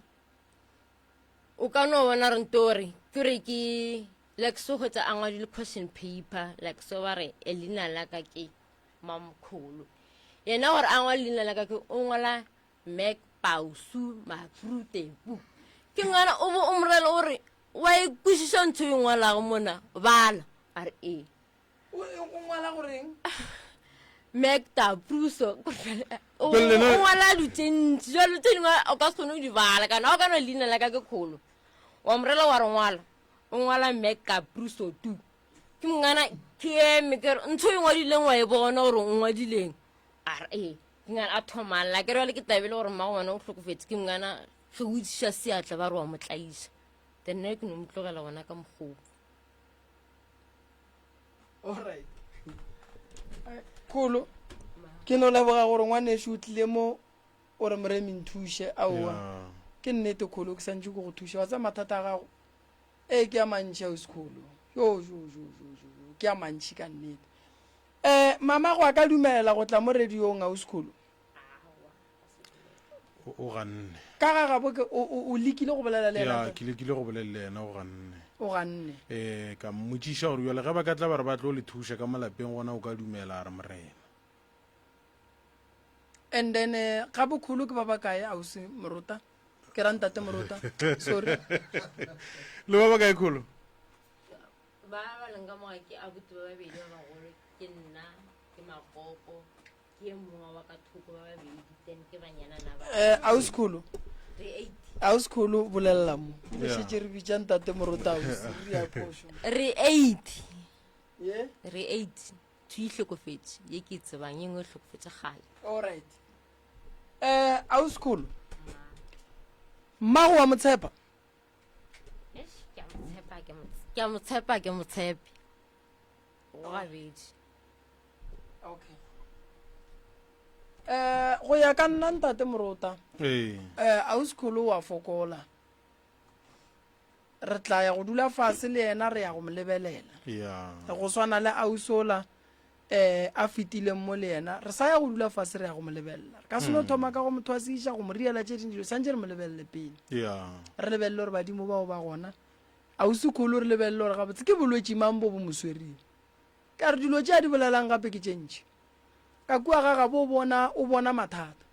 Speaker 5: o ka no bona re ntori kere ke like so hotsa a ngwadile question paper like so ba re elina la ka ke mamkhulu yena gore a ngwala lina la ka ke o ngwala Mac pausu ma fruite bu ke ngwana o bo umrela ore wa ikusisa ntho e ngwala go mona bala are
Speaker 2: o ngwala goreng
Speaker 5: Mac ta pruso o ngwala dutentsi jalo tsenngwa o ka sone di bala kana o kana lina la ka ke kholo wa mrela wa rongwala o ngwala Mac ka pruso tu ke ngana ke me ke ntho e ngwadileng wa e bona gore o ngwadileng are ngana a thoma la ke re le ke tabile gore mma ngwana o tlhokofetse ke ngana ge o tsha seatla ba re wa motlaisa then ne ke no mtlogela gona ka mogolo.
Speaker 2: Alright kholo ke no leboga gore ngwane se utlile mo o re more minthushe aowa ke nnete kholo ke santse go thusha wa tsa mathata a gago ke a mantši a sekolo yo ke a mantši ka nnete mama go a ka dumelela go tla mo radiong a sekolo
Speaker 1: o ganne
Speaker 2: ka ga gabo o lekile go bolela le
Speaker 1: ena ke lekile go bolela le ena
Speaker 2: o ganne
Speaker 1: ka mmotsisha gore yo le ga ba ka tla ba re ba tlo le thusha ka malapeng gona o ka dumela a re morena
Speaker 2: and then ga bokholo ke ba ba kae a o se morota ke ra ntate morota sorry
Speaker 1: le ba ba kae kholo
Speaker 5: ba lenga mo ke abuti ba babedi ba bagolo ke nna ke makoko ke mongwe wa ka thoko ba babedi then ke banyana na ba
Speaker 2: a o sekolo a o sekolo bolella mo le se re bitsa ntate morota o se ya posho
Speaker 5: re 8 re 8 thuihlokofetse ye ke tsebang yengwe hlokofetse gale.
Speaker 2: Alright a o sekolo mmago wa motshepa
Speaker 5: ke motshepi o gabedi.
Speaker 2: Okay go ya ka nna ntate morota a o sekolo wa fokola re tla ya go dula fase le yena re ya go mo lebelela go swana le a usola a fitileng mo le yena re sa ya go dula fase re ya go mo lebelela ka seno thoma ka go motho a se isha go mo riela tše dingwe santse re mo lebelele pele re lebelele gore badimo bao ba gona a o sekolo re lebelele gore gabotse ke bolwetse mang bo bo moswerile ka re dilo tše a di bolelang gape ke tše ntšhi ka kua ga gabo o bona mathata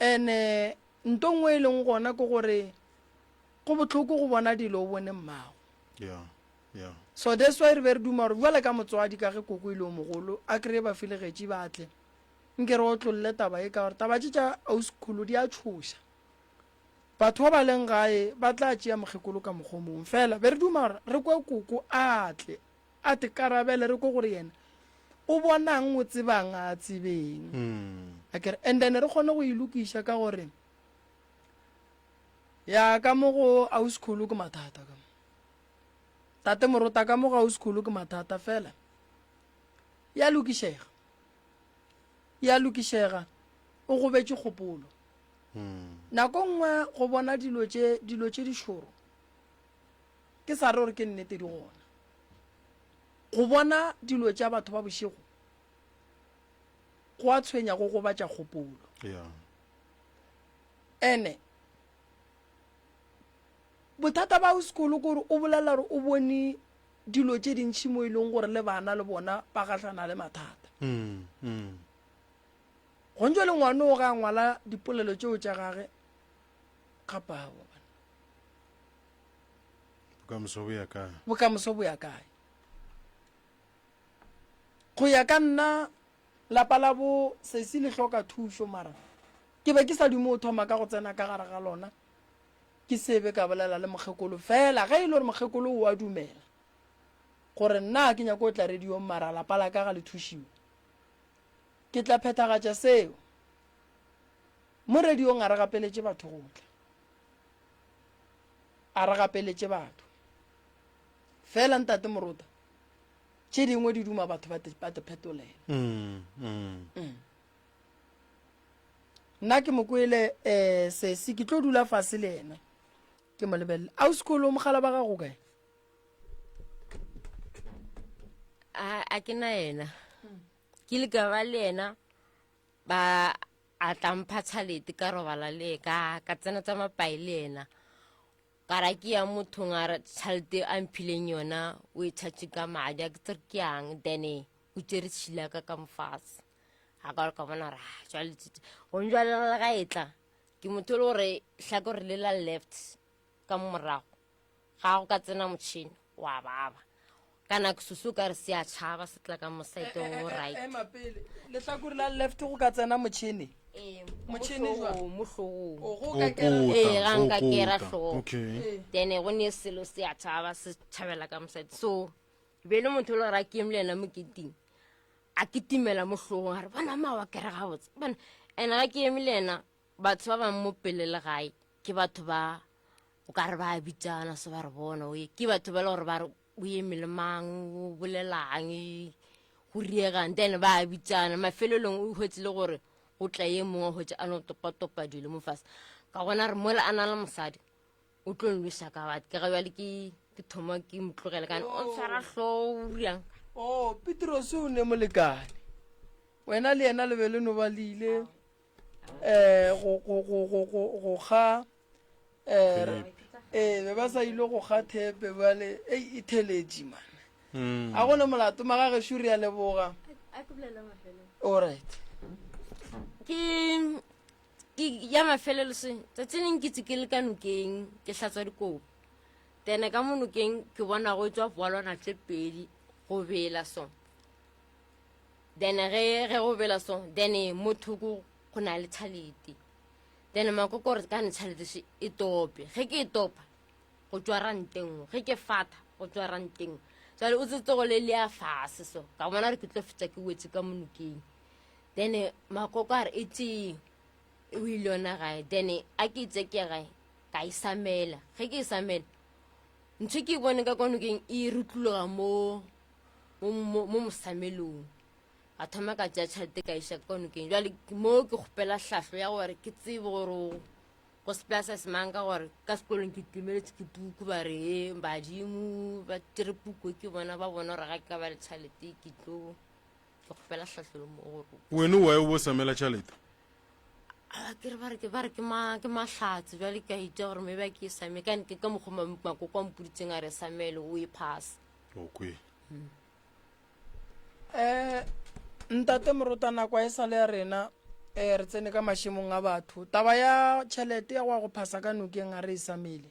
Speaker 2: ene nto ngwe e leng gona ke gore go botlhoko go bona dilo o bone mmago so that's why re be re duma gore buale ka motswadi ka ge koko ile o mogolo a kry-e ba felegetše batle nke re o tlolle taba e ka gore taba tše tša auskolo di a tshoša batho ba ba leng gae ba tla tšea mokgekolo ka mokgomong fela be re duma gore re kwe koko atle a te karabele re kwe gore yena o bonang o tsebang a tsebeng and then re kgone go ilokiša ka gore ya ka mo go auskolo ke mathata ka tate morota ka mo go auskolo ke mathata fela ya lokišega o go betse kgopolo nako nngwe go bona dilo tše di šoro ke sa re gore ke nnete di gona go bona dilo tša batho ba bošego go a tshwenya go batša kgopolo ene bothata ba o sekolo gore o bolela gore o bone dilo tše dintšhi mo e leng gore le bana le bona ba gahlana le mathata go ntse le ngwana o ga ngwala dipolelo tseo tša gage kgapao bokamoso bo ya kae go ya ka nna lapa la bo sesi le hloka thušo mara ke be ke sa dumo o thoma ka go tsena ka gare ga lona ke sebe ka bolela le mokgekolo fela ga e le gore mokgekolo o a dumela gore nna ke nyako o tla radio mara lapa la ka ga le thušiwe ke tla phethagatša seo mo radiong a re gapeletše batho go tla a re gapeletše batho fela ntate Moruta tše dingwe di duma batho ba te phetolela nna ke mokwele sesi ke tlo dula fase le ena ke mo lebelele a o sekolo mogala ba gago kae
Speaker 5: a ke na ena ke le ka ba le ena ba a tlampha tšhalete ka robala le ka tsena tsa mapai le ena ka ra ke ya mothong a re tšhalete a mphileng yona o e tšhatše ka madi a ke tsere ke yang then o tšere tšhila ka mofase a ka ka bona ra jwale go njwale le ga etla ke motho le gore hlako re le la left ka morago ga go ka tsena motšhini wa baba kana ke susu ka re se a tšhaba se tla ka mosaete o right
Speaker 2: mapele le hlako re la left go ka tsena motšhini motšhini jwa
Speaker 5: ga nka kera hlogo then go ne selo se a tšhaba se tšhabela ka mosaete so be le motho le gore a keme le ena moketing a kitimela mo hlogong a re bona mawa kere gabotse bona ene ga ke eme le ena batho ba bang mo pele le gae ke batho ba o ka re ba bitsana se ba re bona ke batho ba le gore ba re o eme le mang o bolelang go riegang then ba bitsana mafelelong o hwetse le gore o tla ye mongwe hwetse a no topa dilo mo fase ka gona re mola a na le mosadi o tlo nlwisa ka batho ke ga bjale ke thoma ke motlogele kane o tshwara hloo riang
Speaker 2: Petros o ne molekane wena le yena le be le no ba leile go ga be ba sa ile go ga thepe bale e theletše man a gone molato magage shuri ya leboga alright
Speaker 5: ke ya mafelelo se tseneng ke tse ke le ka nokeng ke hlatswa dikopo tene ka mo nokeng ke bona go tswa boalwana tse pedi go bela so then ge go bela so then motho go na le tšhalete then makoko re ka ne tšhalete se e tope ge ke e topa go tswa ranteng ge ke fata go tswa ranteng jale o tsetse go le a fase so ka bona re ke tlo fetsa ke wetse ka monokeng then makoko a re etse o ile yona gae then a ke itse ke gae ka isamela ge ke isamela ntho ke bone ka konokeng e rutloga mo mosamelong a thoma ka tšea tšhalete ka iša ka konokeng jale mo ke kgopela hlahlo ya gore ke tsebe gore go seplasa semang ka gore ka sekolong ke timeletse ke puku ba re badimo ba tere puku ke bona ba bona gore ga ke ka ba le tšhalete ke tlo ke kgopela hlahlo le mo gore
Speaker 1: wena wa o samela tšhalete
Speaker 5: ke re ba re ke mahlatse jale ka itse gore maybe ke same ka nke ka mokgwa makoko a mpuditseng a re samele o e pass
Speaker 1: okay
Speaker 2: ntate Moruta nako e sa le ya rena re tsene ka mašemong a batho taba ya tšhelete ya go phasa ka nokeng a re isamele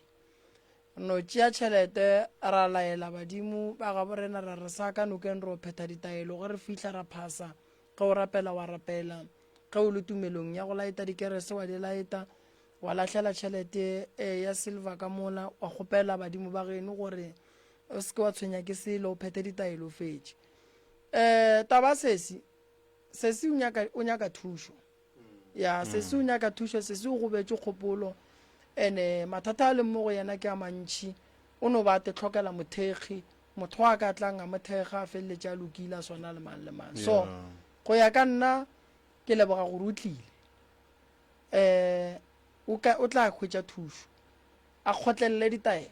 Speaker 2: no tšea tšhelete ra laela badimo ba ga borena ra re sa ka nokeng re o phetha ditaelo ge re fihla ra phasa ge o rapela wa rapela ge o le tumelong ya go laeta dikerese wa di laeta wa lahlela tšhelete ya silver ka mola wa kgopela badimo ba geno gore o seke wa tshwenya ke selo o phethe ditaelo o fetše taba sesi o nyaka thušo ya sesi o nyaka thušo sesi o gobetse kgopolo ene mathata a leng mo go yena ke a mantši o no ba te tlhokela mothekgi motho wa ka tlang a mothekga a feleletše a lokile a swana le mang le mang so go ya ka nna ke leboga gore o tlile o tla hwetša thušo a kgotlelele ditaelo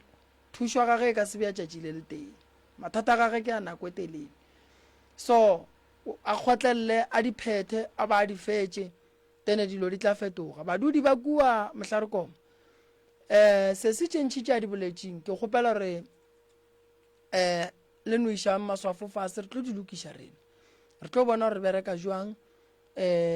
Speaker 2: thušo ya gage e ka se bja tšatši le le teng mathata a gage ke a nako e telele so a kgotlelele a diphethe a ba a di fetše tene dilo di tla fetoga badudi ba kua mohlarekoma se se tšentšhitše a di boletšeng ke kgopela gore le no išang maswafo fase re tlo di lokiša rena re tlo bona gore bereka jwang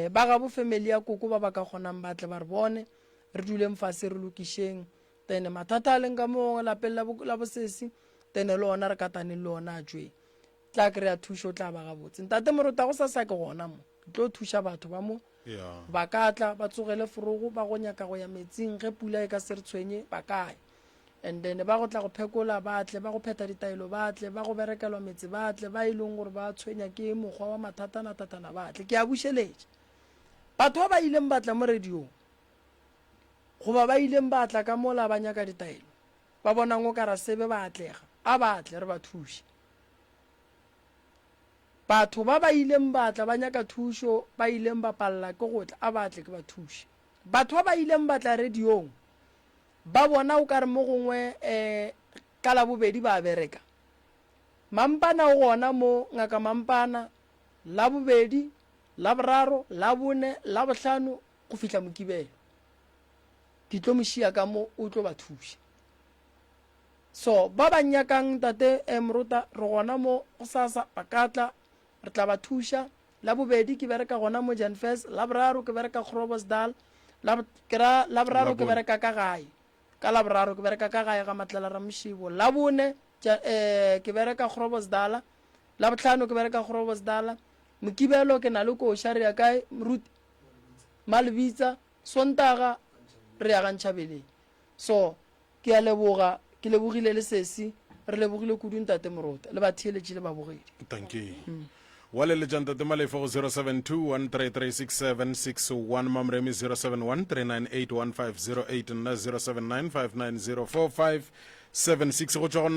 Speaker 2: ba ga bo family ya koko ba ba ka kgonang batle ba re bone re duleng fase re lokišeng then mathata a leng ka mo lapeng la bosesi then le ona re kataneng le ona a tswe tla kry-a thušo o tla ba gabotse ntate Moruta go sa ke gona mo ke tlo thuša batho ba mo ba ka tla ba tsogele forogo ba go nyaka go ya metsing ge pula e ka se re tshwenye ba kae and then ba go tla go phekola batle ba go pheta ditaelo batle ba go berekelwa metse batle ba e leng gore ba tshwenya ke mokgwa wa mathatana batle ke a bušeletša batho ba ba ileng batla mo radiong goba ba ileng batla ka mola ba nyaka ditaelo ba bonang o ka ra sebe ba atlega a batle re ba thuše batho ba ba ileng batla ba nyaka thušo ba ileng ba palla ke gotla a batle ke ba thuše batho ba ba ileng batla radiong ba bona o ka re mo gongwe ka la bobedi ba bereka mampana o gona mo ngaka mampana la bobedi la boraro la bone la bohlano go fihla mokibelo ke tlo mošia ka mo o tlo ba thuše so ba ba nyakang tate Moruta re gona mo go sasa ba katla re tla ba thuša la bobedi ke bereka gona mo Janfes la boraro ke bereka Groblersdal la boraro ke bereka ka gae ka la boraro ke bereka ka gae ga Matlela Ramošibo la bone ke bereka Groblersdal la bohlano ke bereka Groblersdal mokibelo ke na le koša re ya kae Moruti Malebitsa Sontaga re ya ga Ntšhabeleng so ke a leboga ke lebogile le sesi re lebogile kudu ntate Moruta le ba theeletše le ba bogedi
Speaker 1: thank you wale le janta te malefo go 0721336761 mamremi 0713981508 nna 0795904576 go tšwa go